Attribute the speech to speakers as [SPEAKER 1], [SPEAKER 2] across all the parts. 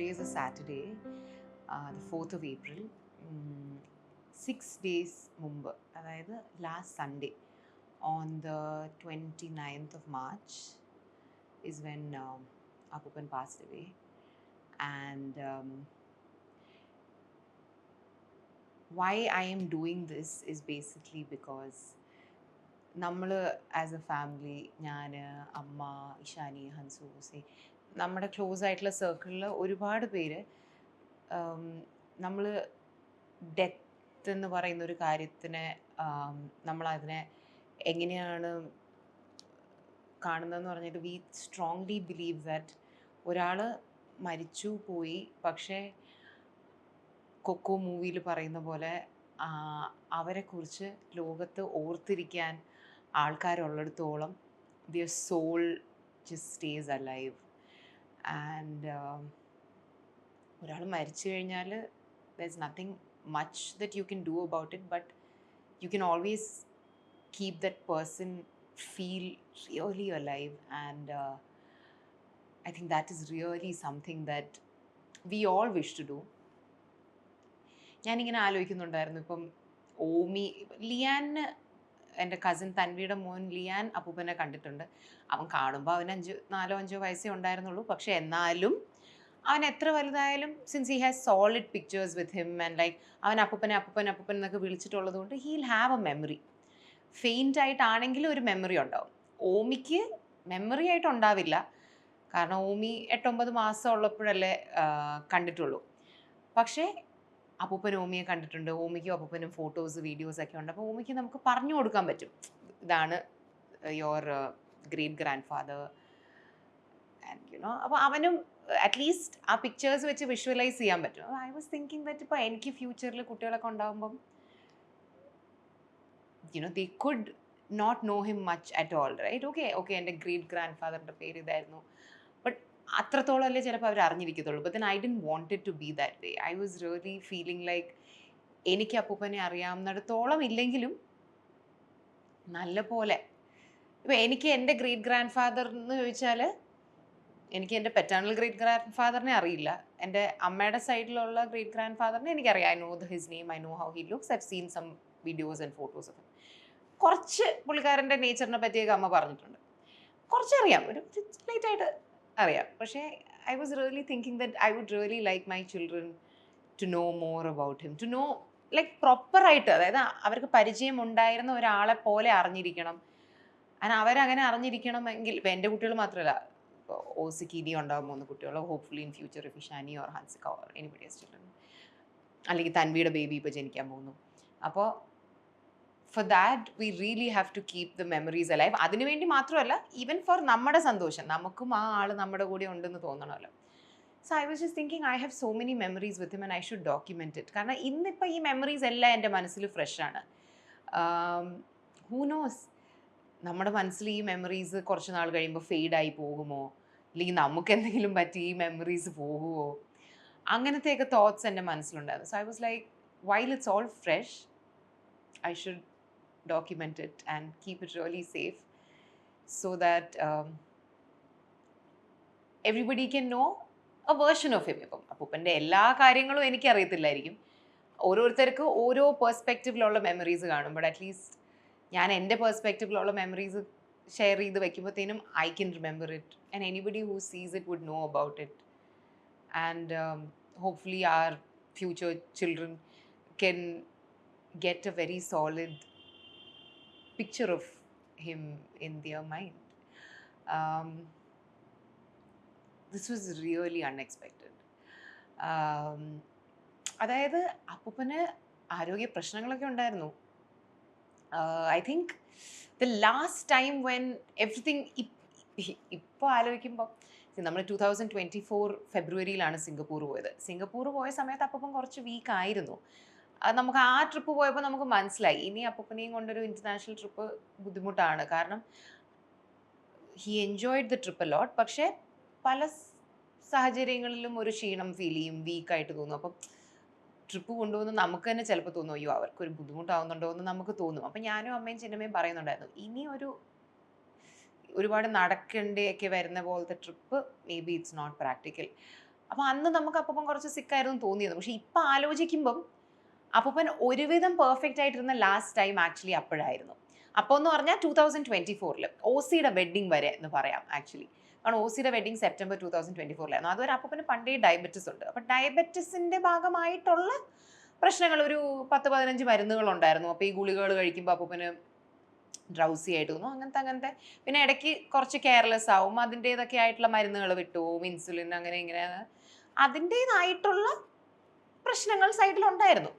[SPEAKER 1] today is a Saturday, the 4th of April. 6 days മുമ്പ്, അതായത് last Sunday on the 29th of March is when Appuppan passed away. And why I am doing this is basically because നമ്മൾ as A family, ഞാൻ, അമ്മ, ഇഷാനി, ഹൻസു, ഹുസൈൻ, നമ്മുടെ close ആയിട്ടുള്ള സർക്കിളിൽ ഒരുപാട് പേര് നമ്മൾ ഡെത്ത് എന്ന് പറയുന്ന ഒരു കാര്യത്തിനെ നമ്മളതിനെ എങ്ങനെയാണ് കാണുന്നതെന്ന് പറഞ്ഞിട്ട് വി സ്ട്രോങ്ലി ബിലീവ് ദാറ്റ് ഒരാൾ മരിച്ചു പോയി, പക്ഷേ കൊക്കോ മൂവിയിൽ പറയുന്ന പോലെ അവരെക്കുറിച്ച് ലോകത്ത് ഓർത്തിരിക്കാൻ ആൾക്കാരുള്ളിടത്തോളം their soul just stays alive. And ഒരാൾ മരിച്ചു കഴിഞ്ഞാൽ there's nothing much that you can do about it, but you can always keep that person feel really alive. And I think that is really something that we all wish to do. ഞാനിങ്ങനെ ആലോചിക്കുന്നുണ്ടായിരുന്നു, ഇപ്പം ഓമി, ലിയാന്, എൻ്റെ cousin തൻവിയുടെ മോൻ ലിയാൻ അപ്പൂപ്പനെ കണ്ടിട്ടുണ്ട്. അവൻ കാണുമ്പോൾ അവന് 4-5 വയസ്സേ ഉണ്ടായിരുന്നുള്ളൂ. പക്ഷേ എന്നാലും അവൻ എത്ര വലുതായാലും, since he has solid pictures with him and like അവൻ അപ്പൂപ്പൻ എന്നൊക്കെ വിളിച്ചിട്ടുള്ളത് കൊണ്ട് he'll have a memory. Faint ആയിട്ടാണെങ്കിലും ഒരു മെമ്മറി ഉണ്ടാവും. ഓമിക്ക് മെമ്മറി ആയിട്ടുണ്ടാവില്ല, കാരണം ഓമി 8-9 മാസം ഉള്ളപ്പോഴല്ലേ കണ്ടിട്ടുള്ളൂ. പക്ഷേ അപ്പൂപ്പൻ ഓമിയെ കണ്ടിട്ടുണ്ട്. ഓമിക്കും അപ്പൂപ്പനും ഫോട്ടോസ്, വീഡിയോസൊക്കെ ഉണ്ട്. അപ്പോൾ ഓമിക്ക് നമുക്ക് പറഞ്ഞു കൊടുക്കാൻ പറ്റും, ഇതാണ് your great grand father and you know. അപ്പോൾ അവനും അറ്റ്ലീസ്റ്റ് ആ പിക്ചേഴ്സ് വെച്ച് വിഷ്വലൈസ് ചെയ്യാൻ പറ്റും. ഐ വാസ് തിങ്കിങ് ദാറ്റ് ഇപ്പോൾ എനിക്ക് ഫ്യൂച്ചറിൽ കുട്ടികളൊക്കെ ഉണ്ടാകുമ്പം you know they could not know him much at all, right? Okay എൻ്റെ ഗ്രേറ്റ് ഗ്രാൻഡ് ഫാദറിൻ്റെ പേര് ഇതായിരുന്നു, ബട്ട് അത്രത്തോളം അല്ലേ ചിലപ്പോൾ അവർ അറിഞ്ഞിരിക്കത്തുള്ളൂ. But then I didn't want it to be that way. I was really feeling like എനിക്ക് അപ്പൂപ്പനെ അറിയാവുന്നിടത്തോളം ഇല്ലെങ്കിലും നല്ല പോലെ, ഇപ്പോൾ എനിക്ക് എൻ്റെ ഗ്രേറ്റ് ഗ്രാൻഡ് ഫാദർ എന്ന് ചോദിച്ചാൽ എനിക്ക് എൻ്റെ പെറ്റേണൽ ഗ്രേറ്റ് ഗ്രാൻഡ് ഫാദറിനെ അറിയില്ല. എൻ്റെ അമ്മയുടെ സൈഡിലുള്ള ഗ്രേറ്റ് ഗ്രാൻഡ് ഫാദറിനെ എനിക്കറിയാം. I know his name, I know how he looks, I have seen some videos and photos of him. കുറച്ച് പുള്ളിക്കാരൻ്റെ നേച്ചറിനെ പറ്റിയൊക്കെ അമ്മ പറഞ്ഞിട്ടുണ്ട്, കുറച്ചറിയാം, ഒരു ലൈറ്റായിട്ട് അറിയാം. പക്ഷേ I was really thinking that I would really like my children to know more about him, to know like പ്രോപ്പറായിട്ട്, അതായത് അവർക്ക് പരിചയം ഉണ്ടായിരുന്ന ഒരാളെ പോലെ അറിഞ്ഞിരിക്കണം. ആൻഡ് അവരങ്ങനെ അറിഞ്ഞിരിക്കണമെങ്കിൽ, ഇപ്പോൾ എൻ്റെ കുട്ടികൾ മാത്രമല്ല, ഇപ്പോൾ ഓസിക്ക് ഇനി ഉണ്ടാകാൻ പോകുന്ന കുട്ടികൾ, hopefully in future if Ishani or Hansika or anybody else children, അല്ലെങ്കിൽ തൻവിയുടെ ബേബി ഇപ്പോൾ ജനിക്കാൻ പോകുന്നു. അപ്പോൾ for that we really have to keep the memories alive. അതിനു വേണ്ടി മാത്രമല്ല, ഈവൻ ഫോർ നമ്മുടെ സന്തോഷം, നമുക്കും ആ ആൾ നമ്മുടെ കൂടെ ഉണ്ടെന്ന് തോന്നണമല്ലോ. So I was just thinking I have so many memories with him and I should document it. കാരണം ഇന്നിപ്പോൾ ഈ മെമ്മറീസ് എല്ലാം എൻ്റെ മനസ്സിൽ ഫ്രഷാണ്. ഹൂ നോസ്, നമ്മുടെ മനസ്സിൽ ഈ മെമ്മറീസ് കുറച്ച് നാൾ കഴിയുമ്പോൾ ഫെയ്ഡായി പോകുമോ, അല്ലെങ്കിൽ നമുക്ക് എന്തെങ്കിലും പറ്റി ഈ മെമ്മറീസ് പോകുമോ, അങ്ങനത്തെയൊക്കെ തോട്ട്സ് എൻ്റെ മനസ്സിലുണ്ടായിരുന്നു. So I was like, while it's all fresh, I should document it and keep it really safe so that everybody can know a version of him. ഇപ്പം അപ്പൂപ്പൻ്റെ എല്ലാ കാര്യങ്ങളും എനിക്കറിയത്തില്ലായിരിക്കും, ഓരോരുത്തർക്ക് ഓരോ പേഴ്സ്പെക്റ്റീവിലുള്ള മെമ്മറീസ് കാണും. ബട്ട് അറ്റ്ലീസ്റ്റ് ഞാൻ എൻ്റെ പേഴ്സ്പെക്റ്റീവിലുള്ള മെമ്മറീസ് ഷെയർ ചെയ്ത് വയ്ക്കുമ്പോഴത്തേനും I can remember it and anybody who sees it would know about it. And hopefully our future children can get a very solid picture of him in their mind. This was really unexpected. അതായത് അപ്പൂപ്പന് ആരോഗ്യ പ്രശ്നങ്ങളൊക്കെ ഉണ്ടായിരുന്നു. I think the last time when everything, ഇപ്പോൾ ആലോചിക്കുമ്പോൾ നമ്മൾ 2024 ഫെബ്രുവരിയിലാണ് Singapore പോയത്. Singapore പോയ സമയത്ത് അപ്പൂപ്പൻ കുറച്ച് വീക്കായിരുന്നു. നമുക്ക് ആ ട്രിപ്പ് പോയപ്പോൾ നമുക്ക് മനസ്സിലായി ഇനി അപ്പൂപ്പനെയും കൊണ്ടൊരു ഇൻ്റർനാഷണൽ ട്രിപ്പ് ബുദ്ധിമുട്ടാണ്. കാരണം he enjoyed the trip a lot, പക്ഷേ പല സാഹചര്യങ്ങളിലും ഒരു ക്ഷീണം ഫീൽ ചെയ്യും, വീക്കായിട്ട് തോന്നും. അപ്പം ട്രിപ്പ് കൊണ്ടുപോകുന്ന നമുക്ക് തന്നെ ചിലപ്പോൾ തോന്നും, അയ്യോ അവർക്കൊരു ബുദ്ധിമുട്ടാവുന്നുണ്ടോ എന്ന് നമുക്ക് തോന്നും. അപ്പം ഞാനും അമ്മയും ചിന്നമ്മയും പറയുന്നുണ്ടായിരുന്നു, ഇനി ഒരുപാട് നടക്കേണ്ടിയൊക്കെ വരുന്ന പോലത്തെ trip maybe it's not practical. അപ്പോൾ അന്ന് നമുക്ക് അപ്പൂപ്പൻ കുറച്ച് സിക്കായിരുന്നു തോന്നിയത്. പക്ഷെ ഇപ്പം ആലോചിക്കുമ്പം അപ്പൂപ്പൻ ഒരുവിധം പെർഫെക്റ്റ് ആയിട്ടിരുന്ന ലാസ്റ്റ് ടൈം ആക്ച്വലി അപ്പോഴായിരുന്നു. അപ്പോൾ എന്ന് പറഞ്ഞാൽ 2024 ഓസിയുടെ വെഡ്ഡിങ് വരെ എന്ന് പറയാം ആക്ച്വലി. കാരണം ഓസിയുടെ വെഡ്ഡിങ് സെപ്റ്റംബർ 2024 അതുവരെ അപ്പൂപ്പന് പണ്ടേ ഡയബറ്റിസ് ഉണ്ട്. അപ്പോൾ ഡയബറ്റിസിൻ്റെ ഭാഗമായിട്ടുള്ള പ്രശ്നങ്ങൾ ഒരു 10-15 മരുന്നുകളുണ്ടായിരുന്നു. അപ്പോൾ ഈ ഗുളികകൾ കഴിക്കുമ്പോൾ അപ്പൂപ്പന് ഡ്രൗസി ആയിട്ട് തോന്നും, അങ്ങനത്തെ. പിന്നെ ഇടയ്ക്ക് കുറച്ച് കെയർലെസ് ആവും, അതിൻ്റേതൊക്കെ ആയിട്ടുള്ള മരുന്നുകൾ വിട്ടുപോകും, ഇൻസുലിൻ അങ്ങനെ ഇങ്ങനെ, അതിൻ്റേതായിട്ടുള്ള പ്രശ്നങ്ങൾ സൈഡിലുണ്ടായിരുന്നു.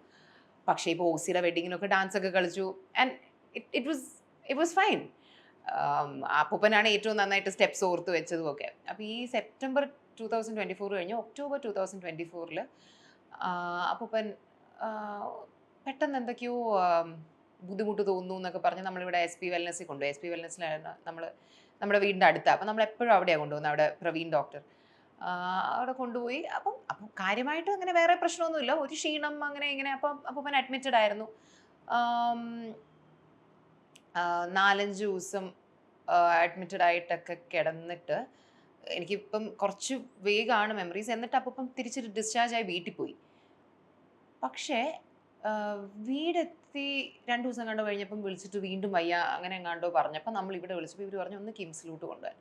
[SPEAKER 1] പക്ഷേ ഇപ്പോൾ ഓസിയുടെ വെഡ്ഡിങ്ങിനൊക്കെ ഡാൻസ് ഒക്കെ കളിച്ചു ആൻഡ് ഇറ്റ് വാസ് ഫൈൻ. അപ്പൂപ്പനാണ് ഏറ്റവും നന്നായിട്ട് സ്റ്റെപ്സ് ഓർത്ത് വെച്ചതും ഒക്കെ. അപ്പോൾ ഈ സെപ്റ്റംബർ 2024 കഴിഞ്ഞ് ഒക്ടോബർ 2024 അപ്പൂപ്പൻ പെട്ടെന്ന് എന്തൊക്കെയോ ബുദ്ധിമുട്ട് തോന്നുന്നു എന്നൊക്കെ പറഞ്ഞ് നമ്മളിവിടെ SP വെൽനസ്സിൽ കൊണ്ടുപോയി. SP വെൽനസ്സിലായിരുന്നു നമ്മുടെ വീടിൻ്റെ അടുത്താണ്. അപ്പം നമ്മളെപ്പോഴും അവിടെയാണ് കൊണ്ടുപോകുന്നത്, അവിടെ പ്രവീൺ ഡോക്ടർ. അവിടെ കൊണ്ടുപോയി. അപ്പം കാര്യമായിട്ട് അങ്ങനെ വേറെ പ്രശ്നമൊന്നുമില്ല, ഒരു ക്ഷീണം അങ്ങനെ ഇങ്ങനെ. അപ്പം അഡ്മിറ്റഡ് ആയിരുന്നു. 4-5 ദിവസം അഡ്മിറ്റഡ് ആയിട്ടൊക്കെ കിടന്നിട്ട് എനിക്കിപ്പം കുറച്ച് വേഗമാണ് മെമ്മറീസ്. എന്നിട്ട് അപ്പം തിരിച്ച് ഡിസ്ചാർജ് ആയി വീട്ടിൽ പോയി. പക്ഷേ വീടെത്തി 2 ദിവസം കണ്ടു കഴിഞ്ഞപ്പം വിളിച്ചിട്ട് വീണ്ടും വയ്യ അങ്ങനെ എങ്ങാണ്ടോ പറഞ്ഞപ്പോൾ നമ്മൾ ഇവിടെ വിളിച്ചപ്പോൾ ഇവർ പറഞ്ഞു ഒന്ന് കിംസിലോട്ട് കൊണ്ടുപോകാൻ.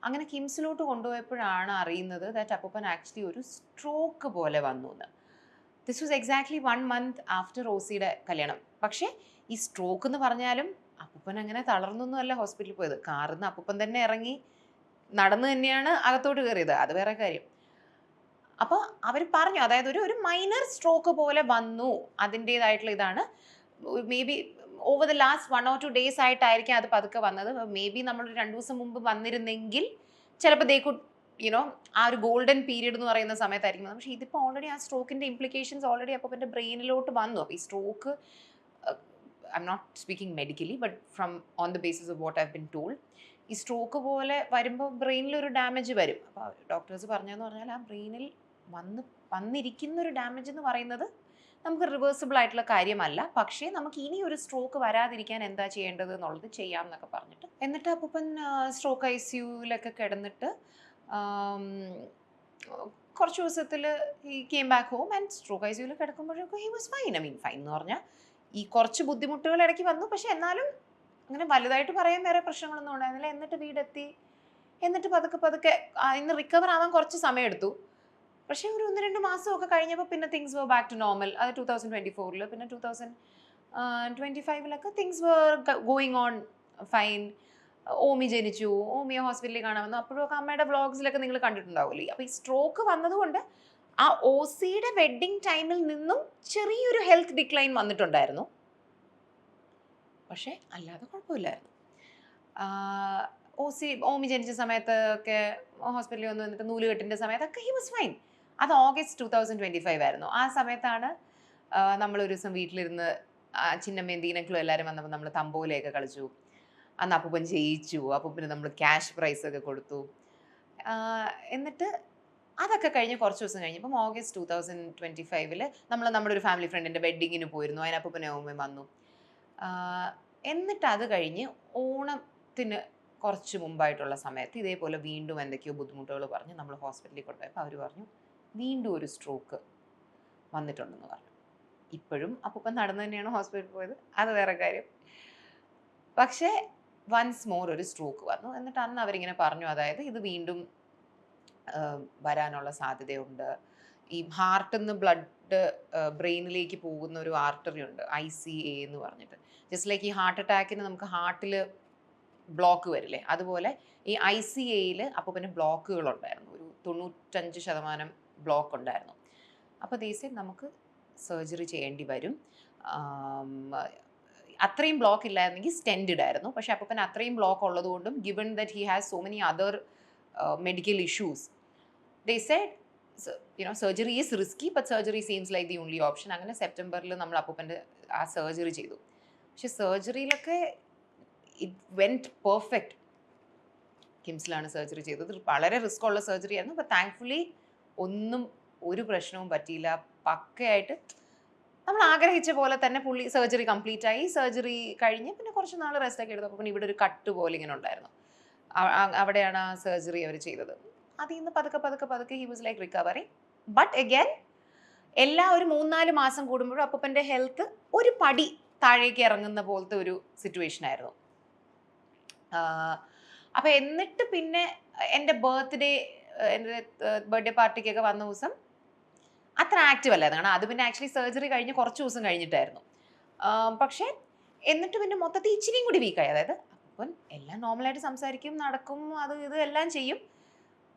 [SPEAKER 1] അങ്ങനെ കിംസിലോട്ട് കൊണ്ടുപോയപ്പോഴാണ് അറിയുന്നത് ദാറ്റ് അപ്പൂപ്പൻ ആക്ച്വലി ഒരു സ്ട്രോക്ക് പോലെ വന്നു എന്ന്. This was exactly 1 month after ഓസിയുടെ കല്യാണം. പക്ഷേ ഈ സ്ട്രോക്ക് എന്ന് പറഞ്ഞാലും അപ്പൂപ്പൻ അങ്ങനെ തളർന്നൊന്നും അല്ല ഹോസ്പിറ്റലിൽ പോയത്. കാറിൽ നിന്ന് അപ്പൂപ്പൻ തന്നെ ഇറങ്ങി നടന്നു തന്നെയാണ് അകത്തോട്ട് കയറിയത്, അത് വേറെ കാര്യം. അപ്പോൾ അവർ പറഞ്ഞു, അതായത് ഒരു മൈനർ സ്ട്രോക്ക് പോലെ വന്നു, അതിൻ്റേതായിട്ടുള്ള ഇതാണ്. May be over the last 1 or 2 days ആയിട്ടായിരിക്കും അത് പതുക്കെ വന്നത്. മേ ബി നമ്മളൊരു 2 ദിവസം മുമ്പ് വന്നിരുന്നെങ്കിൽ ചിലപ്പോൾ ദേ കുഡ് ആ ഒരു ഗോൾഡൻ പീരീഡ് എന്ന് പറയുന്ന സമയത്തായിരിക്കും വന്നത്. പക്ഷേ ഇതിപ്പോൾ ഓൾറെഡി ആ സ്ട്രോക്കിൻ്റെ ഇംപ്ലിക്കേഷൻസ് ഓൾറെഡി അപ്പോൾ എൻ്റെ ബ്രെയിനിലോട്ട് വന്നു. അപ്പോൾ ഈ stroke, I'm not speaking medically but from on the basis of what I have been told, ഈ സ്ട്രോക്ക് പോലെ വരുമ്പോൾ ബ്രെയിനിലൊരു ഡാമേജ് വരും. അപ്പോൾ ഡോക്ടേഴ്സ് പറഞ്ഞതെന്ന് പറഞ്ഞാൽ ആ ബ്രെയിനിൽ വന്നിരിക്കുന്ന ഒരു ഡാമേജ് എന്ന് പറയുന്നത് നമുക്ക് റിവേഴ്സിബിൾ ആയിട്ടുള്ള കാര്യമല്ല. പക്ഷേ നമുക്ക് ഇനി ഒരു സ്ട്രോക്ക് വരാതിരിക്കാൻ എന്താ ചെയ്യേണ്ടത് എന്നുള്ളത് ചെയ്യാം എന്നൊക്കെ പറഞ്ഞിട്ട്, എന്നിട്ട് അപ്പൂപ്പൻ സ്ട്രോക്ക് ICUവിലൊക്കെ കിടന്നിട്ട് കുറച്ച് ദിവസത്തിൽ he came back home and stroke ICUവിൽ കിടക്കുമ്പോഴേക്കും he was fine. I mean fine എന്ന് പറഞ്ഞാൽ ഈ കുറച്ച് ബുദ്ധിമുട്ടുകൾ ഇടയ്ക്ക് വന്നു, പക്ഷെ എന്നാലും അങ്ങനെ വലുതായിട്ട് പറയാൻ വേറെ പ്രശ്നങ്ങളൊന്നും ഉണ്ടായിരുന്നില്ല. എന്നിട്ട് വീടെത്തി, എന്നിട്ട് പതുക്കെ ഇന്ന് റിക്കവർ ആവാൻ കുറച്ച് സമയം എടുത്തു. പക്ഷേ ഒരു 1-2 മാസമൊക്കെ കഴിഞ്ഞപ്പോൾ പിന്നെ things were back to normal. അത് 2024 പിന്നെ 2025 things were going on fine. Omi ജനിച്ചു, ഓമിയെ ഹോസ്പിറ്റലിൽ കാണാൻ വന്നു. അപ്പോഴൊക്കെ അമ്മയുടെ വ്ളോഗ്സിലൊക്കെ നിങ്ങൾ കണ്ടിട്ടുണ്ടാവില്ലേ. അപ്പോൾ ഈ സ്ട്രോക്ക് വന്നതുകൊണ്ട് ആ ഓസിയുടെ വെഡ്ഡിങ് ടൈമിൽ നിന്നും ചെറിയൊരു ഹെൽത്ത് ഡിക്ലൈൻ വന്നിട്ടുണ്ടായിരുന്നു. പക്ഷേ അല്ലാതെ കുഴപ്പമില്ലായിരുന്നു. ഓമി ജനിച്ച സമയത്തൊക്കെ ഹോസ്പിറ്റലിൽ വന്നിട്ട് നൂലുകെട്ടിൻ്റെ സമയത്തൊക്കെ ഹി വാസ് ഫൈൻ. അത് ഓഗസ്റ്റ് 2025 ആയിരുന്നു. ആ സമയത്താണ് നമ്മളൊരു ദിവസം വീട്ടിലിരുന്ന് ചിന്നമ്മേന്തീനക്കളും എല്ലാവരും വന്നപ്പോൾ നമ്മൾ തമ്പോലയൊക്കെ കളിച്ചു. അന്ന് അപ്പൂപ്പൻ ജയിച്ചു. അപ്പൂപ്പന് നമ്മൾ ക്യാഷ് പ്രൈസൊക്കെ കൊടുത്തു. എന്നിട്ട് അതൊക്കെ കഴിഞ്ഞ് കുറച്ച് ദിവസം കഴിഞ്ഞപ്പം ഓഗസ്റ്റ് 2025 നമ്മൾ നമ്മുടെ ഒരു ഫാമിലി ഫ്രണ്ടിൻ്റെ വെഡ്ഡിങ്ങിന് പോയിരുന്നു. അതിന് അപ്പൂപ്പനെ ഓമയും വന്നു. എന്നിട്ട് അത് കഴിഞ്ഞ് ഓണത്തിന് കുറച്ച് മുമ്പായിട്ടുള്ള സമയത്ത് ഇതേപോലെ വീണ്ടും എന്തൊക്കെയോ ബുദ്ധിമുട്ടുകൾ പറഞ്ഞ് നമ്മൾ ഹോസ്പിറ്റലിൽ കൊണ്ടുപോയപ്പോൾ അവർ പറഞ്ഞു വീണ്ടും ഒരു സ്ട്രോക്ക് വന്നിട്ടുണ്ടെന്ന് പറഞ്ഞു. ഇപ്പോഴും അപ്പൂപ്പൻ നടന്നു തന്നെയാണ് ഹോസ്പിറ്റലിൽ പോയത്, അത് വേറെ കാര്യം. പക്ഷേ വൺസ് മോർ ഒരു സ്ട്രോക്ക് വന്നു. എന്നിട്ട് അന്ന് അവരിങ്ങനെ പറഞ്ഞു, അതായത് ഇത് വീണ്ടും വരാനുള്ള സാധ്യതയുണ്ട്. ഈ ഹാർട്ടിൽ നിന്ന് ബ്ലഡ് ബ്രെയിനിലേക്ക് പോകുന്ന ഒരു ആർട്ടറി ഉണ്ട്, ICA എന്ന് പറഞ്ഞിട്ട്. ജസ്റ്റ് ലൈക്ക് ഈ ഹാർട്ട് അറ്റാക്കിന് നമുക്ക് ഹാർട്ടിൽ ബ്ലോക്ക് വരില്ലേ, അതുപോലെ ഈ ICAയിൽ അപ്പൂപ്പന് ബ്ലോക്കുകളുണ്ടായിരുന്നു. ഒരു 95% ബ്ലോക്ക് ഉണ്ടായിരുന്നു. അപ്പോൾ ദേശീയ നമുക്ക് സർജറി ചെയ്യേണ്ടി വരും. അത്രയും ബ്ലോക്ക് ഇല്ലായിരുന്നെങ്കിൽ സ്റ്റെൻഡ് ഇടായിരുന്നു. പക്ഷേ അപ്പൂപ്പൻ അത്രയും ബ്ലോക്ക് ഉള്ളതുകൊണ്ടും given that he has so many other medical issues, they said surgery is risky but surgery seems like the only option. അങ്ങനെ സെപ്റ്റംബറിൽ നമ്മൾ അപ്പൂപ്പൻ്റെ ആ സർജറി ചെയ്തു. പക്ഷെ സർജറിയിലൊക്കെ ഇറ്റ് വെൻറ്റ് പെർഫെക്റ്റ്. കിംസിലാണ് സർജറി ചെയ്തത്. വളരെ റിസ്ക് ഉള്ള സർജറി ആയിരുന്നു. അപ്പോൾ താങ്ക്ഫുള്ളി ഒന്നും ഒരു പ്രശ്നവും പറ്റിയില്ല. പക്കയായിട്ട് നമ്മൾ ആഗ്രഹിച്ച പോലെ തന്നെ പുള്ളി സർജറി കംപ്ലീറ്റ് ആയി. സർജറി കഴിഞ്ഞ് പിന്നെ കുറച്ച് നാൾ റെസ്റ്റ് ഒക്കെ എടുത്തു. അപ്പോൾ പിന്നെ ഇവിടെ ഒരു കട്ട് പോലെ ഇങ്ങനെ ഉണ്ടായിരുന്നു. അവിടെയാണ് ആ സർജറി അവർ ചെയ്തത്. അതിൽ നിന്ന് പതുക്കെ he was like recovery. But again എല്ലാ ഒരു 3-4 മാസം കൂടുമ്പോഴും അപ്പൂപ്പൻ്റെ ഹെൽത്ത് ഒരു പടി താഴേക്ക് ഇറങ്ങുന്ന പോലത്തെ ഒരു സിറ്റുവേഷൻ ആയിരുന്നു. അപ്പം എന്നിട്ട് പിന്നെ എൻ്റെ ബർത്ത്ഡേ പാർട്ടിക്കൊക്കെ വന്ന ദിവസം അത്ര ആക്റ്റീവ് അല്ലായിരുന്നു. കാരണം അത് പിന്നെ ആക്ച്വലി സർജറി കഴിഞ്ഞ് കുറച്ച് ദിവസം കഴിഞ്ഞിട്ടായിരുന്നു. പക്ഷേ എന്നിട്ട് പിന്നെ മൊത്തത്തിൽ ഇച്ചിരിയും കൂടി വീക്കായി. അതായത് അപ്പം എല്ലാം നോർമലായിട്ട് സംസാരിക്കും, നടക്കും, അത് ഇത് എല്ലാം ചെയ്യും.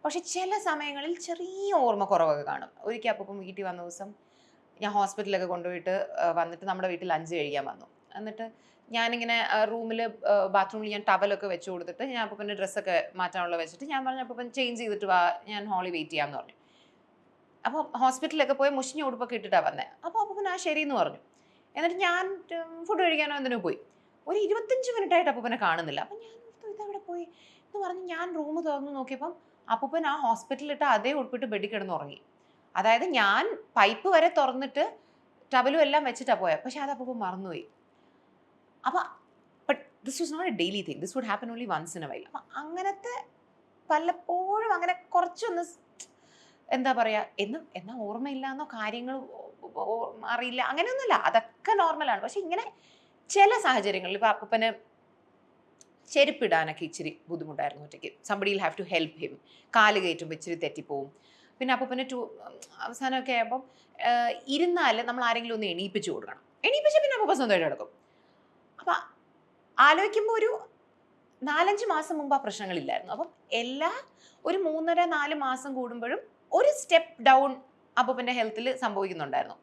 [SPEAKER 1] പക്ഷെ ചില സമയങ്ങളിൽ ചെറിയ ഓർമ്മക്കുറവൊക്കെ കാണും. ഒരിക്കൽ അപ്പം വീട്ടിൽ വന്ന ദിവസം ഞാൻ ഹോസ്പിറ്റലിലൊക്കെ കൊണ്ടുപോയിട്ട് വന്നിട്ട് നമ്മുടെ വീട്ടിൽ ലഞ്ച് കഴിക്കാൻ വന്നു. എന്നിട്ട് ഞാനിങ്ങനെ റൂമിൽ ബാത്റൂമിൽ ഞാൻ ടവലൊക്കെ വെച്ച് കൊടുത്തിട്ട് ഞാൻ അപ്പൂപ്പൻ്റെ ഡ്രസ്സൊക്കെ മാറ്റാനുള്ള വെച്ചിട്ട് ഞാൻ പറഞ്ഞു അപ്പൂപ്പൻ ചേഞ്ച് ചെയ്തിട്ട് വാ, ഞാൻ ഹോളിൽ വെയിറ്റ് ചെയ്യാമെന്ന് പറഞ്ഞു. അപ്പോൾ ഹോസ്പിറ്റലിലൊക്കെ പോയി മുഷിഞ്ഞ ഉടുപ്പൊക്കെ ഇട്ടിട്ടാണ് വന്നത്. അപ്പോൾ അപ്പൂപ്പൻ ആ ശരി എന്ന് പറഞ്ഞു. എന്നിട്ട് ഞാൻ ഫുഡ് കഴിക്കാനോ എന്തിനോ പോയി. ഒരു 25 മിനിറ്റായിട്ട് അപ്പൂപ്പനെ കാണുന്നില്ല. അപ്പം ഞാൻ ഇതെവിടെ പോയി എന്ന് പറഞ്ഞ് ഞാൻ റൂം തുറന്ന് നോക്കിയപ്പം അപ്പൂപ്പൻ ആ ഹോസ്പിറ്റലിലിട്ട് അതേ ഉടുപ്പിട്ട് ബെഡിൽ കിടന്ന് ഉറങ്ങി. അതായത് ഞാൻ പൈപ്പ് വരെ തുറന്നിട്ട് ടവലും എല്ലാം വെച്ചിട്ടാണ് പോയത്. പക്ഷെ അത് അപ്പൂപ്പൻ മറന്നുപോയി. അപ്പം but this was not a daily thing, this would happen only once in a while. അപ്പം അങ്ങനത്തെ പലപ്പോഴും അങ്ങനെ കുറച്ചൊന്ന് എന്താ പറയുക എന്നാൽ ഓർമ്മയില്ലാന്നോ കാര്യങ്ങൾ അറിയില്ല അങ്ങനെയൊന്നുമില്ല, അതൊക്കെ നോർമലാണ്. പക്ഷെ ഇങ്ങനെ ചില സാഹചര്യങ്ങളിൽ ഇപ്പോൾ അപ്പൂപ്പന് ചെരുപ്പിടാനൊക്കെ ഇച്ചിരി ബുദ്ധിമുട്ടായിരുന്നു ഒറ്റയ്ക്ക്. Somebody will have to help him. കാല് കയറ്റുമ്പോൾ ഇച്ചിരി തെറ്റിപ്പോവും. പിന്നെ അപ്പൂപ്പന് അവസാനമൊക്കെ ആകുമ്പം ഇരുന്നാൽ നമ്മൾ ആരെങ്കിലും ഒന്ന് എണീപ്പിച്ച് കൊടുക്കണം. എണീപ്പിച്ച് പിന്നെ അപ്പൂപ്പൻ സ്വന്തമായിട്ട് കിടക്കും. അപ്പം ആലോചിക്കുമ്പോൾ ഒരു 4-5 മാസം മുമ്പ് ആ പ്രശ്നങ്ങളില്ലായിരുന്നു. അപ്പം ഒരു 3.5-4 മാസം കൂടുമ്പോഴും ഒരു സ്റ്റെപ്പ് ഡൗൺ അപ്പൂപ്പൻ്റെ ഹെൽത്തിൽ സംഭവിക്കുന്നുണ്ടായിരുന്നു.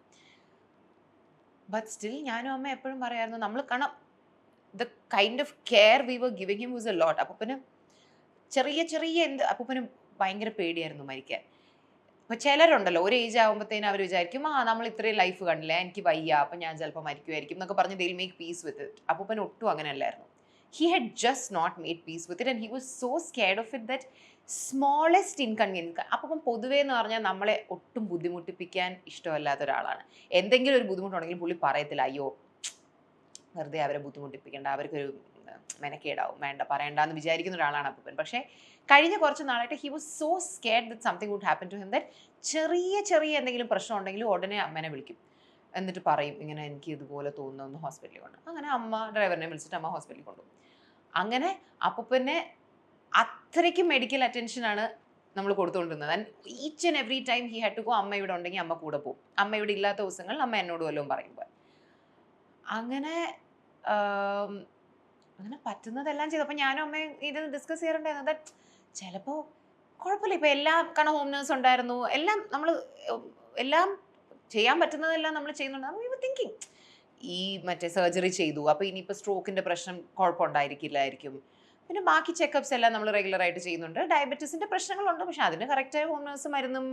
[SPEAKER 1] ബട്ട് സ്റ്റിൽ ഞാനും അമ്മ എപ്പോഴും പറയായിരുന്നു നമ്മൾ കാരണം the kind of care we were giving him was a lot. അപ്പൂപ്പന് ചെറിയ അപ്പൂപ്പന് ഭയങ്കര പേടിയായിരുന്നു മരിക്കാൻ. അപ്പോൾ ചിലരുണ്ടല്ലോ ഒരു ഏജ് ആകുമ്പോഴത്തേനും അവർ വിചാരിക്കും നമ്മൾ ഇത്രയും ലൈഫ് കണ്ടില്ല, എനിക്ക് വയ്യ, അപ്പം ഞാൻ ചിലപ്പോൾ മരിക്കുമായിരിക്കും എന്നൊക്കെ പറഞ്ഞ് they will make piece with it. അപ്പൂപ്പൻ ഒട്ടും അങ്ങനെയല്ലായിരുന്നു. He had just not made peace with it and he was so scared of it that smallest inconvenience. അപ്പം പൊതുവേ എന്ന് പറഞ്ഞാൽ നമ്മളെ ഒട്ടും ബുദ്ധിമുട്ടിപ്പിക്കാൻ ഇഷ്ടമല്ലാത്ത ഒരാളാണ്. എന്തെങ്കിലും ഒരു ബുദ്ധിമുട്ടുണ്ടെങ്കിൽ പുള്ളി പറയത്തില്ല അയ്യോ വെറുതെ അവരെ ബുദ്ധിമുട്ടിപ്പിക്കേണ്ട, അവർക്കൊരു മെനക്കേടാവും, വേണ്ട പറയണ്ടെന്ന് വിചാരിക്കുന്ന ഒരാളാണ് അപ്പൂപ്പൻ. പക്ഷേ കഴിഞ്ഞ കുറച്ച് നാളായിട്ട് he was so scared that something would happen to him that ചെറിയ എന്തെങ്കിലും പ്രശ്നം ഉണ്ടെങ്കിലും ഉടനെ അമ്മേനെ വിളിക്കും. എന്നിട്ട് പറയും ഇങ്ങനെ എനിക്ക് ഇതുപോലെ തോന്നുന്നു ഹോസ്പിറ്റലിൽ കൊണ്ട്. അങ്ങനെ അമ്മ ഡ്രൈവറിനെ വിളിച്ചിട്ട് അമ്മ ഹോസ്പിറ്റലിൽ കൊണ്ടുപോകും. അങ്ങനെ അപ്പൂപ്പനെ അത്രയ്ക്കും മെഡിക്കൽ അറ്റൻഷനാണ് നമ്മൾ കൊടുത്തുകൊണ്ടിരുന്നത്. And each and every time he had to go. അമ്മ ഇവിടെ ഉണ്ടെങ്കിൽ അമ്മ കൂടെ പോകും. അമ്മ ഇവിടെ ഇല്ലാത്ത ദിവസങ്ങളിൽ അമ്മ എന്നോട് വല്ലതും പറയുമ്പോൾ അങ്ങനെ പറ്റുന്നതെല്ലാം ചെയ്തു. അപ്പം ഞാനും അമ്മയും ഇത് ഡിസ്കസ് ചെയ്യാറുണ്ടായിരുന്നു. ദാറ്റ് ചിലപ്പോൾ കുഴപ്പമില്ല, ഇപ്പോൾ കാരണം ഹോം നേഴ്സ് ഉണ്ടായിരുന്നു, എല്ലാം ചെയ്യാൻ പറ്റുന്നതെല്ലാം നമ്മൾ ചെയ്യുന്നുണ്ട്. വി വർ തിങ്കിങ് ഈ സർജറി ചെയ്തു, അപ്പോൾ ഇനിയിപ്പോൾ സ്ട്രോക്കിൻ്റെ പ്രശ്നം കുഴപ്പമുണ്ടായിരിക്കില്ലായിരിക്കും. പിന്നെ ബാക്കി ചെക്കപ്സ് എല്ലാം നമ്മൾ റെഗുലറായിട്ട് ചെയ്യുന്നുണ്ട്. ഡയബറ്റീസിൻ്റെ പ്രശ്നങ്ങളുണ്ട്, പക്ഷെ അതിന് കറക്റ്റായ ഹോം നേഴ്സ് മരുന്നും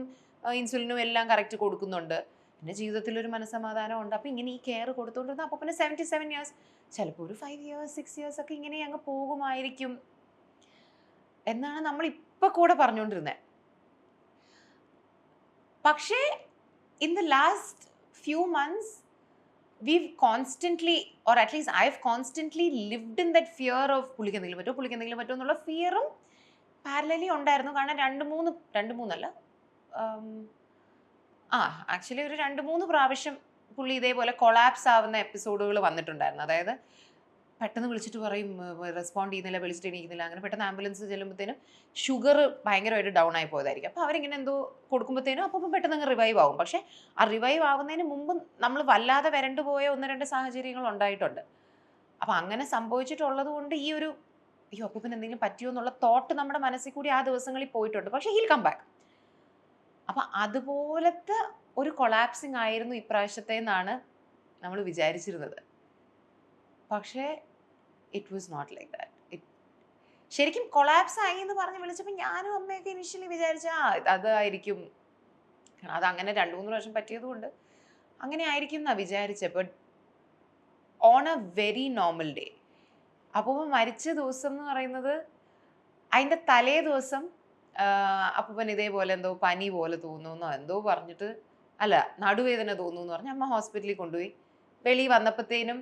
[SPEAKER 1] ഇൻസുലിനും എല്ലാം കറക്റ്റ് കൊടുക്കുന്നുണ്ട്. പിന്നെ ജീവിതത്തിലൊരു മനസ്സമാധാനമുണ്ട്. അപ്പോൾ ഇങ്ങനെ ഈ കെയർ കൊടുത്തുകൊണ്ടിരുന്ന അപ്പോൾ പിന്നെ 77 ഇയേഴ്സ്, ചിലപ്പോൾ ഒരു 5 ഇയേഴ്സ് 6 ഇയേഴ്സ് ഒക്കെ ഇങ്ങനെ അങ്ങ് പോകുമായിരിക്കും എന്നാണ് നമ്മളിപ്പോൾ കൂടെ പറഞ്ഞുകൊണ്ടിരുന്നത്. പക്ഷേ in the last few months we've constantly, or at least I've constantly lived in that fear of പുള്ളിക്കെന്തെങ്കിലും പറ്റുമോ എന്നുള്ള ഫിയറും പാരലലി ഉണ്ടായിരുന്നു. കാരണം 2-3 ആക്ച്വലി ഒരു 2-3 പ്രാവശ്യം പുള്ളി ഇതേപോലെ കൊളാപ്സ് ആവുന്ന എപ്പിസോഡുകൾ വന്നിട്ടുണ്ടായിരുന്നു. അതായത് പെട്ടെന്ന് വിളിച്ചിട്ട് പറയും റെസ്പോണ്ട് ചെയ്യുന്നില്ല, വിളിച്ചിട്ട് എണീക്കുന്നില്ല. അങ്ങനെ പെട്ടെന്ന് ആംബുലൻസ് ചെല്ലുമ്പോഴത്തേനും ഷുഗർ ഭയങ്കരമായിട്ട് ഡൗൺ ആയി പോയതായിരിക്കും. അപ്പോൾ അവരിങ്ങനെ എന്തോ കൊടുക്കുമ്പോഴത്തേനും അപ്പം പെട്ടെന്ന് അങ്ങ് റിവൈവ് ആവും. പക്ഷേ ആ റിവൈവ് ആവുന്നതിന് മുമ്പ് നമ്മൾ വല്ലാതെ വരണ്ടു പോയ 1-2 സാഹചര്യങ്ങൾ ഉണ്ടായിട്ടുണ്ട്. അപ്പം അങ്ങനെ സംഭവിച്ചിട്ടുള്ളത് കൊണ്ട് ഈ ഒരു അപ്പൂപ്പന് എന്തെങ്കിലും പറ്റിയോ എന്നുള്ള തോട്ട് നമ്മുടെ മനസ്സിൽ കൂടി ആ ദിവസങ്ങളിൽ പോയിട്ടുണ്ട്. പക്ഷേ ഹീൽ കം ബാക്ക്. അപ്പം അതുപോലത്തെ ഒരു കൊളാപ്സിങ് ആയിരുന്നു ഇപ്രാവശ്യത്തെ എന്നാണ് നമ്മൾ വിചാരിച്ചിരുന്നത്. പക്ഷേ it was not like that. ശരിക്കും കൊളാപ്സ് ആയി എന്ന് പറഞ്ഞ് വിളിച്ചപ്പോൾ ഞാനും അമ്മയൊക്കെ ഇനിഷ്യലി വിചാരിച്ച അതായിരിക്കും, അതങ്ങനെ 2-3 പ്രാവശ്യം പറ്റിയതുകൊണ്ട് അങ്ങനെ ആയിരിക്കും എന്നാണ് വിചാരിച്ചത്. But on A very normal day, അപ്പോൾ മരിച്ച ദിവസം എന്ന് പറയുന്നത് അതിൻ്റെ തലേ ദിവസം അപ്പൂപ്പൻ ഇതേപോലെ എന്തോ പനി പോലെ തോന്നുന്നോ എന്തോ പറഞ്ഞിട്ട്, അല്ല നടുവേദന തോന്നുന്നു പറഞ്ഞ് അമ്മ ഹോസ്പിറ്റലിൽ കൊണ്ടുപോയി. വെളി വന്നപ്പോഴത്തേനും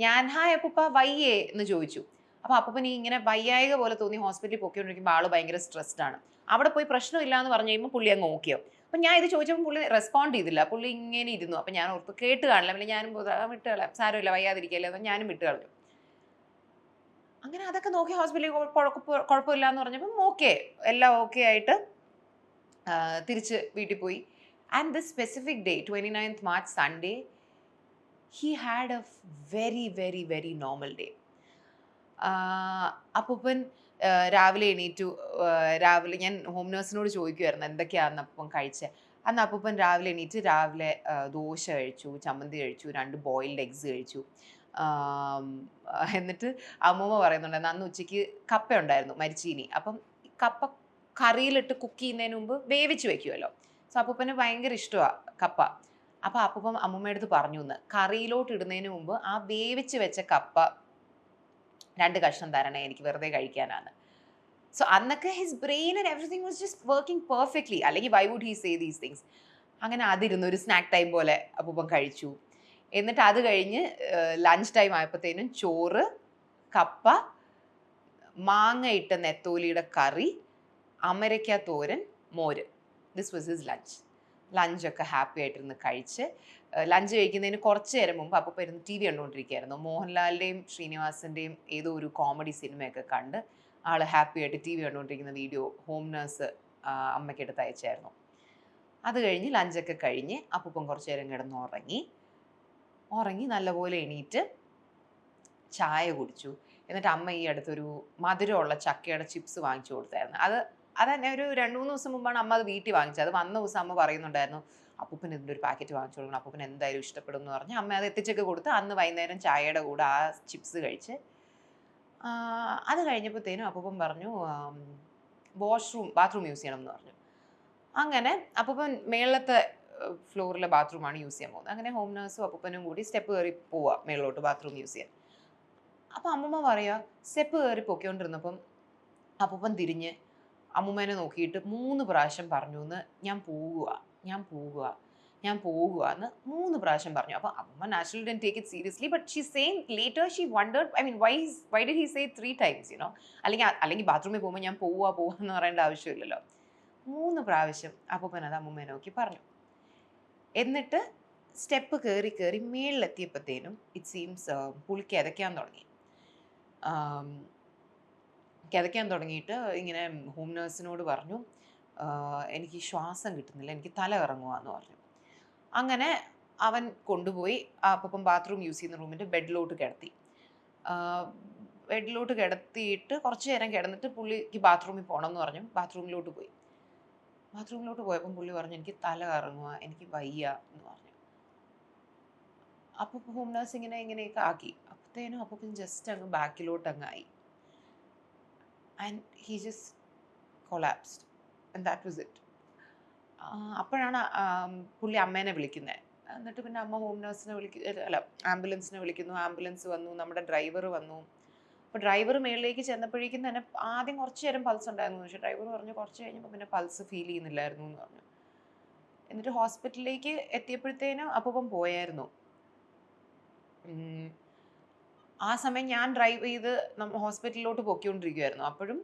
[SPEAKER 1] ഞാൻ ഹായ് അപ്പൂപ്പ വയ്യേ എന്ന് ചോദിച്ചു. അപ്പോൾ അപ്പൂപ്പന് ഇങ്ങനെ വയ്യായിക പോലെ തോന്നി ഹോസ്പിറ്റലിൽ പൊയ്ക്കൊണ്ടിരിക്കുമ്പോൾ ആൾ ഭയങ്കര സ്ട്രെസ്ഡ് ആണ്. അവിടെ പോയി പ്രശ്നമില്ല എന്ന് പറഞ്ഞു കഴിയുമ്പോൾ പുള്ളി അങ്ങ് ഓക്കെയാവും. അപ്പം ഞാൻ ഇത് ചോദിച്ചപ്പോൾ പുള്ളി റെസ്പോണ്ട് ചെയ്തില്ല. പുള്ളി ഇങ്ങനെ ഇരുന്നു. അപ്പം ഞാൻ ഓർത്ത് കേട്ട് കാണില്ല. പിന്നെ ഞാനും വിട്ട് കളയാം, സാരമില്ല വയ്യാതിരിക്കല്ലേ എന്ന് ഞാനും വിട്ട് കളഞ്ഞു. അങ്ങനെ അതൊക്കെ നോക്കി ഹോസ്പിറ്റലിൽ കുഴപ്പമില്ല എന്ന് പറഞ്ഞപ്പം ഓക്കെ, എല്ലാം ഓക്കെ ആയിട്ട് തിരിച്ച് വീട്ടിൽ പോയി. And this specific day 29th March Sunday, he had a very very very normal day. അപ്പൂപ്പൻ രാവിലെ എണീറ്റു. രാവിലെ ഞാൻ ഹോം നേഴ്സിനോട് ചോദിക്കുമായിരുന്നു എന്തൊക്കെയാണെന്ന് അപ്പം കഴിച്ചത്. അന്ന് അപ്പൂപ്പൻ രാവിലെ എണീറ്റ് രാവിലെ ദോശ കഴിച്ചു, ചമ്മന്തി കഴിച്ചു, 2 ബോയിൽഡ് എഗ്സ് കഴിച്ചു. എന്നിട്ട് അമ്മൂമ്മ പറയുന്നുണ്ടായിരുന്നു അന്ന് ഉച്ചയ്ക്ക് കപ്പ ഉണ്ടായിരുന്നു, മരിച്ചീനി. അപ്പം കപ്പ കറിയിലിട്ട് കുക്ക് ചെയ്യുന്നതിന് മുമ്പ് വേവിച്ച് വെക്കുമല്ലോ. സോ അപ്പൂപ്പന് ഭയങ്കര ഇഷ്ടമാണ് കപ്പ. അപ്പോൾ അപ്പൂപ്പൻ അമ്മൂമ്മയുടെ അടുത്ത് പറഞ്ഞു എന്ന് കറിയിലോട്ട് ഇടുന്നതിന് മുമ്പ് ആ വേവിച്ച് വെച്ച കപ്പ 2 കഷ്ണം തരണേ, എനിക്ക് വെറുതെ കഴിക്കാനാണ്. സോ അന്നൊക്കെ his brain and everything was just working perfectly. അല്ലെങ്കിൽ why would he say these things? അങ്ങനെ അതിരുന്നു ഒരു സ്നാക്ക് ടൈം പോലെ അപ്പൂപ്പൻ കഴിച്ചു. എന്നിട്ട് അത് കഴിഞ്ഞ് ലഞ്ച് ടൈം ആയപ്പോഴത്തേനും ചോറ്, കപ്പ, മാങ്ങ ഇട്ട നെത്തോലിയുടെ കറി, അമരയ്ക്ക തോരൻ, മോര്. This was his lunch. ലഞ്ചൊക്കെ ഹാപ്പി ആയിട്ടിരുന്ന് കഴിച്ച് ലഞ്ച് കഴിക്കുന്നതിന് കുറച്ച് നേരം മുമ്പ് അപ്പൂപ്പ ഇരുന്ന് TV കണ്ടുകൊണ്ടിരിക്കുകയായിരുന്നു. മോഹൻലാലിൻ്റെയും ശ്രീനിവാസൻ്റെയും ഏതോ ഒരു കോമഡി സിനിമയൊക്കെ കണ്ട് ആൾ ഹാപ്പി ആയിട്ട് TV കണ്ടുകൊണ്ടിരിക്കുന്ന വീഡിയോ ഹോം നേഴ്സ് അമ്മയ്ക്ക് എടുത്ത് അയച്ചായിരുന്നു. അത് കഴിഞ്ഞ് ലഞ്ചൊക്കെ കഴിഞ്ഞ് അപ്പൂപ്പൻ കുറച്ച് നേരം കിടന്ന് ഉറങ്ങി നല്ലപോലെ എണീറ്റ് ചായ കുടിച്ചു. എന്നിട്ട് അമ്മ ഈ അടുത്തൊരു മധുരമുള്ള ചക്കയുടെ ചിപ്സ് വാങ്ങിച്ചു കൊടുത്തായിരുന്നു. അത് തന്നെ ഒരു 2-3 ദിവസം മുമ്പാണ് അമ്മ അത് വീട്ടിൽ വാങ്ങിച്ചത്. അത് വന്ന ദിവസം അമ്മ പറയുന്നുണ്ടായിരുന്നു അപ്പൂപ്പൻ ഇതിൻ്റെ ഒരു പാക്കറ്റ് വാങ്ങിച്ചു കൊടുക്കണം, അപ്പൂപ്പൻ എന്തായാലും ഇഷ്ടപ്പെടും എന്ന് പറഞ്ഞ് അമ്മ അത് എത്തിച്ചൊക്കെ കൊടുത്ത് അന്ന് വൈകുന്നേരം ചായയുടെ കൂടെ ആ ചിപ്സ് കഴിച്ച്. അത് കഴിഞ്ഞപ്പോഴത്തേനും അപ്പൂപ്പൻ പറഞ്ഞു ബാത്റൂം യൂസ് ചെയ്യണം എന്ന് പറഞ്ഞു. അങ്ങനെ അപ്പൂപ്പൻ മേളത്തെ ഫ്ലോറിലെ ബാത്റൂമാണ് യൂസ് ചെയ്യാൻ പോകുന്നത്. അങ്ങനെ ഹോം നേഴ്സും അപ്പൂപ്പനും കൂടി സ്റ്റെപ്പ് കയറി പോവുക മേളിലോട്ട് ബാത്റൂം യൂസ് ചെയ്യാൻ. അപ്പം അമ്മൂമ്മ പറയുക സ്റ്റെപ്പ് കയറി പൊയ്ക്കൊണ്ടിരുന്നപ്പം അപ്പൂപ്പൻ തിരിഞ്ഞ് അമ്മൂമ്മേനെ നോക്കിയിട്ട് 3 പ്രാവശ്യം പറഞ്ഞു എന്ന് ഞാൻ പോകുക എന്ന് 3 പ്രാവശ്യം പറഞ്ഞു. അപ്പോൾ അമ്മ naturally didn't take it seriously, but she saying later she wondered I mean why did he say 3 times, you know? അല്ലെങ്കിൽ ബാത്റൂമിൽ പോകുമ്പോൾ ഞാൻ പോവുക എന്ന് പറയേണ്ട ആവശ്യമില്ലല്ലോ. 3 പ്രാവശ്യം അപ്പൂപ്പൻ അത് അമ്മൂമ്മേനെ നോക്കി പറഞ്ഞു. എന്നിട്ട് സ്റ്റെപ്പ് കയറി മേളിലെത്തിയപ്പോഴത്തേനും ഇറ്റ് സീംസ് പുള്ളി കിതയ്ക്കാൻ തുടങ്ങിയിട്ട് ഇങ്ങനെ ഹോം നേഴ്സിനോട് പറഞ്ഞു എനിക്ക് ശ്വാസം കിട്ടുന്നില്ല, എനിക്ക് തല കറങ്ങുകയെന്ന് പറഞ്ഞു. അങ്ങനെ അവൻ കൊണ്ടുപോയി അപ്പം ബാത്റൂം യൂസ് ചെയ്യുന്ന റൂമിൻ്റെ ബെഡിലോട്ട് കിടത്തിയിട്ട് കുറച്ച് നേരം കിടന്നിട്ട് പുള്ളിക്ക് ബാത്റൂമിൽ പോകണം എന്ന് പറഞ്ഞു. ബാത്റൂമിലോട്ട് പോയപ്പം പുള്ളി പറഞ്ഞു എനിക്ക് തല കറങ്ങുക, എനിക്ക് വയ്യ എന്ന് പറഞ്ഞു. അപ്പോൾ ഹോം നേഴ്സ് ഇങ്ങനെയൊക്കെ ആക്കി. അപ്പോഴത്തേനും അപ്പം ജസ്റ്റ് അങ്ങ് ബാക്കിലോട്ട് അങ്ങായി. And he just collapsed and that was it. അപ്പോഴാണ് പുള്ളി അമ്മേനെ വിളിക്കുന്നത്. എന്നിട്ട് പിന്നെ അമ്മ ഹോം നേഴ്സിനെ ആംബുലൻസിനെ വിളിക്കുന്നു. ആംബുലൻസ് വന്നു, നമ്മുടെ ഡ്രൈവർ വന്നു. അപ്പോൾ ഡ്രൈവർ മേളിലേക്ക് ചെന്നപ്പോഴേക്കും തന്നെ ആദ്യം കുറച്ച് നേരം പൾസ് ഉണ്ടായിരുന്നു. പക്ഷേ ഡ്രൈവർ പറഞ്ഞു കുറച്ച് കഴിഞ്ഞപ്പോൾ പിന്നെ പൾസ് ഫീൽ ചെയ്യുന്നില്ലായിരുന്നു എന്ന് പറഞ്ഞു. എന്നിട്ട് ഹോസ്പിറ്റലിലേക്ക് എത്തിയപ്പോഴത്തേനും അപ്പം പോയായിരുന്നു. ആ സമയം ഞാൻ ഡ്രൈവ് ചെയ്ത് ഹോസ്പിറ്റലിലോട്ട് പൊയ്ക്കൊണ്ടിരിക്കുമായിരുന്നു. അപ്പോഴും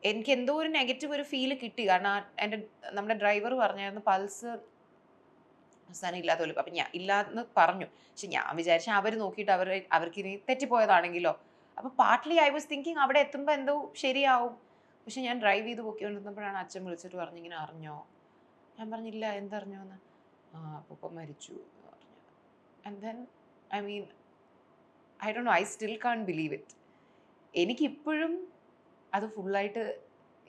[SPEAKER 1] എനിക്ക് എന്തോ ഒരു നെഗറ്റീവ് ഒരു ഫീല് കിട്ടി. കാരണം നമ്മുടെ ഡ്രൈവർ പറഞ്ഞായിരുന്നു പൾസ് അവസാനം ഇല്ലാത്ത പോലെ. അപ്പം ഞാൻ ഇല്ലാന്ന് പറഞ്ഞു. പക്ഷെ ഞാൻ വിചാരിച്ച അവർ നോക്കിയിട്ട് അവർക്ക് ഇനി തെറ്റിപ്പോയതാണെങ്കിലോ. അപ്പോൾ പാർട്ട്ലി ഐ വാസ് തിങ്കിങ് അവിടെ എത്തുമ്പോൾ എന്തോ ശരിയാവും. പക്ഷെ ഞാൻ ഡ്രൈവ് ചെയ്ത് പൊയ്ക്കൊണ്ടിരുന്നപ്പോഴാണ് അച്ഛൻ വിളിച്ചിട്ട് പറഞ്ഞു ഇങ്ങനെ അറിഞ്ഞോ? ഞാൻ പറഞ്ഞില്ല, എന്തറിഞ്ഞോന്ന്? അപ്പം മരിച്ചു എന്ന് പറഞ്ഞു. And then I mean I don't know, I still can't believe it. എനിക്കിപ്പോഴും അത് ഫുള്ളായിട്ട്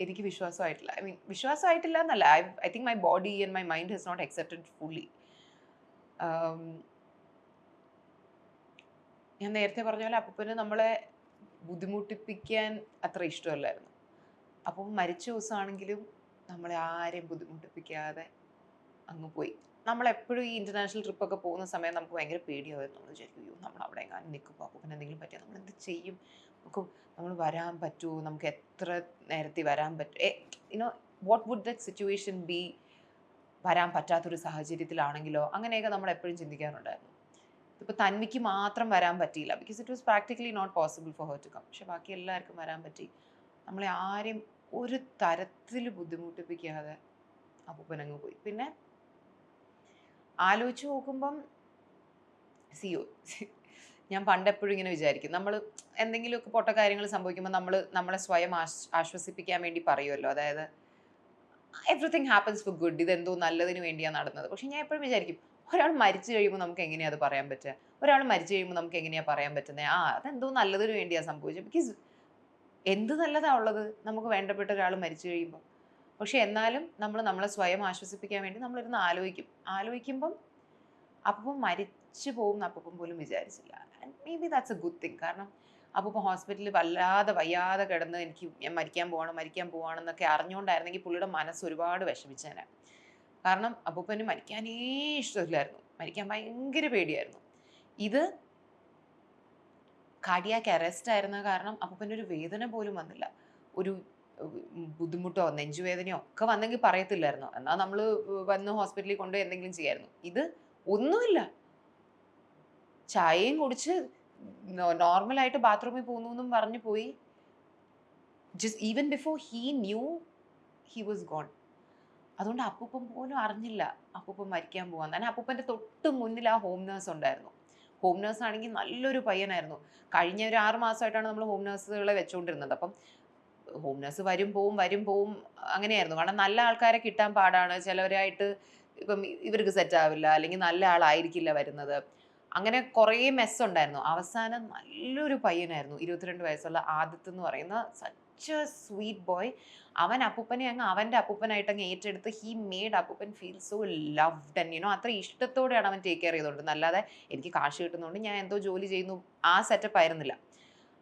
[SPEAKER 1] എനിക്ക് വിശ്വാസമായിട്ടില്ല. ഐ മീൻ വിശ്വാസമായിട്ടില്ല എന്നല്ല, I think my body and my mind has not accepted fully. ഞാൻ നേരത്തെ പറഞ്ഞ പോലെ അപ്പൂപ്പന് നമ്മളെ ബുദ്ധിമുട്ടിപ്പിക്കാൻ അത്ര ഇഷ്ടമല്ലായിരുന്നു. അപ്പം മരിച്ച ദിവസമാണെങ്കിലും നമ്മളെ ആരെയും ബുദ്ധിമുട്ടിപ്പിക്കാതെ അങ്ങ് പോയി. നമ്മളെപ്പോഴും ഈ ഇൻ്റർനാഷണൽ ട്രിപ്പൊക്കെ പോകുന്ന സമയം നമുക്ക് ഭയങ്കര പേടിയായിരുന്നു. നമ്മൾ വിചാരിക്കും നമ്മൾ അവിടെ എങ്ങാനും നിൽക്കുമ്പോൾ അപ്പൂപ്പന് എന്തെങ്കിലും പറ്റിയാൽ നമ്മൾ എന്ത് ചെയ്യും, നമ്മൾ വരാൻ പറ്റുമോ, നമുക്ക് എത്ര നേരത്തെ വരാൻ പറ്റും, you know what would that situation be, വരാൻ പറ്റാത്തൊരു സാഹചര്യത്തിലാണെങ്കിലോ, അങ്ങനെയൊക്കെ നമ്മൾ എപ്പോഴും ചിന്തിക്കാറുണ്ടായിരുന്നു. ഇപ്പോൾ തന്വിക്ക് മാത്രം വരാൻ പറ്റിയില്ല because it was practically not possible for her to come. പക്ഷെ ബാക്കി എല്ലാവർക്കും വരാൻ പറ്റി. നമ്മളെ ആരെയും ഒരു തരത്തിൽ ബുദ്ധിമുട്ടിപ്പിക്കാതെ അപ്പൂപ്പനങ്ങ് പോയി. പിന്നെ ആലോചിച്ച് നോക്കുമ്പം സിയോ ഞാൻ പണ്ടെപ്പോഴും ഇങ്ങനെ വിചാരിക്കും, നമ്മൾ എന്തെങ്കിലുമൊക്കെ പൊട്ട കാര്യങ്ങൾ സംഭവിക്കുമ്പോൾ നമ്മളെ സ്വയം ആശ്വസിപ്പിക്കാൻ വേണ്ടി പറയുമല്ലോ, അതായത് എവറിത്തിങ് ഹാപ്പൻസ് ഫോർ ഗുഡ്, ഇതെന്തോ നല്ലതിന് വേണ്ടിയാണ് നടന്നത്. പക്ഷെ ഞാൻ എപ്പോഴും വിചാരിക്കും, ഒരാൾ മരിച്ചു കഴിയുമ്പോൾ നമുക്ക് എങ്ങനെയാണ് അത് പറയാൻ പറ്റുക? ഒരാൾ മരിച്ചു കഴിയുമ്പോൾ നമുക്ക് എങ്ങനെയാണ് പറയാൻ പറ്റുന്നത് അതെന്തോ നല്ലതിന് വേണ്ടിയാണ് സംഭവിച്ചത്? ബിക്കോസ് എന്ത് നല്ലതാണ് ഉള്ളത് നമുക്ക് വേണ്ടപ്പെട്ട ഒരാൾ മരിച്ചു കഴിയുമ്പോൾ? പക്ഷെ എന്നാലും നമ്മളെ സ്വയം ആശ്വസിപ്പിക്കാൻ വേണ്ടി നമ്മളിരുന്ന് ആലോചിക്കുമ്പം അപ്പം മരിച്ചു പോകും അപ്പം പോലും വിചാരിച്ചില്ല. And may be that's A good thing. കാരണം അപ്പം ഹോസ്പിറ്റലിൽ വയ്യാതെ കിടന്ന് ഞാൻ മരിക്കാൻ പോവാണെന്നൊക്കെ അറിഞ്ഞുകൊണ്ടായിരുന്നെങ്കിൽ പുള്ളിയുടെ മനസ്സ് ഒരുപാട് വിഷമിച്ചേനെ. കാരണം അപ്പൂപ്പന് മരിക്കാനേ ഇഷ്ടമില്ലായിരുന്നു, മരിക്കാൻ ഭയങ്കര പേടിയായിരുന്നു. ഇത് കാർഡിയാക് അറസ്റ്റ് ആയിരുന്ന കാരണം അപ്പൂപ്പൻ്റെ ഒരു വേദന പോലും വന്നില്ല. ഒരു ബുദ്ധിമുട്ടോ നെഞ്ചുവേദനയോ ഒക്കെ വന്നെങ്കിൽ പറയത്തില്ലായിരുന്നു, എന്നാൽ നമ്മൾ വന്ന് ഹോസ്പിറ്റലിൽ കൊണ്ടുപോയി എന്തെങ്കിലും ചെയ്യായിരുന്നു. ഇത് ഒന്നുമില്ല, ചായയും കുടിച്ച് നോർമലായിട്ട് ബാത്റൂമിൽ പോകുന്നു എന്നും പറഞ്ഞു പോയി. Just even before he knew he was gone. അതുകൊണ്ട് അപ്പൂപ്പൻ പോലും അറിഞ്ഞില്ല അപ്പൂപ്പൻ മരിക്കാൻ പോകാൻ. തന്നെ അപ്പൂപ്പൻ്റെ തൊട്ട് മുന്നിൽ ആ ഹോം നേഴ്സ് ഉണ്ടായിരുന്നു. ഹോം നേഴ്സ് ആണെങ്കിൽ നല്ലൊരു പയ്യനായിരുന്നു. കഴിഞ്ഞ ഒരു 6 മാസമായിട്ടാണ് നമ്മൾ ഹോം നേഴ്സുകളെ വെച്ചുകൊണ്ടിരുന്നത്. അപ്പം ഹോം നേഴ്സ് വരും പോവും അങ്ങനെയായിരുന്നു. കാരണം നല്ല ആൾക്കാരെ കിട്ടാൻ പാടാണ്. ചിലവരായിട്ട് ഇപ്പം ഇവർക്ക് സെറ്റ് ആവില്ല, അല്ലെങ്കിൽ നല്ല ആളായിരിക്കില്ല വരുന്നത്. അങ്ങനെ കുറേ മെസ്സ് ഉണ്ടായിരുന്നു. അവസാനം നല്ലൊരു പയ്യനായിരുന്നു, 22 വയസ്സുള്ള ആദിത്ത് എന്ന് പറയുന്ന സച്ച് എ സ്വീറ്റ് ബോയ്. അവൻ അപ്പൂപ്പനെ അവൻ്റെ അപ്പൂപ്പനായിട്ട് ഏറ്റെടുത്ത് ഹീ മേഡ് അപ്പൂപ്പൻ ഫീൽ സോ ലവ്ഡ് ആൻഡ് അത്ര ഇഷ്ടത്തോടെയാണ് അവൻ ടേക്ക് കെയർ ചെയ്തുകൊണ്ട്. അല്ലാതെ എനിക്ക് കാശ് കിട്ടുന്നതുകൊണ്ട് ഞാൻ എന്തോ ജോലി ചെയ്യുന്നു ആ സെറ്റപ്പ് ആയിരുന്നില്ല.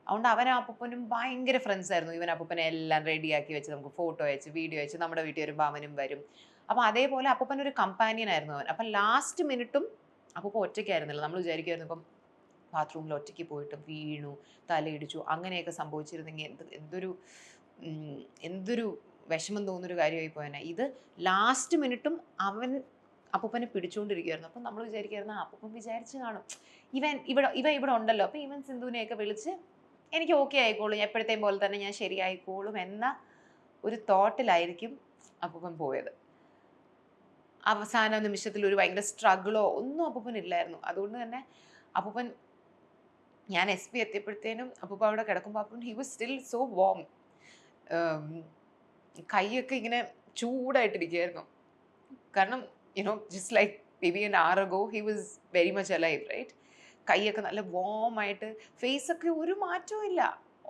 [SPEAKER 1] അതുകൊണ്ട് അപ്പൂപ്പനും ഭയങ്കര ഫ്രണ്ട്സ് ആയിരുന്നു. ഇവൻ അപ്പൂപ്പനെ എല്ലാം റെഡിയാക്കി വെച്ച് നമുക്ക് ഫോട്ടോ അയച്ച് വീഡിയോ അയച്ച് നമ്മുടെ വീട്ടിൽ വരുമ്പോൾ അവനും വരും. അപ്പോൾ അതേപോലെ അപ്പൂപ്പനൊരു കമ്പാനിയൻ ആയിരുന്നു അവൻ. അപ്പം ലാസ്റ്റ് മിനിറ്റും അപ്പൂപ്പ ഒറ്റയ്ക്കായിരുന്നില്ല. നമ്മൾ വിചാരിക്കുമായിരുന്നു ഇപ്പം ബാത്റൂമിൽ ഒറ്റയ്ക്ക് പോയിട്ട് വീണു, തലയിടിച്ചു, അങ്ങനെയൊക്കെ സംഭവിച്ചിരുന്നെങ്കിൽ എന്തൊരു വിഷമം തോന്നുന്നൊരു കാര്യമായി പോയനെ. ഇത് ലാസ്റ്റ് മിനിറ്റും അവൻ അപ്പൂപ്പനെ പിടിച്ചുകൊണ്ടിരിക്കുകയായിരുന്നു. അപ്പം നമ്മൾ വിചാരിക്കുമായിരുന്നു അപ്പൂപ്പൻ വിചാരിച്ച് കാണും ഇവ ഇവിടെ ഉണ്ടല്ലോ, അപ്പം ഇവൻ സിന്ധുവിനെയൊക്കെ വിളിച്ച് എനിക്ക് ഓക്കെ ആയിക്കോളും, എപ്പോഴത്തെയും പോലെ തന്നെ ഞാൻ ശരിയായിക്കോളും എന്ന ഒരു തോട്ടിലായിരിക്കും അപ്പൂപ്പൻ പോയത്. അവസാന നിമിഷത്തിൽ ഒരു ഭയങ്കര സ്ട്രഗിളോ ഒന്നും അപ്പൂപ്പൻ ഇല്ലായിരുന്നു. അതുകൊണ്ട് തന്നെ അപ്പൂപ്പൻ, ഞാൻ SP എത്തിയപ്പോഴത്തേനും അപ്പൂപ്പ അവിടെ കിടക്കുമ്പോൾ അപ്പൂപ്പൻ he was still so warm. കൈയൊക്കെ ഇങ്ങനെ ചൂടായിട്ടിരിക്കുകയായിരുന്നു. കാരണം just like maybe an hour ago he was very much alive, right? കൈയൊക്കെ നല്ല വാമായിട്ട്, ഫേസൊക്കെ ഒരു മാറ്റവും ഇല്ല,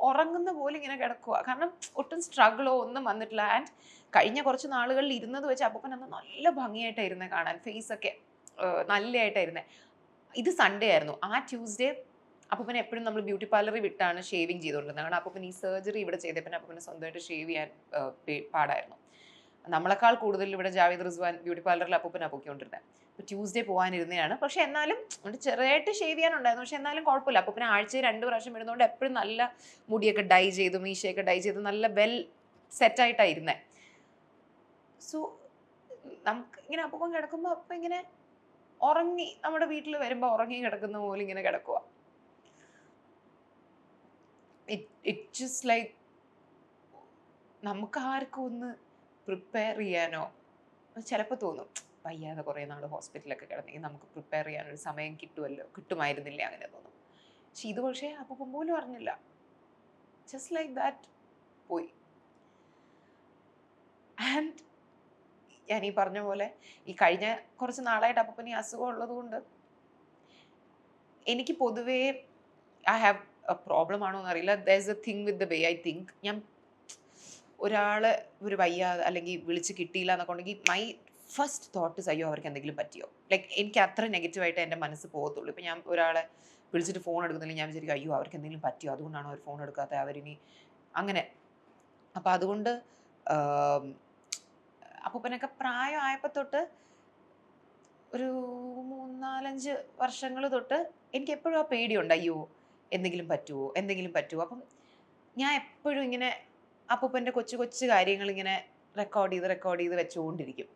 [SPEAKER 1] ഉറങ്ങുന്ന പോലെ ഇങ്ങനെ കിടക്കുക. കാരണം ഒട്ടും സ്ട്രഗിളോ ഒന്നും വന്നിട്ടില്ല. ആൻഡ് കഴിഞ്ഞ കുറച്ച് നാളുകളിൽ ഇരുന്നത് വെച്ച് അപ്പൂപ്പൻ അന്ന് നല്ല ഭംഗിയായിട്ടായിരുന്നേ കാണാൻ, ഫേസൊക്കെ നല്ലതായിട്ടായിരുന്നേ. ഇത് സൺഡേ ആയിരുന്നു. ആ ട്യൂസ്ഡേ അപ്പൂപ്പനെ എപ്പോഴും നമ്മൾ ബ്യൂട്ടി പാർലറിൽ വിട്ടാണ് ഷേവിങ് ചെയ്തുകൊണ്ടിരുന്നത്. കാരണം അപ്പൂപ്പൻ ഈ സർജറി ഇവിടെ ചെയ്തപ്പോൾ അപ്പൂപ്പനെ സ്വന്തമായിട്ട് ഷേവ് ചെയ്യാൻ പാടായിരുന്നു. നമ്മളെക്കാൾ കൂടുതൽ ഇവിടെ ജാവേദ് റിസ്വാൻ ബ്യൂട്ടി പാർലറിൽ അപ്പൂപ്പനാണ് പൊക്കിക്കൊണ്ടിരുന്നത്. അപ്പോൾ ട്യൂസ്ഡേ പോകാനിരുന്നതാണ്. പക്ഷേ എന്നാലും ചെറുതായിട്ട് ഷേവ് ചെയ്യാനുണ്ടായിരുന്നു. പക്ഷെ എന്നാലും കുഴപ്പമില്ല. അപ്പൂപ്പനെ ആഴ്ചയിൽ 2 പ്രാവശ്യം ഇടുന്നതുകൊണ്ട് എപ്പോഴും നല്ല മുടിയൊക്കെ ഡൈ ചെയ്തു, മീശയൊക്കെ ഡൈ ചെയ്ത് നല്ല വെൽ സെറ്റായിട്ടായിരുന്നേ. സോ നമുക്ക് ഇങ്ങനെ അപ്പൂപ്പൻ കിടക്കുമ്പോൾ അപ്പം ഇങ്ങനെ ഉറങ്ങി, നമ്മുടെ വീട്ടിൽ വരുമ്പോൾ ഉറങ്ങി കിടക്കുന്ന പോലെ ഇങ്ങനെ കിടക്കുക. ഇറ്റ് ജസ്റ്റ് ലൈക്ക് നമുക്ക് ആർക്കും ഒന്ന് പ്രിപ്പയർ ചെയ്യാനോ ചിലപ്പോൾ തോന്നും, വയ്യാതെ കുറേ നാൾ ഹോസ്പിറ്റലൊക്കെ കിടന്നെങ്കിൽ നമുക്ക് പ്രിപ്പയർ ചെയ്യാനൊരു സമയം കിട്ടുമായിരുന്നില്ല, അങ്ങനെ തോന്നും. പക്ഷെ ഇത് പക്ഷേ അപ്പൂപ്പൻ പോലും അറിഞ്ഞില്ല. ജസ്റ്റ് ലൈക്ക് ദാറ്റ് പോയി. ആൻഡ് ഞാൻ ഈ പറഞ്ഞ പോലെ ഈ കഴിഞ്ഞ കുറച്ച് നാളായിട്ട് അപ്പൂപ്പന് ഈ അസുഖം ഉള്ളത് കൊണ്ട് എനിക്ക് പൊതുവേ ഐ ഹാവ് എ പ്രോബ്ലം ആണോ എന്നറിയില്ല. There is A thing with the way I think. ഞാൻ ഒരാളെ ഒരു വയ്യാതെ അല്ലെങ്കിൽ വിളിച്ച് കിട്ടിയില്ല എന്നൊക്കെ ഉണ്ടെങ്കിൽ മൈ ഫസ്റ്റ് തോട്ട് ഇസ് അയ്യോ അവർക്ക് എന്തെങ്കിലും പറ്റിയോ. ലൈക്ക് എനിക്ക് അത്ര നെഗറ്റീവായിട്ട് എൻ്റെ മനസ്സ് പോകത്തുള്ളൂ. ഇപ്പം ഞാൻ ഒരാളെ വിളിച്ചിട്ട് ഫോൺ എടുക്കുന്നില്ല, ഞാൻ വിചാരിക്കും അയ്യോ അവർക്ക് എന്തെങ്കിലും പറ്റിയോ, അതുകൊണ്ടാണോ അവർ ഫോൺ എടുക്കാത്തത്, അവരിനി അങ്ങനെ. അപ്പം അതുകൊണ്ട് അപ്പൂപ്പനൊക്കെ പ്രായമായപ്പോൾ തൊട്ട് ഒരു 3-4-5 വർഷങ്ങൾ തൊട്ട് എനിക്ക് എപ്പോഴും ആ പേടിയുണ്ട്, അയ്യോ എന്തെങ്കിലും പറ്റുമോ. അപ്പം ഞാൻ എപ്പോഴും ഇങ്ങനെ അപ്പൂപ്പൻ്റെ കൊച്ചു കൊച്ചു കാര്യങ്ങൾ ഇങ്ങനെ റെക്കോർഡ് ചെയ്ത് വെച്ചുകൊണ്ടിരിക്കും.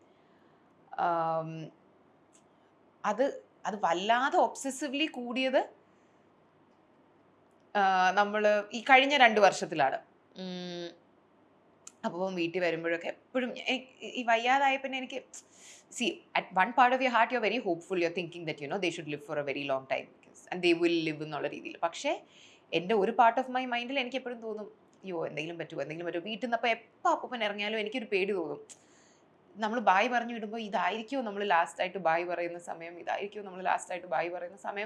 [SPEAKER 1] അത് വല്ലാതെ ഒബ്സസീവ്ലി കൂടിയത് നമ്മൾ ഈ കഴിഞ്ഞ 2 വർഷത്തിലാണ്. അപ്പം വീട്ടിൽ വരുമ്പോഴൊക്കെ എപ്പോഴും ഈ വയ്യാതായ പിന്നെ എനിക്ക് at one part of your heart you're very hopeful, you're thinking that they should live for a very long time and they will live എന്നുള്ള രീതിയിൽ. പക്ഷേ എൻ്റെ ഒരു പാർട്ട് ഓഫ് മൈ മൈൻഡിൽ എനിക്ക് എപ്പോഴും തോന്നും, അയ്യോ എന്തെങ്കിലും പറ്റുമോ. വീട്ടിൽ നിന്ന് അപ്പോൾ എപ്പോൾ അപ്പൂപ്പൻ ഇറങ്ങിയാലും എനിക്കൊരു പേടി തോന്നും. നമ്മൾ ബായ് പറഞ്ഞു വിടുമ്പോൾ ഇതായിരിക്കുമോ നമ്മൾ ലാസ്റ്റായിട്ട് ബായ് പറയുന്ന സമയം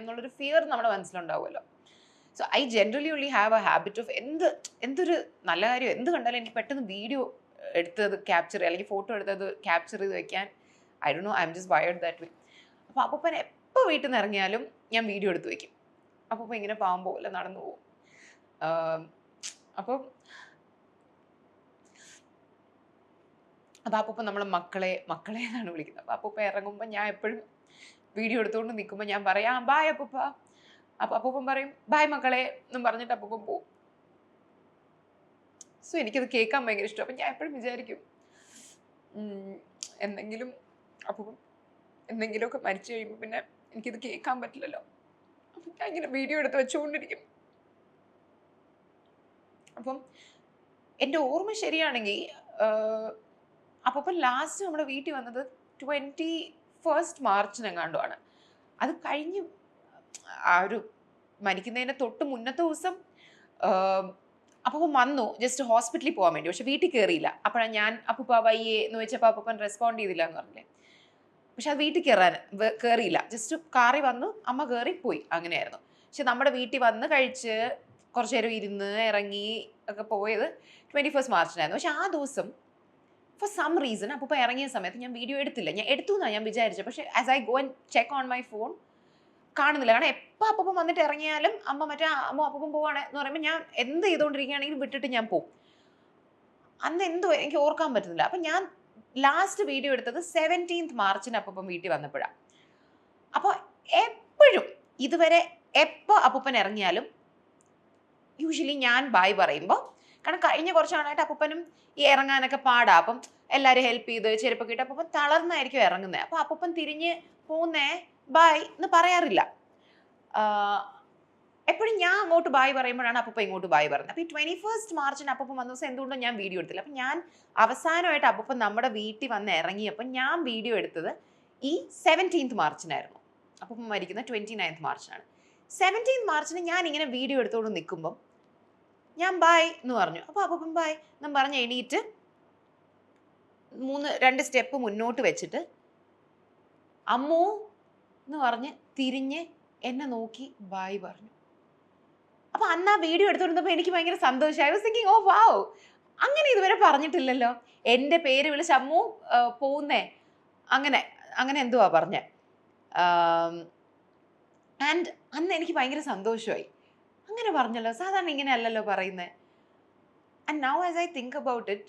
[SPEAKER 1] എന്നുള്ളൊരു ഫിയർ നമ്മുടെ മനസ്സിലുണ്ടാവുമല്ലോ. So I generally only have a habit of എന്തൊരു നല്ല കാര്യം എന്ത് കണ്ടാലും എനിക്ക് പെട്ടെന്ന് വീഡിയോ എടുത്തത് ക്യാപ്ചർ അല്ലെങ്കിൽ ഫോട്ടോ എടുത്തത് ക്യാപ്ചർ ചെയ്ത് വെക്കാൻ I don't know, I am just wired that way. അപ്പോൾ അപ്പൂപ്പൻ എപ്പോൾ വീട്ടിൽ നിന്ന് ഇറങ്ങിയാലും ഞാൻ വീഡിയോ എടുത്ത് വെക്കും. അപ്പൂപ്പൻ ഇങ്ങനെ പാവം പോലെ നടന്നു പോകും. അപ്പം അപ്പൂപ്പൻ നമ്മളെ മക്കളെ എന്നാണ് വിളിക്കുന്നത്. അപ്പോൾ അപ്പൂപ്പൻ ഇറങ്ങുമ്പോൾ ഞാൻ എപ്പോഴും വീഡിയോ എടുത്തുകൊണ്ട് നിൽക്കുമ്പോൾ ഞാൻ പറയാം ബായ് അപ്പൂപ്പ. അപ്പോൾ അപ്പൂപ്പൻ പറയും ബായ് മക്കളെ എന്നും പറഞ്ഞിട്ട് അപ്പൂപ്പൻ പോവും. സോ എനിക്കത് കേൾക്കാൻ ഭയങ്കര ഇഷ്ടം. അപ്പം ഞാൻ എപ്പോഴും വിചാരിക്കും അപ്പൂപ്പൻ എന്തെങ്കിലുമൊക്കെ മരിച്ചു കഴിയുമ്പോൾ പിന്നെ എനിക്കിത് കേൾക്കാൻ പറ്റില്ലല്ലോ. അപ്പം ഞാൻ ഇങ്ങനെ വീഡിയോ എടുത്ത് വെച്ചുകൊണ്ടിരിക്കും. അപ്പം എൻ്റെ ഓർമ്മ ശരിയാണെങ്കിൽ അപ്പൂപ്പൻ ലാസ്റ്റ് നമ്മുടെ വീട്ടിൽ വന്നത് 21 മാർച്ചിനെങ്ങാണ്ടുമാണ്. അത് കഴിഞ്ഞ് ആ ഒരു മരിക്കുന്നതിന് തൊട്ട് മുന്നത്തെ ദിവസം അപ്പൂപ്പൻ വന്നു ജസ്റ്റ് ഹോസ്പിറ്റലിൽ പോകാൻ വേണ്ടി. പക്ഷെ വീട്ടിൽ കയറിയില്ല. അപ്പോഴാണ് ഞാൻ അപ്പൂപ്പ വയ്യേ എന്ന് വെച്ചപ്പോൾ അപ്പൂപ്പൻ റെസ്പോണ്ട് ചെയ്തില്ല എന്ന് പറഞ്ഞില്ലേ. പക്ഷെ അത് വീട്ടിൽ കയറിയില്ല. ജസ്റ്റ് കാറിൽ വന്നു, അമ്മ കയറി പോയി, അങ്ങനെയായിരുന്നു. പക്ഷെ നമ്മുടെ വീട്ടിൽ വന്ന് കഴിച്ച് കുറച്ച് നേരം ഇരുന്ന് ഇറങ്ങി ഒക്കെ പോയത് 21 മാർച്ചിനായിരുന്നു. പക്ഷെ ആ ദിവസം ഫോർ സം റീസൺ അപ്പൂപ്പ ഇറങ്ങിയ സമയത്ത് ഞാൻ വീഡിയോ എടുത്തില്ല. ഞാൻ എടുത്തു എന്നാണ് ഞാൻ വിചാരിച്ചത്. പക്ഷേ as I go and check on my phone കാണുന്നില്ല. കാരണം എപ്പോൾ അപ്പൂപ്പൻ വന്നിട്ട് ഇറങ്ങിയാലും അപ്പൂപ്പൻ പോവാണ് എന്ന് പറയുമ്പോൾ ഞാൻ എന്ത് ചെയ്തുകൊണ്ടിരിക്കുകയാണെങ്കിലും വിട്ടിട്ട് ഞാൻ പോകും. അന്ന് എന്തോ എനിക്ക് ഓർക്കാൻ പറ്റുന്നില്ല. അപ്പം ഞാൻ ലാസ്റ്റ് വീഡിയോ എടുത്തത് 17 മാർച്ചിന് അപ്പൂപ്പൻ വീട്ടിൽ വന്നപ്പോഴാണ്. അപ്പോൾ എപ്പോഴും ഇതുവരെ എപ്പോൾ അപ്പൂപ്പൻ ഇറങ്ങിയാലും യൂഷ്വലി ഞാൻ ബായ് പറയുമ്പോൾ, കാരണം കഴിഞ്ഞ കുറച്ച് നാളായിട്ട് അപ്പൂപ്പനും ഈ ഇറങ്ങാനൊക്കെ പാടാ. അപ്പം എല്ലാവരും ഹെൽപ്പ് ചെയ്ത് ചെരുപ്പൊക്കെ ഇട്ട് അപ്പൂപ്പൻ തളർന്നായിരിക്കും ഇറങ്ങുന്നത്. അപ്പോൾ അപ്പൂപ്പൻ തിരിഞ്ഞ് പോകുന്നേ ബായ് എന്ന് പറയാറില്ല. എപ്പോഴും ഞാൻ അങ്ങോട്ട് ബായ് പറയുമ്പോഴാണ് അപ്പൂപ്പൻ ഇങ്ങോട്ട് ബായ് പറയുന്നത്. അപ്പോൾ ഈ 21 മാർച്ചിന് അപ്പൂപ്പൻ വന്ന ദിവസം എന്തുകൊണ്ടോ ഞാൻ വീഡിയോ എടുത്തില്ല. അപ്പം ഞാൻ അവസാനമായിട്ട് അപ്പൂപ്പൻ നമ്മുടെ വീട്ടിൽ വന്ന് ഇറങ്ങിയപ്പോൾ ഞാൻ വീഡിയോ എടുത്തത് ഈ 17 മാർച്ചിനായിരുന്നു. അപ്പൂപ്പൻ മരിക്കുന്ന 29 മാർച്ചിനാണ്. 17 മാർച്ചിന് ഞാൻ ഇങ്ങനെ വീഡിയോ എടുത്തുകൊണ്ട് നിൽക്കുമ്പം ഞാൻ ബായ് എന്ന് പറഞ്ഞു. അപ്പോൾ അപ്പൂപ്പൻ ബായ് എന്നും പറഞ്ഞ് എണീറ്റ് 2 സ്റ്റെപ്പ് മുന്നോട്ട് വെച്ചിട്ട് അമ്മൂ എന്ന് പറഞ്ഞ് തിരിഞ്ഞ് എന്നെ നോക്കി ബായ് പറഞ്ഞു. അപ്പോൾ അന്ന് ആ വീഡിയോ എടുത്തുകൊണ്ടിരുന്നപ്പോൾ എനിക്ക് ഭയങ്കര സന്തോഷമായി. ഐ വാസ് തിങ്കിങ്, ഓ വാവ്, അങ്ങനെ ഇതുവരെ പറഞ്ഞിട്ടില്ലല്ലോ. എൻ്റെ പേര് വിളിച്ച് അമ്മൂ പോകുന്നേ അങ്ങനെ എന്തുവാ പറഞ്ഞേ. ആൻഡ് അന്ന് എനിക്ക് ഭയങ്കര സന്തോഷമായി. അങ്ങനെ പറഞ്ഞല്ലോ, സാധാരണ ഇങ്ങനെ അല്ലല്ലോ പറയുന്നത്. And now as I think about it,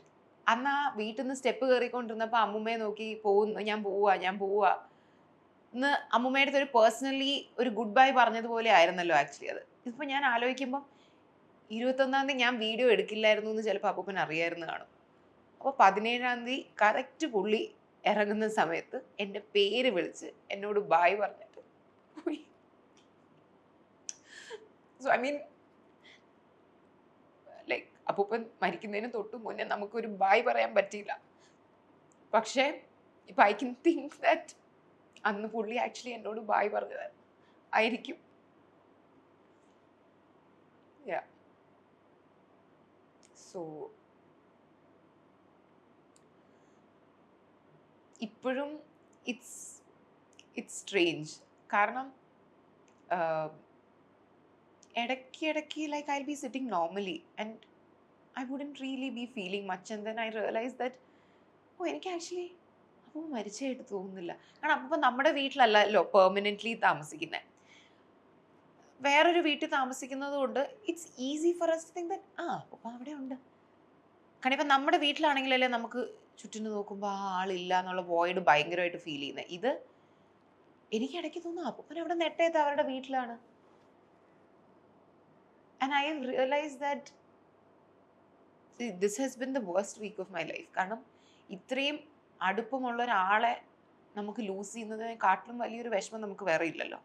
[SPEAKER 1] അന്ന് ആ വീട്ടിൽ നിന്ന് സ്റ്റെപ്പ് കയറിക്കൊണ്ടിരുന്നപ്പോൾ അമ്മൂമ്മയെ നോക്കി ഞാൻ പോവാ എന്ന് അമ്മൂമ്മയുടെ അടുത്ത് ഒരു പേഴ്സണലി ഒരു ഗുഡ് ബൈ പറഞ്ഞതുപോലെ ആയിരുന്നല്ലോ ആക്ച്വലി അത്. ഇതിപ്പോൾ ഞാൻ ആലോചിക്കുമ്പം 21-ാം തീയതി ഞാൻ വീഡിയോ എടുക്കില്ലായിരുന്നു എന്ന് ചിലപ്പോൾ അപ്പൂപ്പൻ അറിയായിരുന്നു കാണും. അപ്പോൾ 17-ാം തീയതി കറക്റ്റ് പുള്ളി ഇറങ്ങുന്ന സമയത്ത് എൻ്റെ പേര് വിളിച്ച് എന്നോട് ബായ് പറഞ്ഞിട്ട് പോയി. സോ ഐ മീൻ ലൈക്ക് അപ്പൂപ്പൻ മരിക്കുന്നതിന് തൊട്ട് മുന്നേ നമുക്കൊരു ബായ് പറയാൻ പറ്റിയില്ല. പക്ഷേ ഇപ്പം ഐ കൻ തിങ്ക് ദാറ്റ് അന്ന് പുള്ളി ആക്ച്വലി എന്നോട് ബായ് പറഞ്ഞത് ആയിരിക്കും. സോ ഇപ്പോഴും ഇറ്റ്സ് സ്ട്രേഞ്ച്. കാരണം ഇടയ്ക്ക് like I'll be sitting normally and I wouldn't really be feeling much, and then I realized that എനിക്ക് ആക്ച്വലി അപ്പോൾ മരിച്ചായിട്ട് തോന്നുന്നില്ല. കാരണം അപ്പോൾ നമ്മുടെ വീട്ടിലല്ലല്ലോ പെർമനൻ്റ്ലി താമസിക്കുന്നത്, വേറൊരു വീട്ടിൽ താമസിക്കുന്നത് കൊണ്ട് it's easy for us to think that അപ്പോൾ അവിടെ ഉണ്ട്. കാരണം ഇപ്പം നമ്മുടെ വീട്ടിലാണെങ്കിലല്ലേ നമുക്ക് ചുറ്റിന് നോക്കുമ്പോൾ ആളില്ല എന്നുള്ള വോയിഡ് ഭയങ്കരമായിട്ട് ഫീൽ ചെയ്യുന്നത്. ഇത് എനിക്ക് ഇടയ്ക്ക് തോന്നുന്നു അപ്പൂപ്പൻ അവിടെ നെട്ടേത്ത് അവരുടെ വീട്ടിലാണ്. And I have realized that this has been the worst week of my life. കാരണം ഇത്രയും അടുപ്പമുള്ള ഒരാളെ നമുക്ക് ലൂസ് ചെയ്യുന്നതിനെക്കാട്ടിലും വലിയൊരു വിഷമം നമുക്ക് വേറെ ഇല്ലല്ലോ.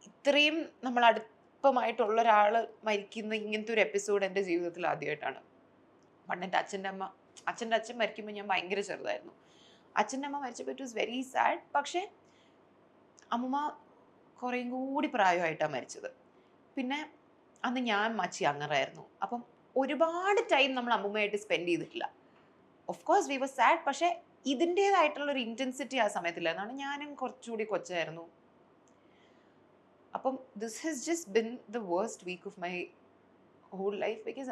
[SPEAKER 1] ഇത്രയും നമ്മൾ അടുപ്പമായിട്ടുള്ള ഒരാൾ മരിക്കുന്ന ഇങ്ങനത്തെ ഒരു എപ്പിസോഡ് എൻ്റെ ജീവിതത്തിൽ ആദ്യമായിട്ടാണ്. പണ്ട് എൻ്റെ അച്ഛൻ്റെ അച്ഛൻ മരിക്കുമ്പോൾ ഞാൻ ഭയങ്കര ചെറുതായിരുന്നു. അച്ഛൻ്റെ അമ്മ മരിച്ചപ്പോൾ ഇറ്റ് വാസ് വെരി സാഡ്. പക്ഷേ അമ്മ കുറേയും കൂടി പ്രായമായിട്ടാണ് മരിച്ചത്. പിന്നെ അന്ന് ഞാൻ മച്ചി അങ്ങറായിരുന്നു. അപ്പം ഒരുപാട് ടൈം നമ്മൾ അമ്മൂമ്മയായിട്ട് സ്പെൻഡ് ചെയ്തിട്ടില്ല. Of course we was sad, പക്ഷേ ഇതിൻ്റേതായിട്ടുള്ളൊരു ഇൻറ്റൻസിറ്റി ആ സമയത്തില്ലായിരുന്നു. ഞാനും കുറച്ചുകൂടി കൊച്ചായിരുന്നു. അപ്പം this has just been the worst week of my whole life because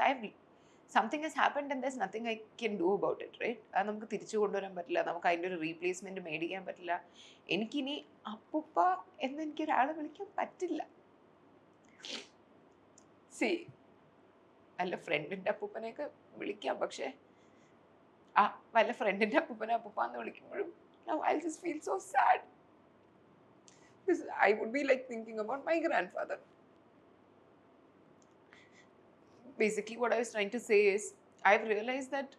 [SPEAKER 1] something has happened and there's nothing I can do about it, right? അത് നമുക്ക് തിരിച്ചു കൊണ്ടുവരാൻ പറ്റില്ല, നമുക്ക് അതിൻ്റെ ഒരു റീപ്ലേസ്മെൻറ്റ് മേടിക്കാൻ പറ്റില്ല. എനിക്കിനി അപ്പുപ്പ എന്ന് എനിക്കൊരാളെ വിളിക്കാൻ പറ്റില്ല. സി വല്ല ഫ്രണ്ടിൻ്റെ അപ്പൂപ്പനെയൊക്കെ വിളിക്കാം, പക്ഷേ വല്ല ഫ്രണ്ടിൻ്റെ അപ്പൂപ്പനെ അപ്പൂപ്പ എന്ന് വിളിക്കുമ്പോഴും I just feel so sad. I would be like thinking about my grandfather. Basically, what I was trying to say is, I've realized that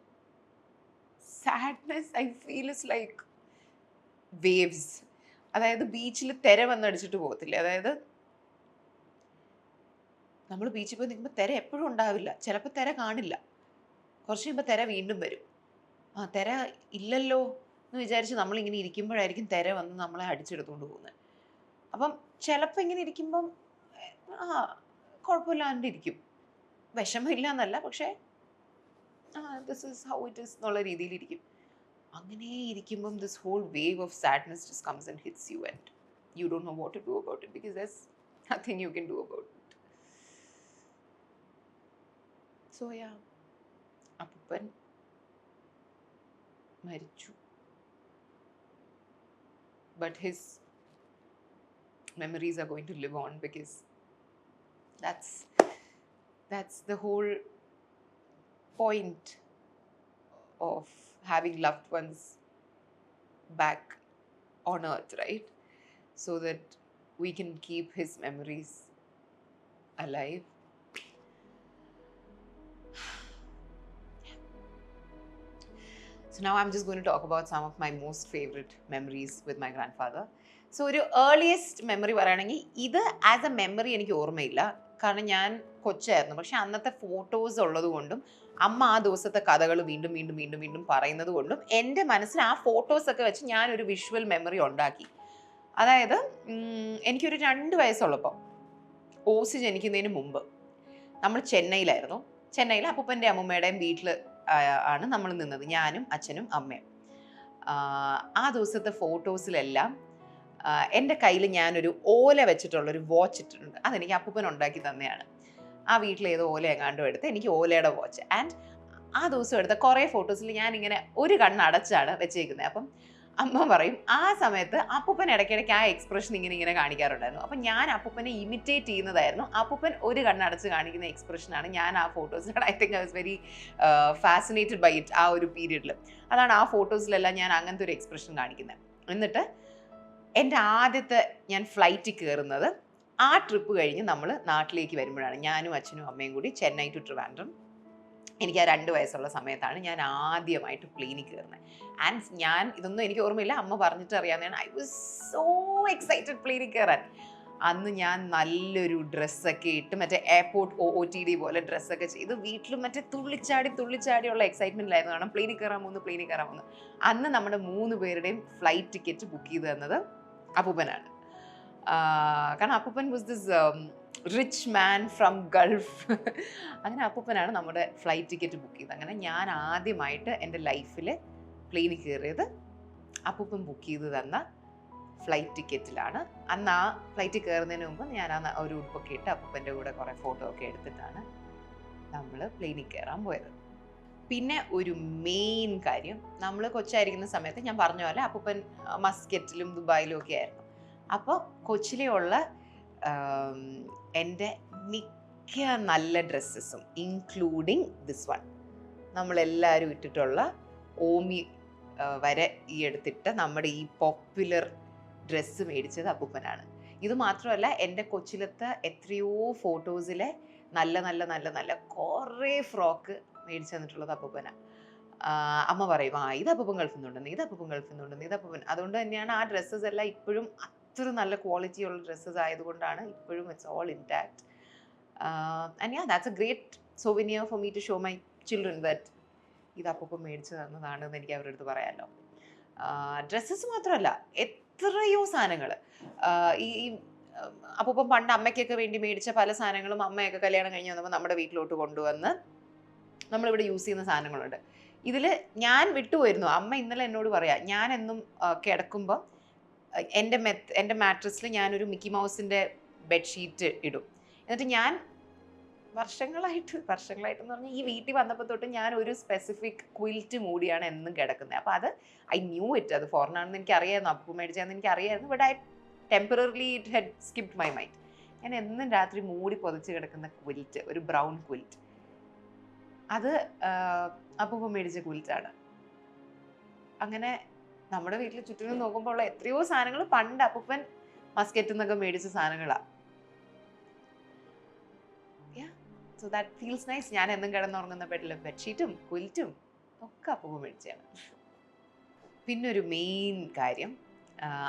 [SPEAKER 1] sadness, I feel, is like waves. അതായത് ബീച്ചിൽ തിര വന്നടിച്ചിട്ട് പോകത്തില്ലേ? അതായത് നമ്മൾ ബീച്ചിൽ പോയി നിൽക്കുമ്പോൾ തിര എപ്പോഴും ഉണ്ടാവില്ല. ചിലപ്പോൾ തിര കാണില്ല, കുറച്ച് കഴിയുമ്പോൾ തിര വീണ്ടും വരും. തിര ഇല്ലല്ലോ എന്ന് വിചാരിച്ച് നമ്മളിങ്ങനെ ഇരിക്കുമ്പോഴായിരിക്കും തിര വന്ന് നമ്മളെ അടിച്ചെടുത്തുകൊണ്ട് പോകുന്നത്. അപ്പം ചിലപ്പോൾ ഇങ്ങനെ ഇരിക്കുമ്പം കുഴപ്പമില്ലാണ്ടിരിക്കും, വിഷമമില്ല എന്നല്ല, പക്ഷേ this is how it is എന്നുള്ള രീതിയിലിരിക്കും. അങ്ങനെ ഇരിക്കുമ്പം this whole wave of sadness just comes and hits you and you don't know what to do about it because there's nothing you can do about it. So yeah, അപ്പൂപ്പൻ മരിച്ചു. But his memories are going to live on because that's the whole point of having loved ones back on earth, right? So that we can keep his memories alive. So now I'm just going to talk about some of my most favorite memories with my grandfather. So ഒരു earliest memory പറയുകയാണെങ്കിൽ ഇത് as A memory എനിക്ക് ഓർമ്മയില്ല, കാരണം ഞാൻ കൊച്ചായിരുന്നു. പക്ഷെ അന്നത്തെ photos ഉള്ളത് കൊണ്ടും അമ്മ ആ ദിവസത്തെ കഥകൾ വീണ്ടും വീണ്ടും വീണ്ടും വീണ്ടും പറയുന്നത് കൊണ്ടും എൻ്റെ മനസ്സിൽ ആ ഫോട്ടോസൊക്കെ വെച്ച് ഞാനൊരു വിഷ്വൽ മെമ്മറി ഉണ്ടാക്കി. അതായത് എനിക്കൊരു 2 വയസ്സുള്ളപ്പോൾ, ഓസ് ജനിക്കുന്നതിന് മുമ്പ് നമ്മൾ ചെന്നൈയിലായിരുന്നു. ചെന്നൈയിൽ അപ്പൂപ്പൻ്റെ അമ്മൂമ്മയുടെയും വീട്ടിൽ ആണ് നമ്മൾ നിന്നത്, ഞാനും അച്ഛനും അമ്മയും. ആ ദിവസത്തെ ഫോട്ടോസിലെല്ലാം എൻ്റെ കയ്യിൽ ഞാനൊരു ഓല വെച്ചിട്ടുള്ളൊരു വാച്ച് ഇട്ടിട്ടുണ്ട്. അതെനിക്ക് അപ്പൂപ്പൻ ഉണ്ടാക്കി തന്നെയാണ്. ആ വീട്ടിൽ ഏതോ ഓല എങ്ങാണ്ടും എടുത്ത് എനിക്ക് ഓലയുടെ വാച്ച്. ആൻഡ് ആ ദിവസം എടുത്ത കുറേ ഫോട്ടോസിൽ ഞാനിങ്ങനെ ഒരു കണ്ണടച്ചാണ് വെച്ചേക്കുന്നത്. അപ്പം അമ്മ പറയും ആ സമയത്ത് അപ്പൂപ്പൻ ഇടയ്ക്കിടയ്ക്ക് ആ എക്സ്പ്രഷൻ ഇങ്ങനെ കാണിക്കാറുണ്ടായിരുന്നു. അപ്പം ഞാൻ അപ്പൂപ്പനെ ഇമിറ്റേറ്റ് ചെയ്യുന്നതായിരുന്നു. അപ്പൂപ്പൻ ഒരു കണ്ണടച്ച് കാണിക്കുന്ന എക്സ്പ്രഷനാണ് ഞാൻ ആ ഫോട്ടോസിലാണ്. I think I was very fascinated by it ആ ഒരു പീരീഡിൽ. അതാണ് ആ ഫോട്ടോസിലെല്ലാം ഞാൻ അങ്ങനത്തെ ഒരു എക്സ്പ്രഷൻ കാണിക്കുന്നത്. എന്നിട്ട് എൻ്റെ ആദ്യത്തെ ഞാൻ ഫ്ലൈറ്റിൽ കയറുന്നത് ആ ട്രിപ്പ് കഴിഞ്ഞ് നമ്മൾ നാട്ടിലേക്ക് വരുമ്പോഴാണ്. ഞാനും അച്ഛനും അമ്മയും കൂടി ചെന്നൈ ടു ട്രിവാൻഡ്രം. എനിക്ക് ആ 2 വയസ്സുള്ള സമയത്താണ് ഞാൻ ആദ്യമായിട്ട് പ്ലെയിനിൽ കയറുന്നത്. ആൻഡ് ഇതൊന്നും എനിക്ക് ഓർമ്മയില്ല, അമ്മ പറഞ്ഞിട്ട് അറിയാവുന്നതാണ്. ഐ വാസ് സോ എക്സൈറ്റഡ് പ്ലെയിനിൽ കയറാൻ. അന്ന് ഞാൻ നല്ലൊരു ഡ്രസ്സൊക്കെ ഇട്ട് മറ്റേ എയർപോർട്ട് OOTD പോലെ ഡ്രസ്സൊക്കെ ചെയ്ത് വീട്ടിലും മറ്റേ തുള്ളിച്ചാടിയുള്ള എക്സൈറ്റ്മെൻറ്റിലായിരുന്നു. കാരണം പ്ലെയിനിൽ കയറാൻ പോകുന്നു. അന്ന് നമ്മുടെ 3 പേരുടെയും ഫ്ലൈറ്റ് ടിക്കറ്റ് ബുക്ക് ചെയ്ത് തന്നത് അപ്പൂപ്പനാണ്. കാരണം അപ്പൂപ്പൻ was this rich man from Gulf. അങ്ങനെ അപ്പൂപ്പനാണ് നമ്മുടെ ഫ്ലൈറ്റ് ടിക്കറ്റ് ബുക്ക് ചെയ്തത്. അങ്ങനെ ഞാൻ ആദ്യമായിട്ട് എൻ്റെ ലൈഫിൽ പ്ലെയിനിൽ കയറിയത് അപ്പൂപ്പൻ ബുക്ക് ചെയ്ത് തന്ന ഫ്ലൈറ്റ് ടിക്കറ്റിലാണ്. അന്ന് ആ ഫ്ലൈറ്റിൽ കയറുന്നതിന് മുമ്പ് ഞാൻ ആ ഒരു ഉടുപ്പൊക്കെ ഇട്ട് അപ്പൂപ്പൻ്റെ കൂടെ കുറേ ഫോട്ടോ ഒക്കെ എടുത്തിട്ടാണ് നമ്മൾ പ്ലെയിനിൽ കയറാൻ പോയത്. പിന്നെ ഒരു മെയിൻ കാര്യം, നമ്മൾ കൊച്ചായിരിക്കുന്ന സമയത്ത് ഞാൻ പറഞ്ഞ പോലെ അപ്പൂപ്പൻ മസ്കറ്റിലും ദുബായിലും ഒക്കെ ആയിരുന്നു. അപ്പോൾ കൊച്ചിലെയുള്ള എൻ്റെ മിക്ക നല്ല ഡ്രസ്സസും ഇൻക്ലൂഡിങ് ദിസ് വൺ, നമ്മളെല്ലാവരും ഇട്ടിട്ടുള്ള ഓമി വരെ ഈ എടുത്തിട്ട് നമ്മുടെ ഈ പോപ്പുലർ ഡ്രസ്സ് മേടിച്ചത് അപ്പൂപ്പനാണ്. ഇത് മാത്രമല്ല, എൻ്റെ കൊച്ചിലത്തെ എത്രയോ ഫോട്ടോസിലെ നല്ല നല്ല നല്ല നല്ല കുറേ ഫ്രോക്ക് മേടിച്ചു തന്നിട്ടുള്ളത് അപ്പൂപ്പനാണ്. അമ്മ പറയും ഇത് അപ്പൂപ്പൻ ഗൾഫിൽ നിന്നുണ്ടെന്ന്, ഇത് അപ്പൂപ്പൻ ഗൾഫിൽ നിന്നുണ്ടെന്ന്, ഇത് അപ്പൂപ്പൻ. അതുകൊണ്ട് തന്നെയാണ് ആ ഡ്രസ്സസ് എല്ലാം ഇപ്പോഴും അത്ര നല്ല ക്വാളിറ്റി ഉള്ള ഡ്രസ്സസ് ആയതുകൊണ്ടാണ് ഇപ്പോഴും it's all intact. And yeah, that's a great souvenir for me to show my children that ഇത് അപ്പൂപ്പൻ മേടിച്ചു തന്നതാണ് എന്ന് എനിക്ക് അവരുടെ അടുത്ത് പറയാമല്ലോ. ഡ്രസ്സസ് മാത്രമല്ല, എത്രയോ സാധനങ്ങൾ ഈ അപ്പൂപ്പൻ പണ്ട് അമ്മയ്ക്കൊക്കെ വേണ്ടി മേടിച്ച പല സാധനങ്ങളും അമ്മയൊക്കെ കല്യാണം കഴിഞ്ഞ് വന്നപ്പോൾ നമ്മുടെ വീട്ടിലോട്ട് കൊണ്ടുവന്ന് നമ്മളിവിടെ യൂസ് ചെയ്യുന്ന സാധനങ്ങളുണ്ട്. ഇതിൽ ഞാൻ വിട്ടുപോയിരുന്നു. അമ്മ ഇന്നലെ എന്നോട് പറയാം, ഞാൻ എന്നും കിടക്കുമ്പോൾ എൻ്റെ മാട്രസിൽ ഞാനൊരു മിക്കി മൗസിൻ്റെ ബെഡ്ഷീറ്റ് ഇടും. എന്നിട്ട് ഞാൻ വർഷങ്ങളായിട്ടെന്ന് പറഞ്ഞാൽ ഈ വീട്ടിൽ വന്നപ്പോൾ തൊട്ട് ഞാൻ ഒരു സ്പെസിഫിക് ക്വിൽറ്റ് മൂടിയാണ് എന്നും കിടക്കുന്നത്. അപ്പോൾ അത് ഐ ന്യൂ ഇറ്റ്, അത് ഫോറിനാണെന്ന് എനിക്ക് അറിയായിരുന്നു, അപ്പൂ മേടിച്ചാന്ന് എനിക്ക് അറിയായിരുന്നു. But I temporarily it head skipped my mind. ഞാൻ എന്നും രാത്രി മൂടി പൊതിച്ച് കിടക്കുന്ന ക്വിൽറ്റ്, ഒരു ബ്രൗൺ ക്വിൽറ്റ്, അത് അപ്പൂപ്പ മേടിച്ച ക്വിൽറ്റാണ്. അങ്ങനെ നമ്മുടെ വീട്ടിൽ ചുറ്റിനും നോക്കുമ്പോൾ ഉള്ള എത്രയോ സാധനങ്ങൾ പണ്ട് അപ്പൂപ്പൻ മസ്കറ്റിൽ നിന്നൊക്കെ മേടിച്ച സാധനങ്ങളാണ്. So that feels nice. ഞാൻ എന്നും കിടന്നുറങ്ങുന്ന ബെഡിൽ ബെഡ്ഷീറ്റും ക്വിൽറ്റും ഒക്കെ അപ്പൂപ്പ മേടിച്ചാണ്. പിന്നൊരു മെയിൻ കാര്യം,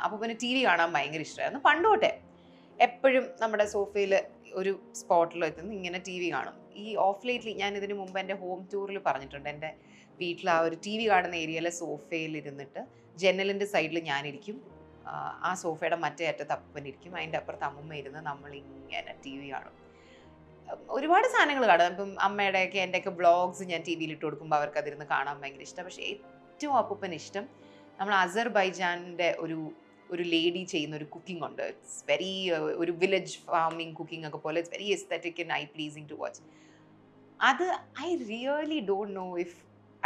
[SPEAKER 1] അപ്പൂപ്പന് ടി വി കാണാൻ ഭയങ്കര ഇഷ്ടമായിരുന്നു പണ്ട് തൊട്ടേ. എപ്പോഴും നമ്മുടെ സോഫയിൽ ഒരു സ്പോട്ടിൽ എത്തുന്നു ഇങ്ങനെ ടി വി കാണും. ഈ ഓഫ് ലേറ്റ്ലി ഞാൻ ഇതിന് മുമ്പ് എൻ്റെ ഹോം ടൂറിൽ പറഞ്ഞിട്ടുണ്ട്, എൻ്റെ വീട്ടിൽ ആ ഒരു ടി വി കാണുന്ന ഏരിയയിലെ സോഫയിൽ ഇരുന്നിട്ട് ജനലിൻ്റെ സൈഡിൽ ഞാനിരിക്കും, ആ സോഫയുടെ മറ്റേ അറ്റത്ത് അപ്പൂപ്പൻ ഇരിക്കും, അതിൻ്റെ അപ്പുറത്ത് അമ്മൂമ്മ ഇരുന്ന് നമ്മളിങ്ങനെ ടി വി കാണും. ഒരുപാട് സാധനങ്ങൾ കാണും. ഇപ്പം അമ്മയുടെയൊക്കെ എൻ്റെയൊക്കെ വ്ളോഗ്സ് ഞാൻ ടി വിയിൽ ഇട്ട് കൊടുക്കുമ്പോൾ അവർക്ക് അതിരുന്ന് കാണാൻ ഭയങ്കര ഇഷ്ടം. പക്ഷേ ഏറ്റവും അപ്പൂപ്പൻ ഇഷ്ടം നമ്മൾ അസർബൈജാനിൻ്റെ ഒരു ലേഡി ചെയ്യുന്ന ഒരു കുക്കിംഗ് ഉണ്ട്. ഇറ്റ്സ് വെരി ഒരു വില്ലേജ് ഫാമിംഗ് കുക്കിംഗ് ഒക്കെ പോലെ. It's very aesthetic and eye pleasing to watch. അത് I really don't know if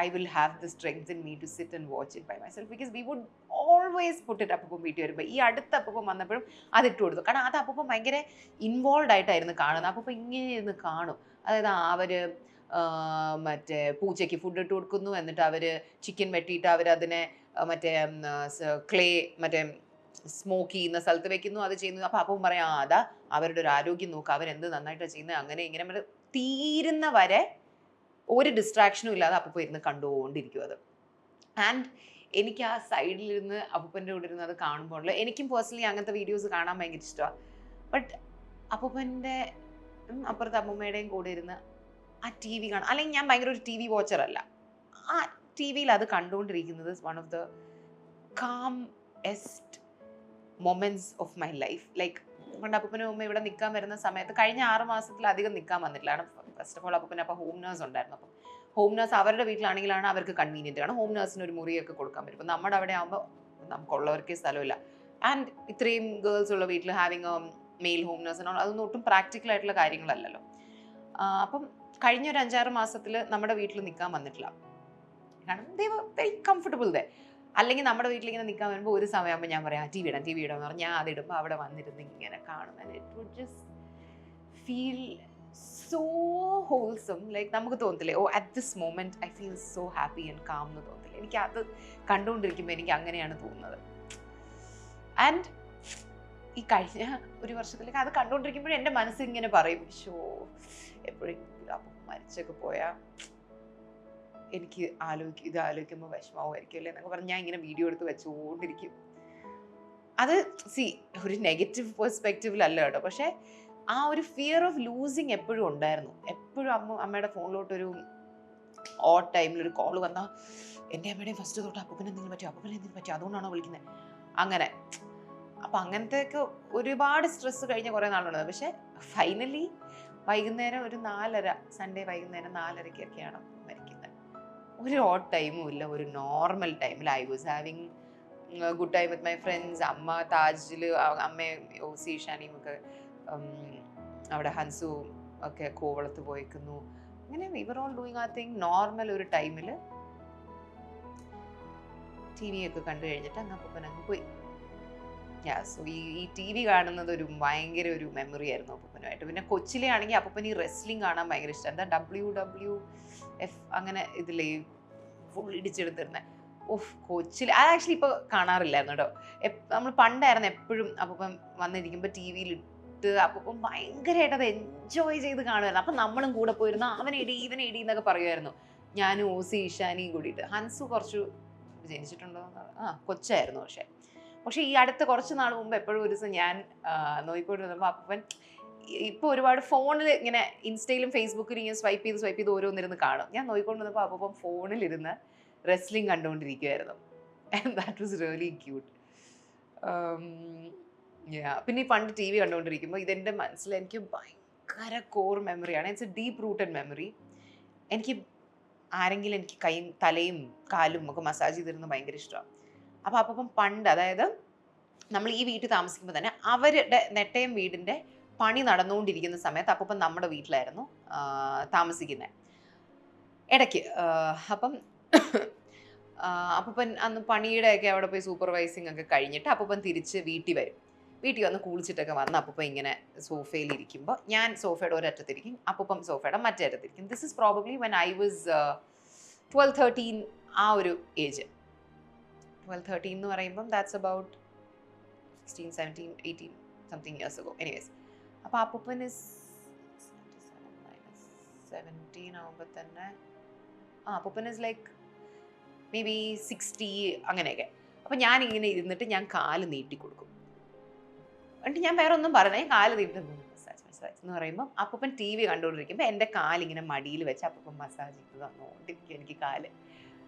[SPEAKER 1] I will have the strength in me to sit and watch it by myself, because we would always put it അപ്പൂപ്പൻ വീട്ടിൽ വരുമ്പോൾ. ഈ അടുത്ത അപ്പൂപ്പൻ വന്നപ്പോഴും അതിട്ട് കൊടുത്തു. കാരണം അത് അപ്പൂപ്പൻ ഭയങ്കര ഇൻവോൾവ് ആയിട്ടായിരുന്നു കാണുന്നത്. അപ്പൂപ്പൻ ഇങ്ങനെ ഇരുന്ന് കാണും. അതായത് അവർ മറ്റേ പൂച്ചയ്ക്ക് ഫുഡ് ഇട്ട് കൊടുക്കുന്നു, എന്നിട്ട് അവർ ചിക്കൻ വെട്ടിയിട്ട് അവരതിനെ മറ്റേ ക്ലേ മറ്റേ സ്മോക്ക് ചെയ്യുന്ന സ്ഥലത്ത് വെക്കുന്നു, അത് ചെയ്യുന്നു. അപ്പോൾ അപ്പൂപ്പൻ പറയാം, അതാ അവരുടെ ഒരു ആരോഗ്യം നോക്കുക, അവരെന്ത് നന്നായിട്ടാണ് ചെയ്യുന്നത്, അങ്ങനെ ഇങ്ങനെ തീരുന്ന വരെ ഒരു ഡിസ്ട്രാക്ഷനും ഇല്ലാതെ അപ്പൂപ്പൻ ഇരുന്ന് കണ്ടുകൊണ്ടിരിക്കും അത്. ആൻഡ് എനിക്ക് ആ സൈഡിലിരുന്ന് അപ്പൂപ്പൻ്റെ കൂടെ ഇരുന്ന് അത് കാണുമ്പോൾ എനിക്കും പേഴ്സണലി അങ്ങനത്തെ വീഡിയോസ് കാണാൻ ഭയങ്കര ഇഷ്ടമാണ്. ബട്ട് അപ്പൂപ്പൻ്റെ അപ്പുറത്ത് അമ്മൂമ്മയുടെയും കൂടെ ഇരുന്ന് ആ ടി വി കാണാം. അല്ലെങ്കിൽ ഞാൻ ഭയങ്കര ഒരു ടി വി വാച്ചറല്ല, ആ ടി വിയിൽ അത് കണ്ടുകൊണ്ടിരിക്കുന്നത് one of the calmest moments of my life. Like പണ്ട് അപ്പൂപ്പനും അമ്മ ഇവിടെ നിൽക്കാൻ വരുന്ന സമയത്ത് കഴിഞ്ഞ 6 മാസത്തിലധികം നിൽക്കാൻ വന്നിട്ടില്ല. ഫസ്റ്റ് ഓഫ് ഓൾ അപ്പൂപ്പന് അപ്പോൾ ഹോം നേഴ്സ് ഉണ്ടായിരുന്നു. അപ്പം ഹോം നേഴ്സ് അവരുടെ വീട്ടിലാണെങ്കിലാണ് അവർക്ക് കൺവീനിയൻറ്റ്. കാരണം ഹോം നേഴ്സിന് ഒരു മുറിയൊക്കെ കൊടുക്കാൻ പറ്റും. ഇപ്പം നമ്മുടെ അവിടെ ആകുമ്പോൾ നമുക്കുള്ളവർക്ക് സ്ഥലമില്ല. ആൻഡ് ഇത്രയും ഗേൾസ് ഉള്ള വീട്ടിൽ ഹാവിങ് മെയിൽ ഹോം നേഴ്സിനോ അതൊന്നും ഒട്ടും പ്രാക്ടിക്കൽ ആയിട്ടുള്ള കാര്യങ്ങളല്ലല്ലോ. അപ്പം കഴിഞ്ഞ ഒരു 5-6 മാസത്തിൽ നമ്മുടെ വീട്ടിൽ നിൽക്കാൻ വന്നിട്ടില്ല. കാരണം ദേ വർ വെരി കംഫർട്ടബിൾ ദേ. അല്ലെങ്കിൽ നമ്മുടെ വീട്ടിലിങ്ങനെ നിൽക്കാൻ വരുമ്പോൾ ഒരു സമയമാകുമ്പോൾ ഞാൻ പറയാം ടി വി ഇടാം എന്ന് പറഞ്ഞാൽ ഞാൻ അതിടുമ്പോൾ അവിടെ വന്നിരുന്ന് ഇങ്ങനെ കാണും. And it would just feel so wholesome. Like നമുക്ക് തോന്നത്തില്ലേ, oh at this moment I feel so happy and calm എന്ന് തോന്നത്തില്ല. എനിക്ക് അത് കണ്ടുകൊണ്ടിരിക്കുമ്പോൾ എനിക്ക് അങ്ങനെയാണ് തോന്നുന്നത്. ആൻഡ് ഈ കഴിഞ്ഞ ഒരു വർഷത്തിലേക്ക് അത് കണ്ടുകൊണ്ടിരിക്കുമ്പോഴും എൻ്റെ മനസ്സിങ്ങനെ പറയും, ഷോ എപ്പോഴും അപ്പം മരിച്ചൊക്കെ പോയാൽ എനിക്ക് ഇത് ആലോചിക്കുമ്പോൾ വിഷമമായിരിക്കും അല്ലേ എന്നൊക്കെ പറഞ്ഞ് ഞാൻ ഇങ്ങനെ വീഡിയോ എടുത്ത് വെച്ചുകൊണ്ടിരിക്കും. അത് ഒരു നെഗറ്റീവ് പെർസ്പെക്റ്റീവിലല്ല കേട്ടോ, പക്ഷേ ആ ഒരു ഫിയർ ഓഫ് ലൂസിങ് എപ്പോഴും ഉണ്ടായിരുന്നു. എപ്പോഴും അമ്മയുടെ ഫോണിലോട്ടൊരു ഓഡ് ടൈമിലൊരു കോൾ വന്നാൽ എൻ്റെ അമ്മയുടെ ഫസ്റ്റ് തൊട്ട് അപ്പൂപ്പന് എന്തെങ്കിലും പറ്റുമോ അതുകൊണ്ടാണോ വിളിക്കുന്നത് അങ്ങനെ. അപ്പം അങ്ങനത്തെയൊക്കെ ഒരുപാട് സ്ട്രെസ് കഴിഞ്ഞ കുറേ നാളുണ്ട്. പക്ഷേ ഫൈനലി വൈകുന്നേരം ഒരു 4:30 സൺഡേ വൈകുന്നേരം 4:30 മരിക്കുന്നത്. ഒരു ഓഡ് ടൈമും ഇല്ല, ഒരു നോർമൽ ടൈമിൽ I was having good time with my friends. അമ്മ താജിൽ, അമ്മയും ഓസി ഷാനിയും ഒക്കെ അവിടെ ഹൻസു ഒക്കെ കോവളത്ത് പോയിക്കുന്നു. അങ്ങനെ വി വർ ഓൾ ഡൂയിങ് ആ തിങ് നോർമൽ ഒരു ടൈമിൽ. ടി വി ഒക്കെ കണ്ടു കഴിഞ്ഞിട്ട് അപ്പൂപ്പനങ്ങ് പോയി. സോ ഈ ടി വി കാണുന്നത് ഭയങ്കര ഒരു മെമ്മറി ആയിരുന്നു അപ്പൂപ്പനുമായിട്ട്. പിന്നെ കൊച്ചിലെ ആണെങ്കിൽ അപ്പൂപ്പന് ഈ റെസ്ലിംഗ് കാണാൻ ഭയങ്കര ഇഷ്ടം. എന്താ WWF അങ്ങനെ ഇതിലേ ഫുൾ ഇടിച്ചെടുത്തിരുന്നത്. കൊച്ചിൽ അത് ആക്ച്വലി ഇപ്പോൾ കാണാറില്ലായിരുന്നു കേട്ടോ. നമ്മൾ പണ്ടായിരുന്നു എപ്പോഴും അപ്പൂപ്പൻ വന്നിരിക്കുമ്പോൾ ടി വിയിലിട്ട് അപ്പൂപ്പൻ ഭയങ്കരമായിട്ട് അത് എൻജോയ് ചെയ്ത് കാണുമായിരുന്നു. അപ്പം നമ്മളും കൂടെ പോയിരുന്നു, അവനെ ഇടി ഇവനെ ഇടി എന്നൊക്കെ പറയുമായിരുന്നു. ഞാനും ഓസി ഈശാനിയും കൂടിയിട്ട്. ഹൻസു കുറച്ച് ജനിച്ചിട്ടുണ്ടോ കൊച്ചായിരുന്നു. പക്ഷെ ഈ അടുത്ത കുറച്ച് നാൾ മുമ്പ് എപ്പോഴും ഒരു ദിവസം ഞാൻ നോക്കിക്കൊണ്ടിരുന്നപ്പോൾ അപ്പൻ ഇപ്പോൾ ഒരുപാട് ഫോണിൽ ഇങ്ങനെ ഇൻസ്റ്റയിലും ഫേസ്ബുക്കിലും ഇങ്ങനെ സ്വൈപ്പ് ചെയ്ത് ഓരോന്നിരുന്ന് കാണും. ഞാൻ നോക്കിക്കൊണ്ടിരുന്നപ്പോൾ അപ്പം ഫോണിലിരുന്ന് റെസ്ലിംഗ് കണ്ടുകൊണ്ടിരിക്കുമായിരുന്നു. And that was really cute. പിന്നെ ഈ പണ്ട് ടി വി കണ്ടുകൊണ്ടിരിക്കുമ്പോൾ ഇതെൻ്റെ മനസ്സിൽ എനിക്ക് ഭയങ്കര കോർ മെമ്മറിയാണ്. It's a deep rooted memory. എനിക്ക് ആരെങ്കിലും എനിക്ക് കൈയും തലയും കാലും ഒക്കെ മസാജ് ചെയ്തിരുന്നത് ഭയങ്കര ഇഷ്ടമാണ്. അപ്പോൾ അപ്പം പണ്ട്, അതായത് നമ്മൾ ഈ വീട്ടിൽ താമസിക്കുമ്പോൾ തന്നെ അവരുടെ നെട്ടയം വീടിൻ്റെ പണി നടന്നുകൊണ്ടിരിക്കുന്ന സമയത്ത് അപ്പം നമ്മുടെ വീട്ടിലായിരുന്നു താമസിക്കുന്നത് ഇടയ്ക്ക്. അപ്പം അപ്പൂപ്പൻ അന്ന് പണിയുടെയൊക്കെ അവിടെ പോയി സൂപ്പർവൈസിങ് ഒക്കെ കഴിഞ്ഞിട്ട് അപ്പൂപ്പൻ തിരിച്ച് വീട്ടിൽ വരും. വീട്ടിൽ വന്ന് കുളിച്ചിട്ടൊക്കെ വന്ന് അപ്പൂപ്പൻ ഇങ്ങനെ സോഫയിൽ ഇരിക്കുമ്പോൾ ഞാൻ സോഫയുടെ ഒരറ്റത്തിരിക്കും, അപ്പൂപ്പൻ സോഫയുടെ മറ്റേ അറ്റത്തിരിക്കും. This is probably when I was 12-13 ആ ഒരു ഏജ്. 12-13 എന്ന് പറയുമ്പം that's about 16-17-18 something years ago. Anyways, അപ്പോൾ അപ്പൂപ്പൻ ഇസ് 17 ആകുമ്പോൾ തന്നെ അപ്പൂപ്പൻ ഇസ് ലൈക്ക് മേ ബി 60 അങ്ങനെയൊക്കെ. അപ്പം ഞാനിങ്ങനെ ഇരുന്നിട്ട് ഞാൻ കാല് നീട്ടി കൊടുക്കും. എന്നിട്ട് ഞാൻ വേറെ ഒന്നും പറഞ്ഞേ, കാല് നീട്ടി മസാജ് എന്ന് പറയുമ്പോൾ അപ്പൂപ്പൻ ടി വി കണ്ടുകൊണ്ടിരിക്കുമ്പോൾ എൻ്റെ കാലിങ്ങനെ മടിയിൽ വെച്ച് അപ്പൂപ്പൻ മസാജ് ചെയ്ത് തന്നുകൊണ്ടിരിക്കും എനിക്ക് കാല്.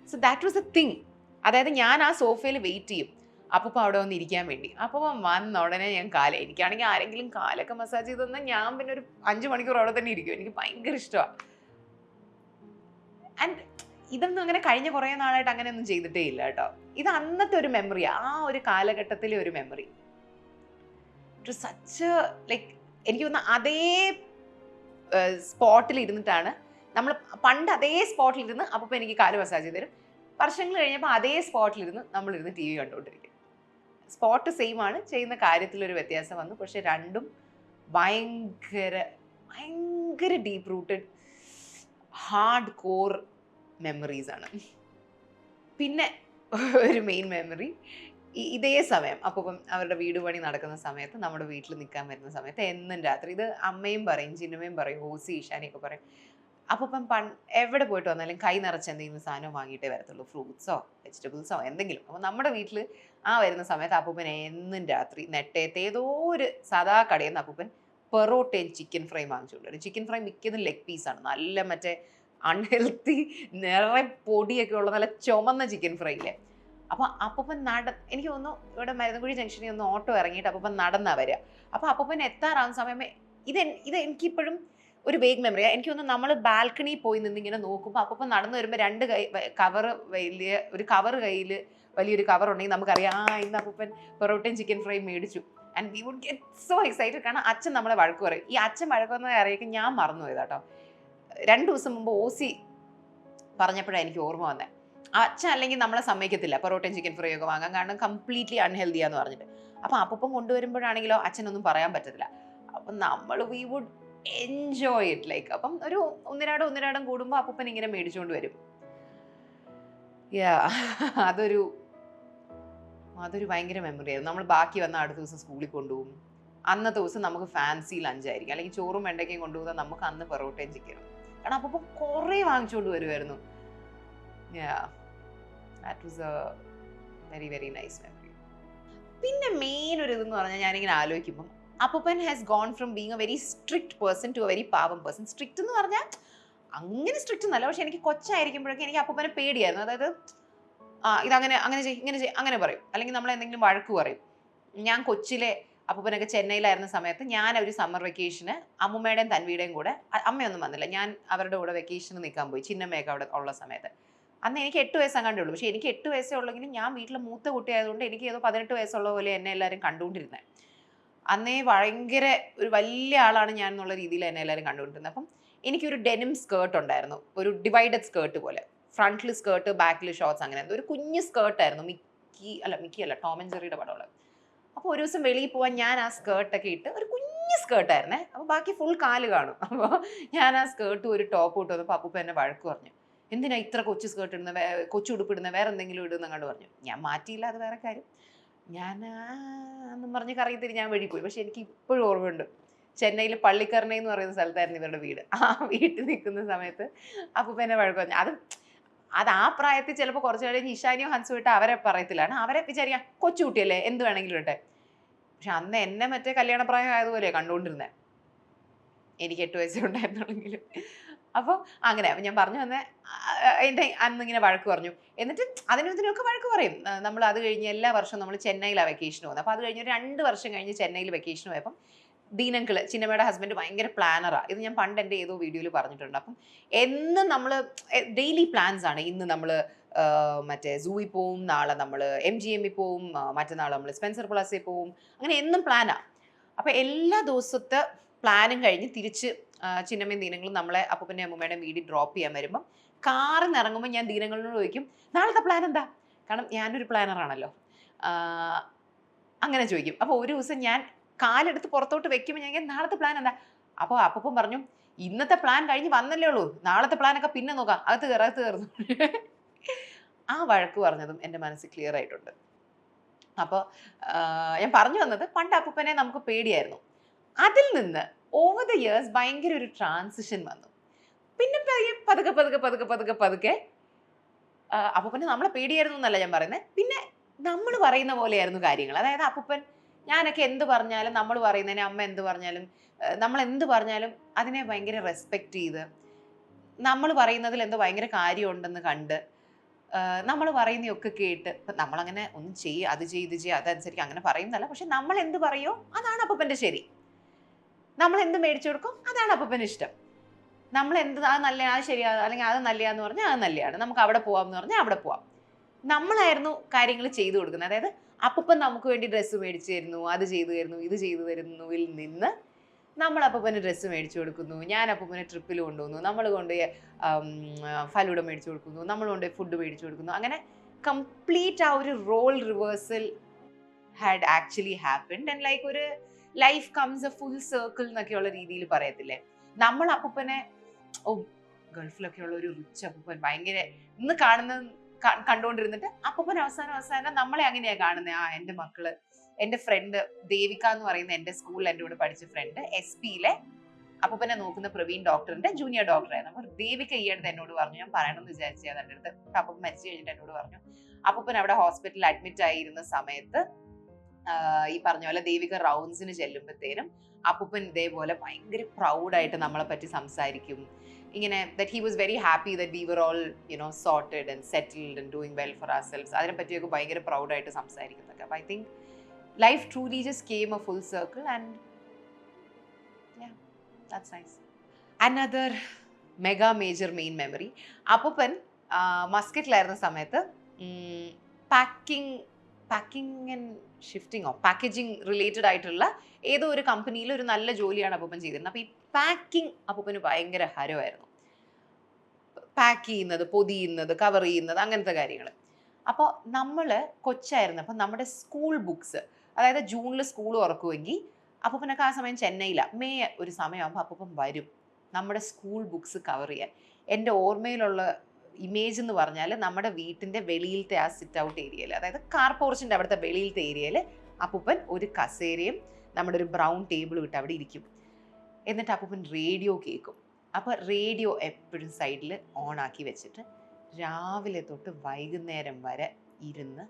[SPEAKER 1] So that was a thing. അതായത് ഞാൻ ആ സോഫയിൽ വെയിറ്റ് ചെയ്യും അപ്പൂപ്പൻ അവിടെ വന്ന് ഇരിക്കാൻ വേണ്ടി. അപ്പം വന്ന ഉടനെ ഞാൻ എനിക്കാണെങ്കിൽ ആരെങ്കിലും കാലൊക്കെ മസാജ് ചെയ്ത് തന്നാൽ ഞാൻ പിന്നെ ഒരു 5 മണിക്കൂർ അവിടെ തന്നെ ഇരിക്കും. എനിക്ക് ഭയങ്കര ഇഷ്ടമാണ്. ആൻഡ് ഇതൊന്നും അങ്ങനെ കഴിഞ്ഞ കുറേ നാളായിട്ട് അങ്ങനെയൊന്നും ചെയ്തിട്ടേ ഇല്ല കേട്ടോ. ഇത് അന്നത്തെ ഒരു മെമ്മറിയാണ്, ആ ഒരു കാലഘട്ടത്തിലെ ഒരു memory. It was such like, എനിക്ക് തോന്നുന്നു അതേ സ്പോട്ടിൽ ഇരുന്നിട്ടാണ് നമ്മൾ പണ്ട് അതേ സ്പോട്ടിലിരുന്ന് അപ്പോൾ എനിക്ക് കാല് മസാജ് ചെയ്ത് തരും. വർഷങ്ങൾ കഴിഞ്ഞപ്പോൾ അതേ സ്പോട്ടിലിരുന്ന് നമ്മളിരുന്ന് ടി വി കണ്ടുകൊണ്ടിരിക്കും. സ്പോട്ട് സെയിം ആണ്, ചെയ്യുന്ന കാര്യത്തിലൊരു വ്യത്യാസം വന്നു. പക്ഷെ രണ്ടും ഭയങ്കര ഭയങ്കര deep rooted hard core memories ആണ്. പിന്നെ ഒരു മെയിൻ മെമ്മറി, ഇതേ സമയം അപ്പം അവരുടെ വീട് പണി നടക്കുന്ന സമയത്ത് നമ്മുടെ വീട്ടിൽ നിൽക്കാൻ വരുന്ന സമയത്ത് എന്നും രാത്രി, ഇത് അമ്മയും പറയും ചിന്നമ്മയും പറയും ഓസി ഈശാനിയൊക്കെ പറയും, അപ്പം എവിടെ പോയിട്ട് വന്നാലും കൈ നിറച്ച് എന്തെങ്കിലും സാധനം വാങ്ങിയിട്ടേ വരത്തുള്ളൂ, ഫ്രൂട്ട്സോ വെജിറ്റബിൾസോ എന്തെങ്കിലും. അപ്പോൾ നമ്മുടെ വീട്ടിൽ വരുന്ന സമയത്ത് അപ്പൂപ്പൻ എന്നും രാത്രി നെട്ടയത്തെ ഏതോ ഒരു സാധാ കടയിൽ നിന്ന് അപ്പൂപ്പൻ പെറോട്ടയും ചിക്കൻ ഫ്രൈ വാങ്ങിച്ചുകൊണ്ട് വരും. ചിക്കൻ ഫ്രൈ മിക്കതും ലെഗ് പീസാണ്, നല്ല മറ്റേ അൺഹെൽത്തി നിറയെ പൊടിയൊക്കെ ഉള്ള നല്ല ചുമന്ന ചിക്കൻ ഫ്രൈ ഇല്ലേ. അപ്പോൾ അപ്പൂപ്പൻ എനിക്ക് തോന്നുന്നു ഇവിടെ മരുന്നുകുഴി ജംഗ്ഷനിൽ ഒന്ന് ഓട്ടോ ഇറങ്ങിയിട്ട് അപ്പൂപ്പൻ നടന്നാ വരിക. അപ്പോൾ അപ്പൂപ്പൻ എത്താറാവുന്ന സമയം ഇത് എനിക്കിപ്പോഴും ഒരു വേഗ് മെമ്മറിയാണ്. എനിക്ക് തോന്നുന്നു നമ്മൾ ബാൽക്കണിയിൽ പോയി നിന്നിങ്ങനെ നോക്കുമ്പോൾ അപ്പൂപ്പൻ നടന്നു വരുമ്പോൾ 2 കവറ് ഒരു കവർ കയ്യിൽ വലിയൊരു കവർ ഉണ്ടെങ്കിൽ നമുക്കറിയാം ഇന്ന് അപ്പൂപ്പൻ പൊറോട്ടയും ചിക്കൻ ഫ്രൈ മേടിച്ചു. And we would get so excited. കാരണം അച്ഛൻ നമ്മളെ വഴക്ക് പറയും. ഈ അച്ഛൻ വഴക്കുന്ന അറിയിക്കും ഞാൻ മറന്നു പോയത് കേട്ടോ. 2 ദിവസം മുമ്പ് ഓസി പറഞ്ഞപ്പോഴാണ് എനിക്ക് ഓർമ്മ വന്നത്. അച്ഛൻ അല്ലെങ്കിൽ നമ്മളെ സമ്മതിക്കത്തില്ല പൊറോട്ടയും ചിക്കൻ ഫ്രൈ ഒക്കെ വാങ്ങാൻ, കാരണം കംപ്ലീറ്റ്ലി അൺഹെൽത്തിയാന്ന് പറഞ്ഞിട്ട്. അപ്പം അപ്പൂപ്പൻ കൊണ്ടുവരുമ്പോഴാണെങ്കിലോ അച്ഛനൊന്നും പറയാൻ പറ്റത്തില്ല. അപ്പം നമ്മൾ we would enjoy it like. അപ്പം ഒരു ഒന്നിരാടം കൂടുമ്പോൾ അപ്പൂപ്പൻ ഇങ്ങനെ മേടിച്ചുകൊണ്ട് വരും. അതൊരു ഭയങ്കര മെമ്മറി ആയിരുന്നു. നമ്മൾ ബാക്കി വന്ന അടുത്ത ദിവസം സ്കൂളിൽ കൊണ്ടുപോകും. അന്നത്തെ ദിവസം നമുക്ക് ഫാൻസി ലഞ്ചായിരിക്കും, അല്ലെങ്കിൽ ചോറും വെണ്ടയ്ക്കയും കൊണ്ടുപോകുന്നത് നമുക്ക് അന്ന് പൊറോട്ടയും ചിക്കനും. കാരണം അപ്പം കുറേ വാങ്ങിച്ചുകൊണ്ട് വരുമായിരുന്നു. That was a very very nice memory. പിന്നെ മെയിൻ ഒരു ഇതെന്ന് പറഞ്ഞാൽ ഞാനിങ്ങനെ ആലോചിക്കുമ്പം അപ്പൂപ്പൻ has gone from being a very strict person to a very പാവം പേഴ്സൺ. സ്ട്രിക്റ്റ് എന്ന് പറഞ്ഞാൽ അങ്ങനെ സ്ട്രിക്റ്റ് എന്നല്ല, പക്ഷെ എനിക്ക് കൊച്ചായിരിക്കുമ്പോഴൊക്കെ എനിക്ക് അപ്പൂപ്പനെ പേടിയായിരുന്നു. അതായത് ഇതങ്ങനെ അങ്ങനെ ചെയ്യും ഇങ്ങനെ ചെയ്യും അങ്ങനെ പറയും, അല്ലെങ്കിൽ നമ്മൾ എന്തെങ്കിലും വഴക്ക് പറയും. ഞാൻ കൊച്ചിലെ അപ്പൂപ്പനൊക്കെ ചെന്നൈയിലായിരുന്ന സമയത്ത് ഞാൻ ഒരു സമ്മർ വെക്കേഷന് അമ്മൂമ്മയുടെയും തൻവിയുടെയും കൂടെ, അമ്മയൊന്നും വന്നില്ല, ഞാൻ അവരുടെ കൂടെ വെക്കേഷന് നിൽക്കാൻ പോയി, ചിന്നമ്മയൊക്കെ അവിടെ ഉള്ള സമയത്ത്. അന്ന് എനിക്ക് 8 വയസ്സങ്ങാണ്ടേ ഉള്ളൂ. പക്ഷേ എനിക്ക് 8 വയസ്സേ ഉള്ളെങ്കിലും ഞാൻ വീട്ടിലെ മൂത്ത കുട്ടിയായതുകൊണ്ട് എനിക്ക് ഏതോ 18 വയസ്സുള്ള പോലെ എന്നെ എല്ലാവരും കണ്ടുകൊണ്ടിരുന്നത്. അന്നേ ഭയങ്കര ഒരു വലിയ ആളാണ് ഞാൻ എന്നുള്ള രീതിയിൽ എന്നെ എല്ലാവരും കണ്ടുകൊണ്ടിരുന്നത്. അപ്പം എനിക്കൊരു ഡെനിം സ്കേർട്ട് ഉണ്ടായിരുന്നു, ഒരു ഡിവൈഡഡ് സ്കേർട്ട് പോലെ. ഫ്രണ്ടിൽ സ്കേർട്ട് ബാക്കിൽ ഷോർട്സ്, അങ്ങനെ ഒരു കുഞ്ഞ് സ്കേർട്ടായിരുന്നു. മിക്കി അല്ല ടോം ആൻഡ് ജെറിയുടെ പടമുള്ള. അപ്പോൾ ഒരു ദിവസം വെളിയിൽ പോകാൻ ഞാൻ ആ സ്കേർട്ടൊക്കെ ഇട്ട്, ഒരു കുഞ്ഞ് സ്കേർട്ടായിരുന്നേ, അപ്പോൾ ബാക്കി ഫുൾ കാല് കാണും. അപ്പോൾ ഞാൻ ആ സ്കേർട്ടും ഒരു ടോപ്പ് ഇട്ട് വന്നപ്പോൾ അപ്പൂപ്പ എന്നെ വഴക്ക് പറഞ്ഞു, എന്തിനാ ഇത്ര കൊച്ചു സ്കേർട്ട് ഇടുന്നത്, കൊച്ചു ഉടുപ്പിടുന്നത്, വേറെ എന്തെങ്കിലും ഇടുന്ന കണ്ട് പറഞ്ഞു. ഞാൻ മാറ്റിയില്ല, അത് വേറെ കാര്യം. ഞാൻ എന്നും പറഞ്ഞ് കറങ്ങി തിരിഞ്ഞ് ഞാൻ വെളിയിൽ പോയി. പക്ഷെ എനിക്ക് ഇപ്പോഴും ഓർമ്മയുണ്ട്, ചെന്നൈയിൽ പള്ളിക്കരണ എന്ന് പറയുന്ന സ്ഥലത്തായിരുന്നു ഇവരുടെ വീട്. ആ വീട്ടിൽ നിൽക്കുന്ന സമയത്ത് അപ്പൂപ്പനെ വഴക്ക് പറഞ്ഞു. അത് ആ പ്രായത്തിൽ ചിലപ്പോൾ കുറച്ച് കഴിഞ്ഞ് ഇഷാനിയോ ഹൻസോ ഇട്ട് അവരെ പറയത്തില്ലാണ്. അവരെ വിചാരിക്കാം കൊച്ചുകുട്ടിയല്ലേ എന്ത് വേണമെങ്കിലും ഇട്ടെ. പക്ഷെ അന്ന് എന്നെ മറ്റേ കല്യാണപ്രായം ആയതുപോലെ കണ്ടുകൊണ്ടിരുന്നത്. എനിക്ക് 8 വയസ്സേ ഉണ്ടായിരുന്നുള്ളെങ്കിലും. അപ്പോൾ അങ്ങനെ ഞാൻ പറഞ്ഞു വന്നേ എൻ്റെ അന്നിങ്ങനെ വഴക്ക് പറഞ്ഞു. എന്നിട്ട് ഇതിനൊക്കെ വഴക്ക് പറയും. നമ്മൾ അത് കഴിഞ്ഞ് എല്ലാ വർഷവും നമ്മൾ ചെന്നൈയിലാണ് വെക്കേഷൻ പോകുന്നത്. അപ്പോൾ അത് കഴിഞ്ഞ് ഒരു 2 വർഷം കഴിഞ്ഞ് ചെന്നൈയിൽ വെക്കേഷൻ പോയപ്പം ദീനങ്കിള് ചിന്നമ്മയുടെ ഹസ്ബൻഡ് ഭയങ്കര പ്ലാനറാണ്. ഇത് ഞാൻ പണ്ട് എൻ്റെ ഏതോ വീഡിയോയിൽ പറഞ്ഞിട്ടുണ്ട്. അപ്പം എന്നും നമ്മൾ ഡെയിലി പ്ലാൻസ് ആണ്. ഇന്ന് നമ്മൾ മറ്റേ സൂയിൽ പോവും, നാളെ നമ്മൾ MGMൽ പോവും, മറ്റന്നാൾ നമ്മൾ സ്പെൻസർ പ്ലാസയിൽ പോവും, അങ്ങനെ എന്നും പ്ലാനാണ്. അപ്പോൾ എല്ലാ ദിവസത്തെ പ്ലാനും കഴിഞ്ഞ് തിരിച്ച് ചിന്നമ്മയും ദീനങ്ങളും നമ്മളെ അപ്പൂപ്പൻ്റെ അമ്മൂമ്മയുടെ വീട്ടിൽ ഡ്രോപ്പ് ചെയ്യാൻ വരുമ്പം കാറിൽ നിന്ന് ഇറങ്ങുമ്പോൾ ഞാൻ ദീനങ്ങളോട് ചോദിക്കും നാളത്തെ പ്ലാൻ എന്താ, കാരണം ഞാനൊരു പ്ലാനറാണല്ലോ. അങ്ങനെ ചോദിക്കും. അപ്പോൾ ഒരു ദിവസം ഞാൻ കാലെടുത്ത് പുറത്തോട്ട് വെക്കുമ്പോൾ ഞാൻ നാളത്തെ പ്ലാൻ എന്താ, അപ്പോൾ അപ്പൂപ്പൻ പറഞ്ഞു ഇന്നത്തെ പ്ലാൻ കഴിഞ്ഞ് വന്നല്ലേ ഉള്ളൂ, നാളത്തെ പ്ലാനൊക്കെ പിന്നെ നോക്കാം, അകത്ത് കയറുന്നു. ആ വഴക്ക് പറഞ്ഞതും എൻ്റെ മനസ്സിൽ ക്ലിയർ ആയിട്ടുണ്ട്. അപ്പോൾ ഞാൻ പറഞ്ഞു വന്നത് പണ്ട് അപ്പൂപ്പനെ നമുക്ക് പേടിയായിരുന്നു. അതിൽ നിന്ന് ഓവർ ദ ഇയേഴ്സ് ഭയങ്കര ഒരു ട്രാൻസിഷൻ വന്നു. പിന്നെ പതുക്കെ അപ്പൂപ്പനെ നമ്മളെ പേടിയായിരുന്നു എന്നല്ല ഞാൻ പറയുന്നത്, പിന്നെ നമ്മൾ പറയുന്ന പോലെയായിരുന്നു കാര്യങ്ങൾ. അതായത് അപ്പൂപ്പൻ ഞാനൊക്കെ എന്ത് പറഞ്ഞാലും, നമ്മൾ പറയുന്നതിന് അമ്മ എന്ത് പറഞ്ഞാലും, നമ്മൾ എന്ത് പറഞ്ഞാലും അതിനെ ഭയങ്കര റെസ്പെക്റ്റ് ചെയ്ത്, നമ്മൾ പറയുന്നതിൽ എന്തോ ഭയങ്കര കാര്യമുണ്ടെന്ന് കണ്ട്, നമ്മൾ പറയുന്നതൊക്കെ കേട്ട്, ഇപ്പം നമ്മളങ്ങനെ ഒന്നും ചെയ്യുക, അത് ചെയ്ത് ചെയ്യുക, അതനുസരിച്ച് അങ്ങനെ പറയുന്നതല്ല. പക്ഷെ നമ്മൾ എന്ത് പറയുമോ അതാണ് അപ്പൂപ്പൻ്റെ ശരി. നമ്മൾ എന്ത് മേടിച്ചു കൊടുക്കും അതാണ് അപ്പൂപ്പന് ഇഷ്ടം. നമ്മൾ എന്ത് അത് നല്ല, അത് ശരിയാ, അല്ലെങ്കിൽ അത് നല്ലതാന്ന് പറഞ്ഞാൽ അത് നല്ലതാണ്, നമുക്ക് അവിടെ പോവാമെന്ന് പറഞ്ഞാൽ അവിടെ പോവാം. നമ്മളായിരുന്നു കാര്യങ്ങൾ ചെയ്തു കൊടുക്കുന്നത്. അതായത് അപ്പൂപ്പൻ നമുക്ക് വേണ്ടി ഡ്രസ്സ് മേടിച്ചു തരുന്നു, അത് ചെയ്തു തരുന്നു, ഇത് ചെയ്തു തരുന്നുവിൽ നിന്ന് നമ്മൾ അപ്പൂപ്പന് ഡ്രസ്സ് മേടിച്ചു കൊടുക്കുന്നു, ഞാൻ അപ്പൂപ്പനെ ട്രിപ്പിൽ കൊണ്ടുപോകുന്നു, നമ്മൾ കൊണ്ടുപോയി ഫലൂഡ മേടിച്ചു കൊടുക്കുന്നു, നമ്മൾ കൊണ്ടുപോയി ഫുഡ് മേടിച്ചു കൊടുക്കുന്നു. അങ്ങനെ കംപ്ലീറ്റ് ആ ഒരു role reversal had actually happened. And like ഒരു life comes a full circle എന്നൊക്കെയുള്ള രീതിയിൽ പറയത്തില്ലേ. നമ്മൾ അപ്പൂപ്പനെ ഗൾഫിലൊക്കെയുള്ള ഒരു റിച്ച് അപ്പൂപ്പൻ ഭയങ്കര ഇന്ന് കണ്ടുകൊണ്ടിരുന്നിട്ട് അപ്പൂപ്പൻ അവസാനം നമ്മളെ അങ്ങനെയാണ് കാണുന്നത്. എൻ്റെ മക്കള്, എൻ്റെ ഫ്രണ്ട് ദേവിക എന്ന് പറയുന്ന എൻ്റെ സ്കൂളിൽ എൻ്റെ കൂടെ പഠിച്ച ഫ്രണ്ട് SP-യിലെ അപ്പൂപ്പനെ നോക്കുന്ന പ്രവീൺ ഡോക്ടറിന്റെ ജൂനിയർ ഡോക്ടറായിരുന്നു. അപ്പോൾ ദേവിക ഈ അടുത്ത് എന്നോട് പറഞ്ഞു, ഞാൻ പറയണമെന്ന് വിചാരിച്ചത് എൻ്റെ അടുത്ത്, അപ്പൂപ്പൻ മരിച്ചു കഴിഞ്ഞിട്ട് എന്നോട് പറഞ്ഞു, അപ്പൂപ്പൻ അവിടെ ഹോസ്പിറ്റലിൽ അഡ്മിറ്റ് ആയിരുന്ന സമയത്ത് ഈ പറഞ്ഞ പോലെ ദേവിക റൗണ്ട്സിന് ചെല്ലുമ്പോഴത്തേനും അപ്പൂപ്പൻ ഇതേപോലെ ഭയങ്കര പ്രൗഡായിട്ട് നമ്മളെ പറ്റി സംസാരിക്കും. ഇങ്ങനെ that he was very happy that we were all, sorted and settled and doing well for ourselves. അതിനെ പറ്റിയൊക്കെ ഭയങ്കര പ്രൗഡായിട്ട് സംസാരിക്കുന്നൊക്കെ. അപ്പോൾ I think life truly just came a full circle and yeah, that's nice. Another mega major main memory, അപ്പൂപ്പൻ മസ്കറ്റിലായിരുന്ന സമയത്ത് packing and ഷിഫ്റ്റിങ്ങോ packaging related ആയിട്ടുള്ള ഏതോ ഒരു കമ്പനിയിൽ ഒരു നല്ല ജോലിയാണ് അപ്പൂപ്പൻ ചെയ്തിരുന്നത്. അപ്പോൾ ഈ പാക്കിംഗ് അപ്പൂപ്പന് ഭയങ്കര ഹരമായിരുന്നു. പാക്ക് ചെയ്യുന്നത്, പൊതിയുന്നത്, കവർ ചെയ്യുന്നത്, അങ്ങനത്തെ കാര്യങ്ങൾ. അപ്പോൾ നമ്മൾ കൊച്ചായിരുന്നു. അപ്പം നമ്മുടെ സ്കൂൾ ബുക്സ്, അതായത് ജൂണിൽ സ്കൂൾ തുറക്കുമെങ്കിൽ അപ്പൂപ്പനൊക്കെ ആ സമയം ചെന്നൈയിലാണ്, മെയ് ഒരു സമയമാകുമ്പോൾ അപ്പൂപ്പൻ വരും നമ്മുടെ സ്കൂൾ ബുക്സ് കവർ ചെയ്യാൻ. എൻ്റെ ഓർമ്മയിലുള്ള ഇമേജ് എന്ന് പറഞ്ഞാൽ നമ്മുടെ വീട്ടിൻ്റെ വെളിയിലത്തെ ആ സിറ്റ് ഔട്ട് ഏരിയയിൽ, അതായത് കാർ പോർച്ചിൻ്റെ അവിടുത്തെ വെളിയിലത്തെ ഏരിയയിൽ അപ്പൂപ്പൻ ഒരു കസേരയും നമ്മുടെ ഒരു ബ്രൗൺ ടേബിളും ഇട്ട് അവിടെ ഇരിക്കും. എന്നിട്ട് അപ്പൂപ്പൻ റേഡിയോ കേൾക്കും. അപ്പോൾ റേഡിയോ എപ്പോഴും സൈഡിൽ ഓൺ ആക്കി വെച്ചിട്ട് രാവിലെ തൊട്ട് വൈകുന്നേരം വരെ ഇരുന്ന്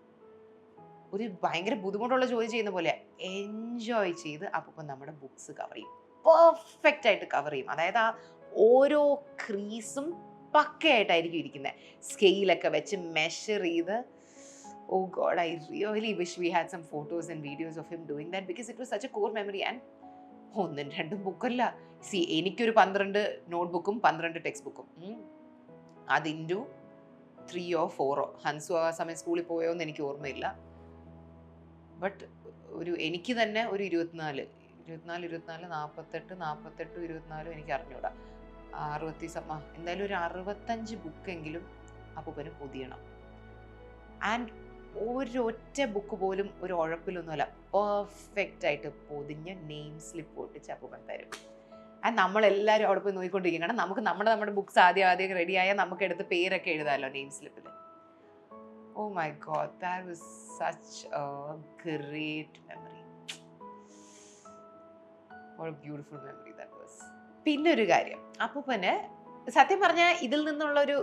[SPEAKER 1] ഒരു ഭയങ്കര ബുദ്ധിമുട്ടുള്ള ജോലി ചെയ്യുന്ന പോലെ എൻജോയ് ചെയ്ത് അപ്പൂപ്പൻ നമ്മുടെ ബുക്സ് കവർ ചെയ്യും. പെർഫെക്റ്റ് ആയിട്ട് കവർ ചെയ്യും. അതായത് ആ ഓരോ ക്രീസും പക്കയായിട്ടായിരിക്കും ഇരിക്കുന്നത്. സ്കെയിലൊക്കെ വെച്ച് മെഷർ ചെയ്ത്. Oh God, I really wish we had some photos and videos of him doing that because it was such a core memory. And ഒന്നും രണ്ടും ബുക്കല്ല, എനിക്കൊരു 12 നോട്ട്ബുക്കും 12 ടെക്സ്റ്റ് ബുക്കും, അത് ഇൻറ്റു 3 or 4. ഹൻസു ആ സമയം സ്കൂളിൽ പോയോ എന്ന് എനിക്ക് ഓർമ്മയില്ല. ബട്ട് എനിക്ക് തന്നെ ഒരു 24, 48, 24 എനിക്ക് അറിഞ്ഞൂടാ, 60 എന്തായാലും ഒരു 65 ബുക്കെങ്കിലും അപ്പൂപ്പന് പൊതിയണം. ആൻഡ് ഒരൊറ്റ ബുക്ക് പോലും ഒരു ഉഴപ്പിലൊന്നുമല്ല, പെർഫെക്റ്റ് ആയിട്ട് പൊതിഞ്ഞ് നെയിം സ്ലിപ്പ് ഒട്ടിച്ച് അപ്പൂപ്പൻ തരും. ആൻഡ് നമ്മളെല്ലാവരും അവിടെ പോയി നോക്കിക്കൊണ്ടിരിക്കും. കാരണം നമുക്ക് നമ്മുടെ ബുക്സ് ആദ്യം റെഡിയായാൽ നമുക്ക് എടുത്ത് പേരൊക്കെ എഴുതാമല്ലോ name സ്ലിപ്പിൽ. Oh my God, that was such a great memory. What a beautiful memory that was. പിന്നെ ഒരു കാര്യം, അപ്പൂപ്പന് സത്യം പറഞ്ഞാൽ ഇതിൽ നിന്നുള്ളൊരു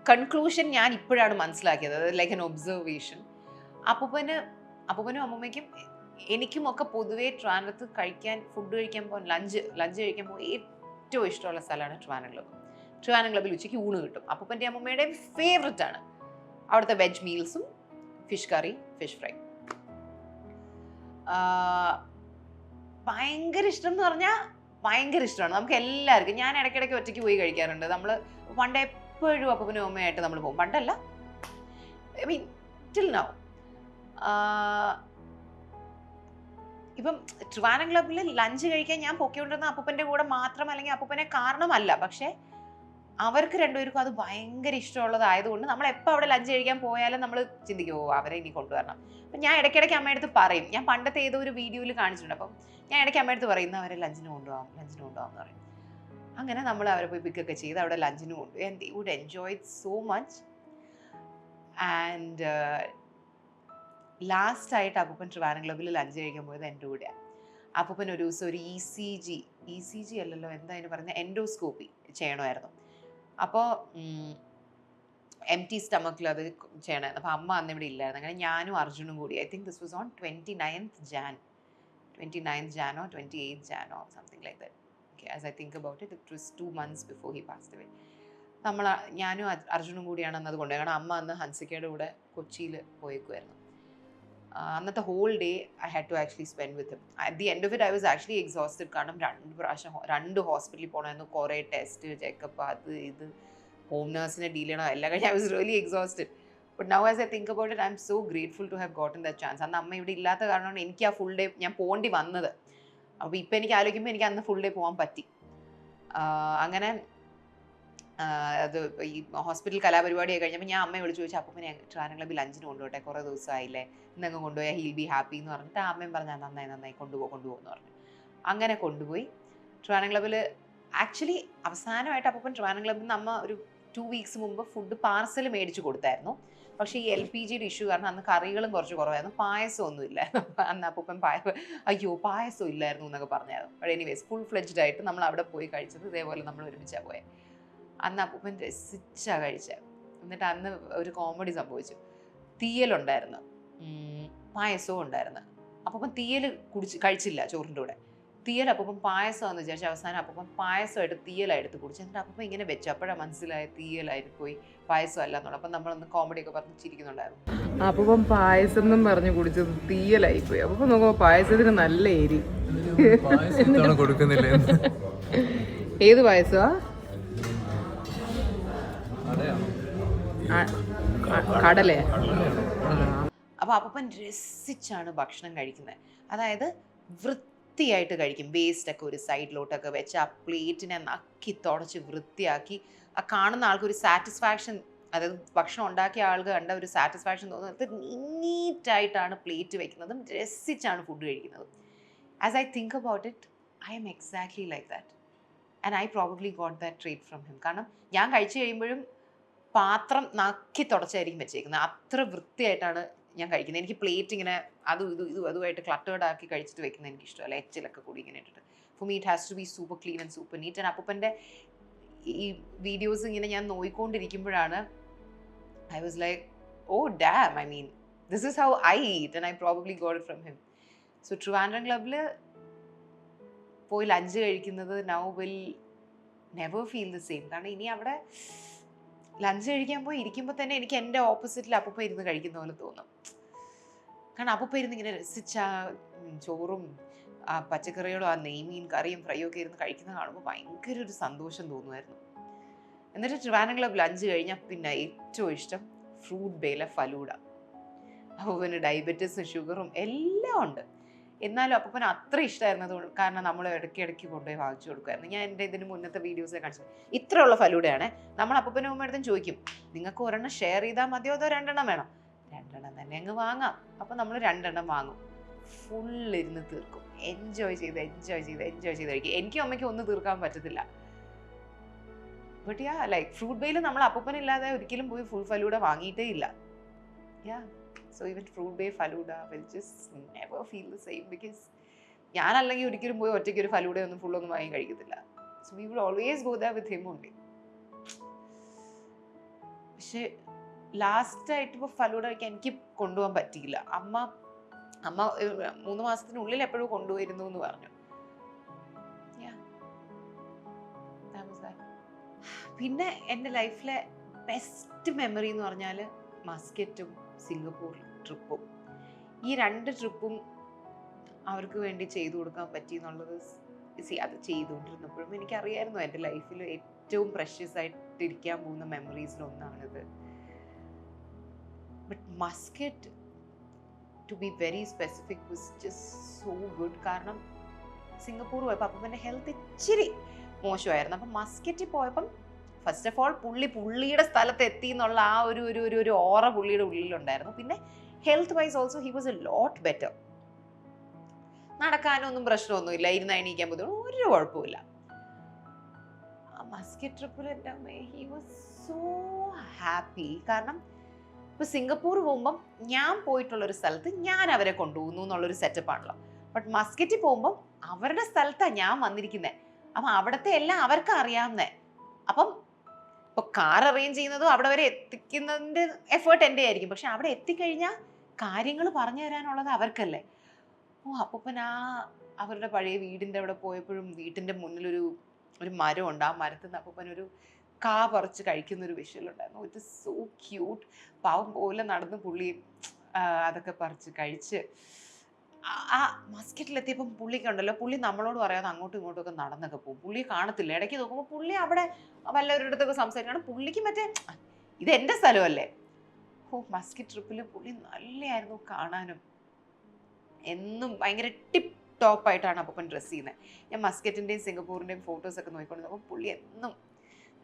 [SPEAKER 1] കൺക്ലൂഷൻ ഞാൻ ഇപ്പോഴാണ് മനസ്സിലാക്കിയത്, ലൈക്ക് എൻ ഒബ്സർവേഷൻ. അപ്പൂപ്പനും അമ്മൂമ്മയ്ക്കും എനിക്കും ഒക്കെ പൊതുവേ ട്രിവാൻഡ്രത്ത് ഫുഡ് കഴിക്കാൻ പോകാൻ ലഞ്ച് കഴിക്കാൻ പോകാൻ ഏറ്റവും ഇഷ്ടമുള്ള സ്ഥലമാണ് ട്രിവാൻഡ്രം ക്ലബ്ബിൽ ഉച്ചയ്ക്ക് ഊണ് കിട്ടും. അപ്പൂപ്പൻ്റെ അമ്മൂമ്മയുടെയും ഫേവററ്റ് ആണ് അവിടുത്തെ വെജ് മീൽസും ഫിഷ് കറി, ഫിഷ് ഫ്രൈ. ഭയങ്കര ഇഷ്ടം എന്ന് പറഞ്ഞാൽ ഭയങ്കര ഇഷ്ടമാണ് നമുക്ക് എല്ലാവർക്കും. ഞാൻ ഇടയ്ക്കിടയ്ക്ക് ഒറ്റയ്ക്ക് പോയി കഴിക്കാറുണ്ട്. നമ്മൾ പണ്ട് എപ്പോഴും അപ്പൂപ്പനും അമ്മയായിട്ട് നമ്മൾ പോകും. പണ്ടല്ല, ഐ മീൻ ടിൽ നൗ. ഇപ്പം ട്രിവാൻഡ്രം ക്ലബ്ബിൽ ലഞ്ച് കഴിക്കാൻ ഞാൻ പൊക്കിക്കൊണ്ടിരുന്ന അപ്പൂപ്പൻ്റെ കൂടെ മാത്രം, അല്ലെങ്കിൽ അപ്പൂപ്പനെ കാരണമല്ല, പക്ഷെ അവർക്ക് രണ്ടുപേർക്കും അത് ഭയങ്കര ഇഷ്ടമുള്ളതായതുകൊണ്ട് നമ്മൾ എപ്പോൾ അവിടെ ലഞ്ച് കഴിക്കാൻ പോയാലും നമ്മൾ ചിന്തിക്കും, ഓ അവരെ ഇനി കൊണ്ടുവരണം. അപ്പം ഞാൻ ഇടയ്ക്കിടയ്ക്ക് അമ്മയുടെ അടുത്ത് പറയും, ഞാൻ പണ്ടത്തെ ഏതോ ഒരു വീഡിയോയിൽ കാണിച്ചിട്ടുണ്ട്, അപ്പം ഞാൻ ഇടയ്ക്ക് അമ്മയുടെ അടുത്ത് പറയും, അവരെ ലഞ്ചിന് കൊണ്ടുപോകാം എന്ന് പറയും. അങ്ങനെ നമ്മൾ അവരെ പോയി പിക്കൊക്കെ ചെയ്ത് അവിടെ ലഞ്ചിന് കൊണ്ടുപോയി. And they would enjoy it so much. And ലാസ്റ്റായിട്ട് അപ്പൂപ്പൻ ട്രിവാൻഡ്രം ക്ലബ്ബിൽ ലഞ്ച് കഴിക്കാൻ പോയത് എൻ്റെ കൂടെയാണ്. അപ്പൂപ്പൻ ഒരു ദിവസം ഒരു ഇ സി ജി അല്ലല്ലോ, എന്താ അതിന് പറയുന്നത്, എൻഡോസ്കോപ്പി ചെയ്യണമായിരുന്നു. അപ്പോൾ എംപ്റ്റി സ്റ്റമക്കിൽ അത് ചെയ്യണമായിരുന്നു. അപ്പോൾ അമ്മ അന്ന് ഇവിടെ ഇല്ലായിരുന്നു. അങ്ങനെ ഞാനും അർജുനും കൂടി, I think this was on 29th Jan or 28th Jan or something like that. Okay, as I think about it, it was 2 months before he passed away. ഞാനും അർജുനും കൂടിയാണ് അന്നത് കൊണ്ടുപോയി. കാരണം അമ്മ അന്ന് ഹൻസിക്കയുടെ കൂടെ കൊച്ചിയിൽ പോയേക്കുമായിരുന്നു. അന്നത്തെ whole day I had to actually spend with him. At the end of it I was actually exhausted. കാരണം 2 പ്രാവശ്യം 2 ഹോസ്പിറ്റലിൽ പോകണമായിരുന്നു, കുറേ ടെസ്റ്റ്, ചെക്കപ്പ്, അത് ഇത്, ഹോം നേഴ്സിനെ ഡീൽ ചെയ്യണം, എല്ലാം കഴിഞ്ഞ് I was really exhausted. But now as I think about it, I'm so grateful to have gotten that chance. അന്ന് അമ്മ ഇവിടെ ഇല്ലാത്ത കാരണമാണ് എനിക്ക് ആ ഫുൾ ഡേ ഞാൻ പോകേണ്ടി വന്നത്. അപ്പോൾ ഇപ്പം എനിക്ക് ആലോചിക്കുമ്പോൾ എനിക്ക് അന്ന് ഫുൾ ഡേ പോകാൻ പറ്റി. അങ്ങനെ അത് ഈ ഹോസ്പിറ്റൽ കലാപരിപാടിയൊക്കെ കഴിഞ്ഞപ്പോൾ ഞാൻ അമ്മയെ വിളിച്ച് ചോദിച്ചാൽ, അപ്പോൾ ഞാൻ ട്രിവാൻഡ്രം ക്ലബ്ബിൽ ലഞ്ചിന് കൊണ്ടുപോട്ടെ, കുറേ ദിവസമായില്ലേ, ഇന്നങ്ങ് കൊണ്ടുപോയാൽ ഹീൽ ബി ഹാപ്പി എന്ന് പറഞ്ഞിട്ട് അമ്മയും പറഞ്ഞാൽ നന്നായി കൊണ്ടുപോകുമെന്ന് പറഞ്ഞു. അങ്ങനെ കൊണ്ടുപോയി ട്രിവാൻഡ്രം ക്ലബ്ബിൽ. ആക്ച്വലി അവസാനമായിട്ട് അപ്പൂപ്പൻ ട്രിവാൻഡ്രം ക്ലബ്ബിൽ നിന്ന് അമ്മ ഒരു 2 weeks മുമ്പ് ഫുഡ് പാർസൽ മേടിച്ച് കൊടുത്തായിരുന്നു. പക്ഷേ ഈ LPGയുടെ ഇഷ്യൂ കാരണം അന്ന് കറികളും കുറച്ച് കുറവായിരുന്നു, പായസം ഒന്നും ഇല്ലായിരുന്നു. അന്ന് അപ്പൂപ്പൻ പായസം ഇല്ലായിരുന്നു എന്നൊക്കെ പറഞ്ഞായിരുന്നു. ബട്ട് എനിവേസ് ഫുൾ ഫ്ലെഡ്ജ്ഡ് ആയിട്ട് നമ്മൾ അവിടെ പോയി കഴിച്ചത് ഇതേപോലെ നമ്മൾ ഒരുമിച്ചാണ് പോയത്. അന്ന് അപ്പൂപ്പൻ രസിച്ചാണ് കഴിച്ചത്. എന്നിട്ട് അന്ന് ഒരു കോമഡി സംഭവിച്ചു. തീയലുണ്ടായിരുന്നു, പായസവും ഉണ്ടായിരുന്നു. അപ്പൂപ്പൻ തീയൽ കഴിച്ചില്ല ചോറിൻ്റെ കൂടെ. തീയൽ അപ്പൂപ്പൻ പായസമാണെന്ന് വിചാരിച്ചു. അവസാനം അപ്പൂപ്പൻ പായസമായിട്ട് തീയലായിട്ട് കുടിച്ചു. എന്നിട്ട് അപ്പൂപ്പൻ ഇങ്ങനെ വെച്ചു. അപ്പോഴാണ് മനസ്സിലായ തീയലായിട്ട് പോയി, പായസം അല്ല എന്നുള്ളത്. അപ്പം നമ്മളൊന്ന് കോമഡിയൊക്കെ പറഞ്ഞ് ചിരിക്കുന്നുണ്ടായിരുന്നു. അപ്പൂപ്പൻ പായസം എന്നും പറഞ്ഞ് കുടിച്ചത് തീയലായിപ്പോയി. അപ്പൂപ്പൻ നോക്കുമ്പോൾ പായസത്തിന് നല്ല എരി. കൊടുക്കുന്നില്ല. ഏത് പായസമാ? കടലേ? അപ്പോൾ അപ്പൂപ്പൻ രസിച്ചാണ് ഭക്ഷണം കഴിക്കുന്നത്. അതായത് വൃത്തിയായിട്ട് കഴിക്കും. വേസ്റ്റൊക്കെ ഒരു സൈഡിലോട്ടൊക്കെ വെച്ച് ആ പ്ലേറ്റിനെ നക്കി തുടച്ച് വൃത്തിയാക്കി ആ കാണുന്ന ആൾക്കൊരു സാറ്റിസ്ഫാക്ഷൻ, അതായത് ഭക്ഷണം ഉണ്ടാക്കിയ ആൾക്ക് കണ്ട ഒരു സാറ്റിസ്ഫാക്ഷൻ തോന്നുന്നത് നീറ്റായിട്ടാണ് പ്ലേറ്റ് വെക്കുന്നതും രസിച്ചാണ് ഫുഡ് കഴിക്കുന്നതും. As I think about it, I M exactly like that. And I probably got that treat from him. കാരണം ഞാൻ കഴിച്ചു കഴിയുമ്പോഴും പാത്രം നക്കി തുടച്ചായിരിക്കും വെച്ചേക്കുന്നത്. അത്ര വൃത്തിയായിട്ടാണ് ഞാൻ കഴിക്കുന്നത്. എനിക്ക് പ്ലേറ്റ് ഇങ്ങനെ അതുമായിട്ട് ക്ലട്ടേർഡ് ആക്കി കഴിച്ചിട്ട് വെക്കുന്നത് എനിക്ക് ഇഷ്ടമല്ല. എച്ചിലൊക്കെ കൂടി ഇങ്ങനെ ഇട്ടിട്ട്. For me it has to be super clean and super neat. And അപ്പൂപ്പൻ്റെ ഈ വീഡിയോസ് ഇങ്ങനെ ഞാൻ നോക്കിക്കൊണ്ടിരിക്കുമ്പോഴാണ് I was like, oh damn, I mean this is how I eat and I probably got it from him. So Trivandrum ക്ലബ്ബിൽ പോയി lunch കഴിക്കുന്നത് now will never feel the same. കാരണം ഇനി അവിടെ ലഞ്ച് കഴിക്കാൻ പോയി ഇരിക്കുമ്പോൾ തന്നെ എനിക്ക് എൻ്റെ ഓപ്പോസിറ്റിൽ അപ്പൂപ്പ ഇരുന്ന് കഴിക്കുന്ന പോലെ തോന്നും. കാരണം അപ്പൂപ്പ ഇരുന്ന് ഇങ്ങനെ രസിച്ച ചോറും ആ പച്ചക്കറികളും ആ നെയ്മീൻ കറിയും ഫ്രൈയും ഒക്കെ ഇരുന്ന് കഴിക്കുന്നത് കാണുമ്പോൾ ഭയങ്കര ഒരു സന്തോഷം തോന്നുമായിരുന്നു. എന്നിട്ട് ട്രിവാൻഡ്രം ക്ലബ്ബ് ലഞ്ച് കഴിഞ്ഞാൽ പിന്നെ ഏറ്റവും ഇഷ്ടം ഫ്രൂട്ട് ബേയിലെ ഫലൂഡ. അപ്പൂപ്പന് ഡയബറ്റീസും ഷുഗറും എല്ലാം ഉണ്ട്. എന്നാലും അപ്പൂപ്പന് അത്ര ഇഷ്ടമായിരുന്നത് കാരണം നമ്മൾ ഇടയ്ക്കിടയ്ക്ക് കൊണ്ടുപോയി വാങ്ങിച്ചു കൊടുക്കുമായിരുന്നു. ഞാൻ എൻ്റെ ഇതിന് മുന്നത്തെ വീഡിയോസിൽ കാണിച്ചു. ഇത്രയുള്ള ഫലൂഡയാണ്. നമ്മൾ അപ്പൂപ്പനും അമ്മയുടെ ചോദിക്കും, നിങ്ങൾക്ക് ഒരെണ്ണം ഷെയർ ചെയ്താൽ മതിയോ അതോ 2 എണ്ണം വേണം? 2 എണ്ണം തന്നെ അങ്ങ് വാങ്ങാം. അപ്പം നമ്മൾ 2 എണ്ണം വാങ്ങും. ഫുള്ളിരുന്ന് തീർക്കും. എൻജോയ് ചെയ്ത് കഴിക്കും. എനിക്കും അമ്മയ്ക്കും ഒന്നും തീർക്കാൻ പറ്റത്തില്ല. ബട്ട് യാ, ലൈക്ക് ഫ്രൂട്ട് ബേയിൽ നമ്മൾ അപ്പൂപ്പനില്ലാതെ ഒരിക്കലും പോയി ഫുൾ ഫലൂഡ വാങ്ങിയിട്ടേ ഇല്ല. യാ, so even fruit bay faluda will just never feel the same because ഞാനല്ലെങ്കിൽ ഒരിക്കലും പോയി ഒറ്റയ്ക്ക് ഒരു ഫലൂടെ ഒന്നും ഫുള്ളൊന്നും വാങ്ങി കഴിക്കത്തില്ല. So we would always go there with him only. പക്ഷെ ലാസ്റ്റായിട്ട് ഇപ്പോൾ ഫലൂഡ കഴിക്കാൻ എനിക്ക് കൊണ്ടുപോകാൻ പറ്റിയില്ല. അമ്മ 3 മാസത്തിനുള്ളിൽ എപ്പോഴും കൊണ്ടുപോയിരുന്നു എന്ന് പറഞ്ഞു. പിന്നെ എൻ്റെ ലൈഫിലെ ബെസ്റ്റ് മെമ്മറി എന്ന് പറഞ്ഞാൽ മസ്കറ്റും സിംഗപ്പൂർ ട്രിപ്പും. ഈ 2 ട്രിപ്പും അവർക്ക് വേണ്ടി ചെയ്തു കൊടുക്കാൻ പറ്റി എന്നുള്ളത് അത് ചെയ്തുകൊണ്ടിരുന്നപ്പോഴും എനിക്കറിയായിരുന്നു എൻ്റെ ലൈഫിൽ ഏറ്റവും പ്രഷ്യസ് ആയിട്ടിരിക്കാൻ പോകുന്ന മെമ്മറീസിലൊന്നാണിത്. But Muscat, to be very specific, was just so good. കാരണം സിംഗപ്പൂർ പോയപ്പോൾ അപ്പം ഹെൽത്ത് ഇച്ചിരി മോശമായിരുന്നു. അപ്പം മസ്കറ്റിൽ പോയപ്പം ഫസ്റ്റ് ഓഫ് ഓൾ പുള്ളിയുടെ സ്ഥലത്ത് എത്തി എന്നുള്ള ആ ഒരു ഓറ പുള്ളിയുടെ ഉള്ളിലുണ്ടായിരുന്നു. പിന്നെ health wise also he was a lot better. നടക്കാനൊന്നും പ്രശ്നമൊന്നുമില്ല, ഇരുന്ന് എണീക്കാൻ ബുദ്ധിമുട്ട്, ഒരു കുഴപ്പമില്ല. മസ്കറ്റ് ട്രിപ്പിൽ എൻ്റെ അമ്മേ ഹി വാസ് സോ ഹാപ്പി. കാരണം ഇപ്പോൾ സിംഗപ്പൂർ പോകുമ്പം ഞാൻ പോയിട്ടുള്ളൊരു സ്ഥലത്ത് ഞാൻ അവരെ കൊണ്ടുപോകുന്നു എന്നുള്ളൊരു സെറ്റപ്പാണല്ലോ. ബട്ട് മസ്കറ്റിൽ പോകുമ്പം അവരുടെ സ്ഥലത്താണ് ഞാൻ വന്നിരിക്കുന്നത്. അപ്പം അവിടുത്തെ എല്ലാം അവർക്ക് അറിയാവുന്നേ. അപ്പം ഇപ്പോൾ കാർ അറേഞ്ച് ചെയ്യുന്നതും അവിടെ വരെ എത്തിക്കുന്നതിൻ്റെ എഫേർട്ട് എൻ്റെ ആയിരിക്കും. പക്ഷെ അവിടെ എത്തിക്കഴിഞ്ഞാൽ കാര്യങ്ങൾ പറഞ്ഞു തരാനുള്ളത് അവർക്കല്ലേ. അപ്പൂപ്പൻ അവരുടെ പഴയ വീടിൻ്റെ അവിടെ പോയപ്പോഴും വീട്ടിൻ്റെ മുന്നിലൊരു മരമുണ്ട്. ആ മരത്തിൽ നിന്ന് അപ്പൂപ്പൻ ഒരു കാ പറിച്ച് കഴിക്കുന്നൊരു വിഷ്വലുണ്ടായിരുന്നു. It is so cute. പാവം പോലെ നടന്ന് പുള്ളി അതൊക്കെ പറിച്ച് കഴിച്ച് ആ മസ്കറ്റിലെത്തിയപ്പം പുള്ളിക്കുണ്ടല്ലോ, പുള്ളി നമ്മളോട് പറയാതെ അങ്ങോട്ടും ഇങ്ങോട്ടും ഒക്കെ നടന്നൊക്കെ പോകും. പുള്ളി കാണത്തില്ല. ഇടയ്ക്ക് നോക്കുമ്പോൾ പുള്ളി അവിടെ വല്ലവരുടെ അടുത്തൊക്കെ സംസാരിക്കണം. പുള്ളിക്ക് മറ്റേ ഇത് എൻ്റെ സ്ഥലമല്ലേ. മസ്കറ്റ് ട്രിപ്പിൽ പുള്ളി നല്ലതായിരുന്നു കാണാനും. എന്നും ഭയങ്കര ടിപ്പ് ടോപ്പായിട്ടാണ് അപ്പൂപ്പൻ ഡ്രസ്സ് ചെയ്യുന്നത്. ഞാൻ മസ്കറ്റിൻ്റെയും സിംഗപ്പൂരിൻ്റെയും ഫോട്ടോസൊക്കെ നോക്കിക്കൊണ്ട് അപ്പോൾ പുള്ളി എന്നും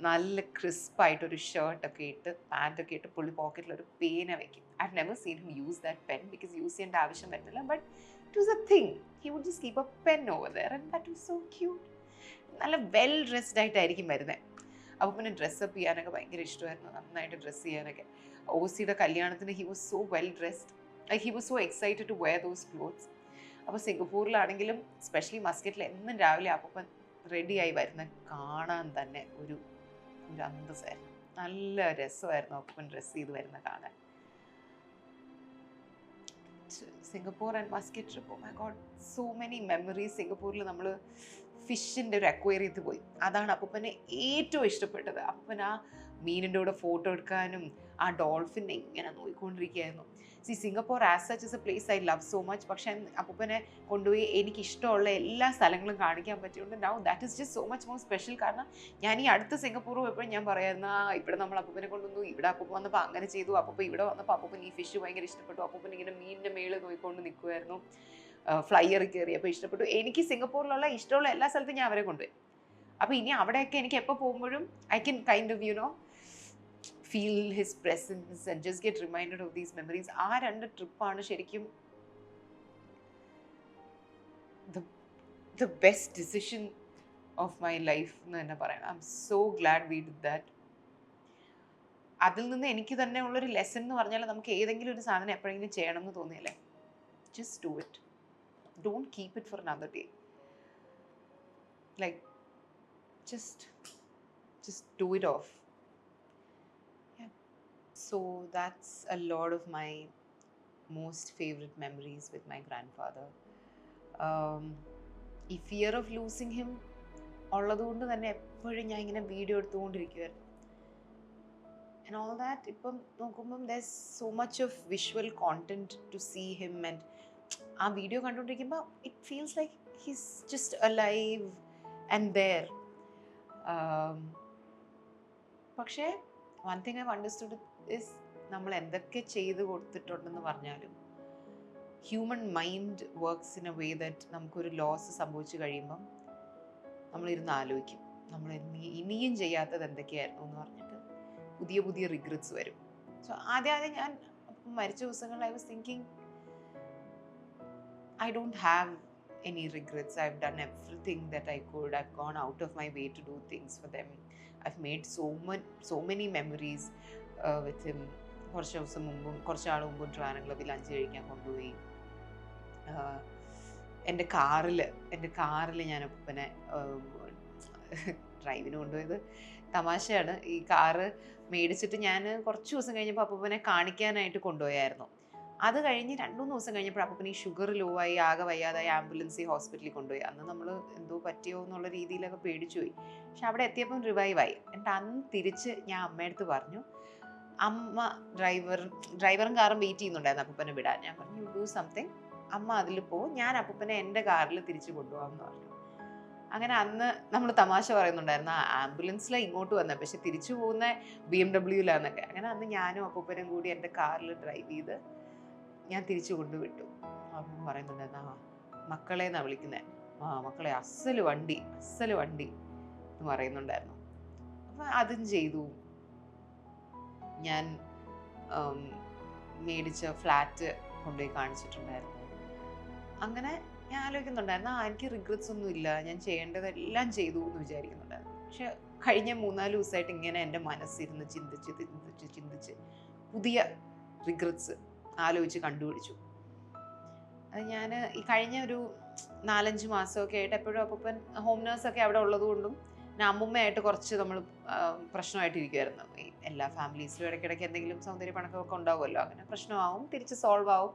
[SPEAKER 1] നല്ല ക്രിസ്പായിട്ടൊരു ഷർട്ടൊക്കെ ഇട്ട് പാൻറ്റൊക്കെ ഇട്ട് പുള്ളി പോക്കറ്റിലൊരു പേന വയ്ക്കും. I have never seen him use that pen because use ചെയ്യേണ്ട ആവശ്യം വരുന്നില്ല. But it was a thing. He would just keep a pen over there and that was so cute. നല്ല വെൽ ഡ്രസ്ഡ് ആയിട്ടായിരിക്കും വരുന്നത്. അപ്പോൾ പിന്നെ ഡ്രസ്സപ്പ് ചെയ്യാനൊക്കെ ഭയങ്കര ഇഷ്ടമായിരുന്നു, നന്നായിട്ട് ഡ്രസ്സ് ചെയ്യാനൊക്കെ. ഓസിയുടെ കല്യാണത്തിന് he was so well dressed. Like he was so excited to wear those clothes. അപ്പോൾ സിംഗപ്പൂരിലാണെങ്കിലും സ്പെഷ്യലി മസ്കറ്റിൽ എന്നും രാവിലെ അപ്പൂപ്പൻ റെഡിയായി വരുന്ന കാണാൻ തന്നെ ഒരു അന്തസ്സായിരുന്നു. നല്ല രസമായിരുന്നു അപ്പൂപ്പൻ ഡ്രസ്സ് ചെയ്ത് വരുന്ന കാണാൻ. Singapore and Muscat trip, oh my God, so many memories. സിംഗപ്പൂരിൽ നമ്മൾ ഫിഷിൻ്റെ ഒരു അക്വേറിയത്തിൽ പോയി. അതാണ് അപ്പൂപ്പനെ ഏറ്റവും ഇഷ്ടപ്പെട്ടത്. അപ്പൂപ്പൻ ആ മീനിൻ്റെ കൂടെ ഫോട്ടോ എടുക്കാനും ആ ഡോൾഫിനെ ഇങ്ങനെ നോക്കിക്കൊണ്ടിരിക്കുകയായിരുന്നു. Singapore as such is a place I love so much. പക്ഷേ അപ്പൂപ്പനെ കൊണ്ടുപോയി എനിക്കിഷ്ടമുള്ള എല്ലാ സ്ഥലങ്ങളും കാണിക്കാൻ പറ്റിയുണ്ട്. Now that is just so much more special. കാരണം ഞാൻ ഈ അടുത്ത സിംഗപ്പൂർ പോയപ്പോഴും ഞാൻ പറയായിരുന്നു, ഇവിടെ നമ്മൾ അപ്പൂപ്പനെ കൊണ്ടുവന്നു, ഇവിടെ അപ്പൂപ്പ വന്നപ്പോൾ അങ്ങനെ ചെയ്തു, അപ്പൂപ്പ ഇവിടെ വന്നപ്പോൾ അപ്പൂപ്പൻ ഈ ഫിഷ് ഭയങ്കര ഇഷ്ടപ്പെട്ടു, അപ്പൂപ്പൻ ഇങ്ങനെ മീനിൻ്റെ മേളിൽ നോക്കിക്കൊണ്ട് നിൽക്കുമായിരുന്നു, ഫ്ലൈയർ കയറി അപ്പോൾ ഇഷ്ടപ്പെട്ടു. എനിക്ക് സിംഗപ്പൂരിലുള്ള ഇഷ്ടമുള്ള എല്ലാ സ്ഥലത്തും ഞാൻ അവരെ കൊണ്ടുപോയി. അപ്പോൾ ഇനി അവിടെയൊക്കെ എനിക്ക് എപ്പോൾ പോകുമ്പോഴും I can kind of feel his presence and just get reminded of these memories. ആ 2 ട്രിപ്പാണ് ശരിക്കും the best decision of my life എന്ന് തന്നെ പറയാം. I'm so glad we did that. അതിൽ നിന്ന് എനിക്ക് തന്നെ ഉള്ളൊരു ലെസൺ എന്ന് പറഞ്ഞാൽ നമുക്ക് ഏതെങ്കിലും ഒരു സാധനം എപ്പോഴെങ്കിലും ചെയ്യണം എന്ന് തോന്നിയല്ലേ, just do it. Don't keep it for another day. Like just do it off. So that's a lot of my most favorite memories with my grandfather. ഈ ഫിയർ ഓഫ് ലൂസിങ് ഹിം ഉള്ളതുകൊണ്ട് തന്നെ എപ്പോഴും ഞാൻ ഇങ്ങനെ വീഡിയോ എടുത്തുകൊണ്ടിരിക്കുമായിരുന്നു. ആൻഡ് ഓൾ ദാറ്റ് ഇപ്പം നോക്കുമ്പം there's so much of visual content to see him, and ആ video കണ്ടുകൊണ്ടിരിക്കുമ്പോൾ it feels like he's just alive and there. പക്ഷേ one thing I've understood is നമ്മൾ എന്തൊക്കെ ചെയ്ത് കൊടുത്തിട്ടുണ്ടെന്ന് പറഞ്ഞാലും human mind works in a way that നമുക്കൊരു loss സംഭവിച്ചു കഴിയുമ്പം നമ്മളിരുന്ന് ആലോചിക്കും, നമ്മൾ ഇനിയും ചെയ്യാത്തത് എന്തൊക്കെയായിരുന്നു എന്ന് പറഞ്ഞിട്ട് പുതിയ റിഗ്രറ്റ്സ് വരും. സോ ആദ്യം ഞാൻ മരിച്ച ദിവസങ്ങളിൽ I was thinking I don't have any regrets. I've done everything that I could. I've gone out of my way to do things for them. I've made so many memories with him. കുറച്ച് നാൾ മുമ്പും ട്രാവൻകൂറിൽ lunch കഴിക്കാൻ കൊണ്ടുപോയി. എൻ്റെ കാറിൽ ഞാൻ അപ്പൂപ്പനെ ഡ്രൈവിന് കൊണ്ടുപോയത് തമാശയാണ്. ഈ കാറ് മേടിച്ചിട്ട് ഞാൻ കുറച്ച് ദിവസം കഴിഞ്ഞപ്പോൾ അപ്പൂപ്പനെ കാണിക്കാനായിട്ട് കൊണ്ടുപോയായിരുന്നു. അത് കഴിഞ്ഞ് 2-3 ദിവസം കഴിഞ്ഞപ്പോൾ അപ്പൂപ്പന് ഈ ഷുഗർ ലോ ആയി, ആകെ വയ്യാതായി, ആംബുലൻസിൽ ഹോസ്പിറ്റലിൽ കൊണ്ടുപോയി. അന്ന് നമ്മൾ എന്തോ പറ്റിയോ എന്നുള്ള രീതിയിലൊക്കെ പേടിച്ചു പോയി. പക്ഷെ അവിടെ എത്തിയപ്പം റിവൈവായി. എന്നിട്ട് അന്ന് തിരിച്ച് ഞാൻ അമ്മയടുത്ത് പറഞ്ഞു, അമ്മ ഡ്രൈവറും കാറും വെയിറ്റ് ചെയ്യുന്നുണ്ടായിരുന്നു അപ്പൂപ്പനെ വിടാൻ. ഞാൻ പറഞ്ഞു, യു ഡു സംതിങ്, അമ്മ അതിൽ പോകും, ഞാൻ അപ്പൂപ്പനെ എൻ്റെ കാറിൽ തിരിച്ച് കൊണ്ടുപോകാമെന്ന് പറഞ്ഞു. അങ്ങനെ അന്ന് നമ്മൾ തമാശ പറയുന്നുണ്ടായിരുന്നു, ആംബുലൻസിലാണ് ഇങ്ങോട്ട് വന്നത്, പക്ഷെ തിരിച്ചു പോകുന്ന BMW-ലാന്നൊക്കെ. അങ്ങനെ അന്ന് ഞാനും അപ്പൂപ്പനും കൂടി എൻ്റെ കാറിൽ ഡ്രൈവ് ചെയ്ത് ഞാൻ തിരിച്ചു കൊണ്ടുവിട്ടു. അപ്പം പറയുന്നുണ്ടായിരുന്നു, മക്കളെ എന്നാണ് വിളിക്കുന്നത്, മക്കളെ അസ്സല് വണ്ടി എന്ന് പറയുന്നുണ്ടായിരുന്നു. അപ്പം അതും ചെയ്തു. ഞാൻ മേടിച്ച ഫ്ലാറ്റ് കൊണ്ടുപോയി കാണിച്ചിട്ടുണ്ടായിരുന്നു. അങ്ങനെ ഞാൻ ആലോചിക്കുന്നുണ്ടായിരുന്നു, എനിക്ക് റിഗ്രറ്റ്സ് ഒന്നും ഇല്ല, ഞാൻ ചെയ്യേണ്ടതെല്ലാം ചെയ്തു എന്ന് വിചാരിക്കുന്നുണ്ടായിരുന്നു. പക്ഷെ കഴിഞ്ഞ 3-4 ദിവസമായിട്ട് ഇങ്ങനെ എൻ്റെ മനസ്സിരുന്ന് ചിന്തിച്ച് പുതിയ റിഗ്രറ്റ്സ് ആലോചിച്ച് കണ്ടുപിടിച്ചു. അത് ഞാൻ ഈ കഴിഞ്ഞ ഒരു 4-5 മാസമൊക്കെ ആയിട്ട് എപ്പോഴും അപ്പൂപ്പൻ ഹോം നേഴ്സൊക്കെ അവിടെ ഉള്ളതുകൊണ്ടും പിന്നെ അമ്മുമ്മയായിട്ട് കുറച്ച് നമ്മൾ പ്രശ്നമായിട്ടിരിക്കുമായിരുന്നു. ഈ എല്ലാ ഫാമിലീസിലും ഇടയ്ക്കിടയ്ക്ക് എന്തെങ്കിലും സൗന്ദര്യ പണക്കമൊക്കെ ഉണ്ടാവുമല്ലോ. അങ്ങനെ പ്രശ്നമാവും, തിരിച്ച് സോൾവ് ആവും.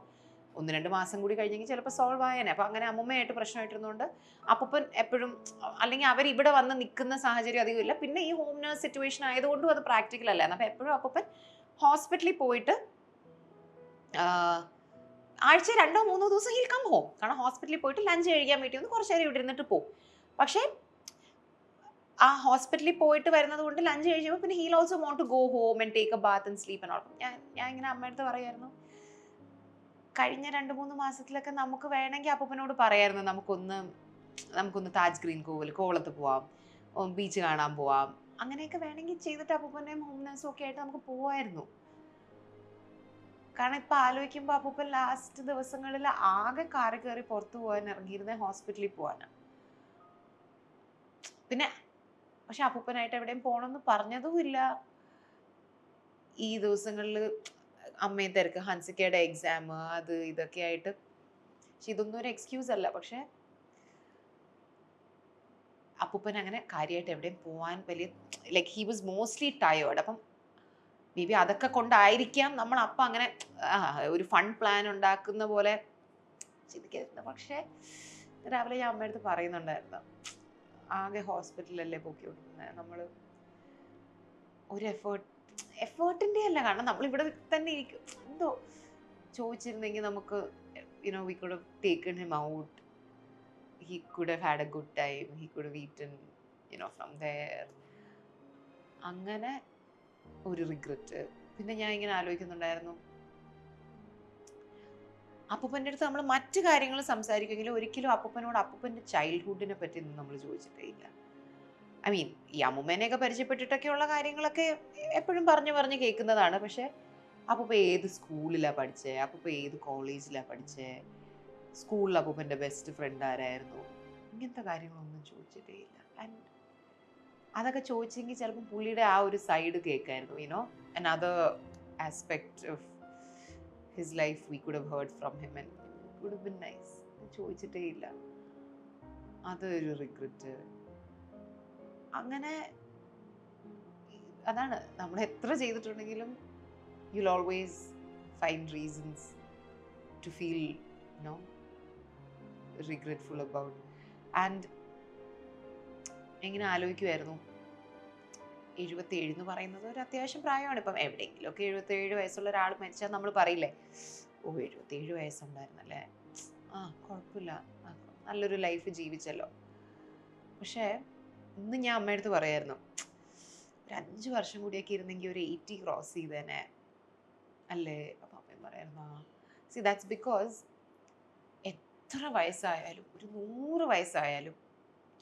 [SPEAKER 1] 1-2 മാസം കൂടി കഴിഞ്ഞെങ്കിൽ ചിലപ്പോൾ സോൾവ് ആയേനെ. അപ്പം അങ്ങനെ അമ്മുമ്മയായിട്ട് പ്രശ്നമായിട്ടിരുന്നുകൊണ്ട് അപ്പൂപ്പൻ എപ്പോഴും, അല്ലെങ്കിൽ അവർ വന്ന് നിൽക്കുന്ന സാഹചര്യം അധികം ഇല്ല. പിന്നെ ഈ ഹോം നേഴ്സ് സിറ്റുവേഷൻ ആയതുകൊണ്ടും അത് പ്രാക്ടിക്കൽ അല്ലായിരുന്നു. അപ്പം എപ്പോഴും അപ്പൂപ്പൻ ഹോസ്പിറ്റലിൽ പോയിട്ട് ആഴ്ച 2-3 ദിവസം ഹീൽ കം ഹോം. കാരണം ഹോസ്പിറ്റലിൽ പോയിട്ട് ലഞ്ച് കഴിക്കാൻ വേണ്ടി ഒന്ന് കുറച്ച് നേരം ഇവിടെ ഇരുന്നിട്ട് പോകും. പക്ഷേ ആ ഹോസ്പിറ്റലിൽ പോയിട്ട് വരുന്നത് കൊണ്ട് ലഞ്ച് കഴിയുമ്പോൾ പിന്നെ he'll also want to go home and take a bath and sleep and all. ഞാൻ ഇങ്ങനെ അമ്മയടുത്ത് പറയായിരുന്നു, കഴിഞ്ഞ 2-3 മാസത്തിലൊക്കെ നമുക്ക് വേണമെങ്കിൽ അപ്പൂപ്പനോട് പറയായിരുന്നു, നമുക്കൊന്ന് താജ് ഗ്രീൻ കോവളത്ത് പോവാം, ബീച്ച് കാണാൻ പോവാം, അങ്ങനെയൊക്കെ വേണമെങ്കിൽ ചെയ്തിട്ട് അപ്പൂപ്പൻ്റെയും ഹോം നേഴ്സും ഒക്കെ ആയിട്ട് നമുക്ക് പോവായിരുന്നു. കാരണം ഇപ്പം ആലോചിക്കുമ്പോൾ അപ്പൂപ്പൻ ലാസ്റ്റ് ദിവസങ്ങളിൽ ആകെ കാറി കയറി പുറത്തു പോകാൻ ഇറങ്ങിയിരുന്നേ ഹോസ്പിറ്റലിൽ പോകാനാണ്. പിന്നെ പക്ഷെ അപ്പൂപ്പനായിട്ട് എവിടെയും പോകണമെന്ന് പറഞ്ഞതുമില്ല. ഈ ദിവസങ്ങളിൽ അമ്മയെ തിരക്ക്, ഹൻസിക്കയുടെ എക്സാം, അത് ഇതൊക്കെ ആയിട്ട്. പക്ഷെ ഇതൊന്നും ഒരു എക്സ്ക്യൂസ് അല്ല. പക്ഷെ അപ്പൂപ്പൻ അങ്ങനെ കാര്യമായിട്ട് എവിടെയും പോകാൻ വലിയ ഹി വാസ് മോസ്റ്റ്ലി ടയേർഡ്. അപ്പം മേ ബി അതൊക്കെ കൊണ്ടായിരിക്കാം നമ്മൾ അപ്പം അങ്ങനെ ഒരു ഫൺ പ്ലാൻ ഉണ്ടാക്കുന്ന പോലെ ചിന്തിക്കരുത്. പക്ഷേ രാവിലെ ഞാൻ അമ്മയടുത്ത് പറയുന്നുണ്ടായിരുന്നു, ആകെ ഹോസ്പിറ്റലല്ലേ പോക്കി കൊടുക്കുന്നത്, നമ്മൾ ഒരു എഫേർട്ടിൻ്റെ അല്ല. കാരണം നമ്മളിവിടെ തന്നെ ഇരിക്കും. എന്തോ ചോദിച്ചിരുന്നെങ്കിൽ നമുക്ക് we could have taken him out, he could have had a good time, he could have eaten from there. അങ്ങനെ ഒരു റിഗ്രറ്റ്. പിന്നെ ഞാൻ ഇങ്ങനെ ആലോചിക്കുന്നുണ്ടായിരുന്നു, അപ്പൂപ്പൻ്റെ അടുത്ത് നമ്മൾ മറ്റു കാര്യങ്ങൾ സംസാരിക്കുമെങ്കിലും ഒരിക്കലും അപ്പൂപ്പനോട് അപ്പൂപ്പൻ്റെ ചൈൽഡ്ഹുഡിനെ പറ്റി ഒന്നും നമ്മൾ ചോദിച്ചിട്ടേ ഇല്ല. ഐ മീൻ ഈ അമ്മൂമ്മേനെയൊക്കെ പരിചയപ്പെട്ടിട്ടൊക്കെയുള്ള കാര്യങ്ങളൊക്കെ എപ്പോഴും പറഞ്ഞ് കേൾക്കുന്നതാണ്. പക്ഷെ അപ്പൂപ്പ ഏത് സ്കൂളിലാണ് പഠിച്ചത്, അപ്പൂപ്പ ഏത് കോളേജിലാണ് പഠിച്ചത്, സ്കൂളിൽ അപ്പൂപ്പൻ്റെ ബെസ്റ്റ് ഫ്രണ്ട് ആരായിരുന്നു, ഇങ്ങനത്തെ കാര്യങ്ങളൊന്നും ചോദിച്ചിട്ടേ ഇല്ല. ആൻഡ് അതൊക്കെ ചോദിച്ചെങ്കിൽ ചിലപ്പോൾ പുള്ളിയുടെ ആ ഒരു side കേൾക്കായിരുന്നു. another aspect of his life we could have heard from him and it would have been nice. ചോദിച്ചിട്ടേ ഇല്ല. അതൊരു റിഗ്രറ്റ്. അങ്ങനെ അതാണ്, നമ്മൾ എത്ര ചെയ്തിട്ടുണ്ടെങ്കിലും you'll always find reasons to feel regretful about. And എങ്ങനെ ആലോചിക്കുമായിരുന്നു, 77 എന്ന് പറയുന്നത് ഒരു അത്യാവശ്യം പ്രായമാണ്. ഇപ്പം എവിടെയെങ്കിലുമൊക്കെ 77 വയസ്സുള്ള ഒരാൾ മരിച്ചാൽ നമ്മൾ പറയില്ലേ, 77 വയസ്സുണ്ടായിരുന്നല്ലേ, കുഴപ്പമില്ല, നല്ലൊരു ലൈഫ് ജീവിച്ചല്ലോ. പക്ഷേ ഇന്ന് ഞാൻ അമ്മയടുത്ത് പറയായിരുന്നു, ഒരു 5 വർഷം കൂടിയൊക്കെ ഇരുന്നെങ്കിൽ ഒരു 80 ക്രോസ് ചെയ്തേനെ അല്ലേ. അപ്പം അമ്മയും പറയായിരുന്നു, ദാറ്റ്സ് ബിക്കോസ് എത്ര വയസ്സായാലും, ഒരു 100 വയസ്സായാലും,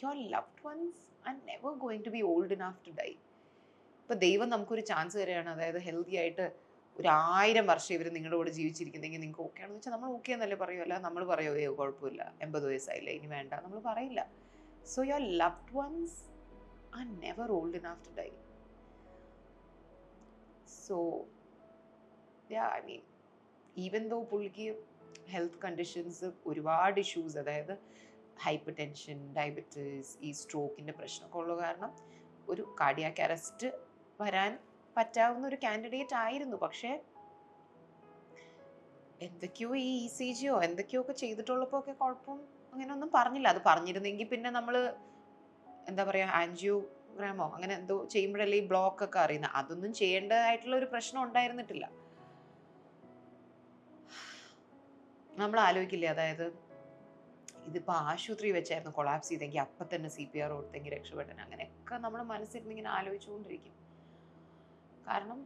[SPEAKER 1] your loved ones are never going to be old enough to die. ഇപ്പം ദൈവം നമുക്കൊരു ചാൻസ് തരികയാണ്, അതായത് ഹെൽത്തി ആയിട്ട് ഒരു 1000 വർഷം ഇവർ നിങ്ങളുടെ കൂടെ ജീവിച്ചിരിക്കുന്നെങ്കിൽ നിങ്ങൾക്ക് ഓക്കെ ആണെന്ന് വെച്ചാൽ നമ്മൾ ഓക്കെ എന്നല്ലേ പറയുമല്ല. നമ്മൾ പറയുമോ കുഴപ്പമില്ല, 80 വയസ്സായില്ലേ ഇനി വേണ്ട, നമ്മൾ പറയില്ല. So your loved ones are never old enough to die. So yeah, I mean, even though പുള്ളിക്ക് ഹെൽത്ത് കണ്ടീഷൻസ് ഒരുപാട് ഇഷ്യൂസ്, അതായത് ഹൈപ്പർ ടെൻഷൻ, ഡയബറ്റീസ്, ഈ സ്ട്രോക്കിൻ്റെ പ്രശ്നമൊക്കെ ഉള്ള കാരണം ഒരു കാർഡിയാക് അറസ്റ്റ് വരാൻ പറ്റാവുന്ന ഒരു കാൻഡിഡേറ്റ് ആയിരുന്നു. പക്ഷേ എന്തൊക്കെയോ ഈ ECGയോ എന്തൊക്കെയോ ഒക്കെ ചെയ്തിട്ടുള്ളപ്പോൾ ഒക്കെ കുഴപ്പം അങ്ങനെയൊന്നും പറഞ്ഞില്ല. അത് പറഞ്ഞിരുന്നെങ്കിൽ പിന്നെ നമ്മൾ എന്താ പറയുക, ആൻജിയോഗ്രാമോ അങ്ങനെ എന്തോ ചെയ്യുമ്പോഴല്ലേ ഈ ബ്ലോക്ക് ഒക്കെ അറിയുന്നത്. അതൊന്നും ചെയ്യേണ്ടതായിട്ടുള്ള ഒരു പ്രശ്നം ഉണ്ടായിരുന്നിട്ടില്ല. നമ്മൾ ആലോചിക്കില്ലേ, അതായത് ഇതിപ്പോൾ ആശുപത്രി വെച്ചായിരുന്നു കൊളാപ്സ് ചെയ്തെങ്കിൽ അപ്പം തന്നെ CPR കൊടുത്തെങ്കിൽ രക്ഷപ്പെട്ടൻ. അങ്ങനെയൊക്കെ നമ്മൾ മനസ്സിരുന്ന് ഇങ്ങനെ ആലോചിച്ചുകൊണ്ടിരിക്കും. കാരണം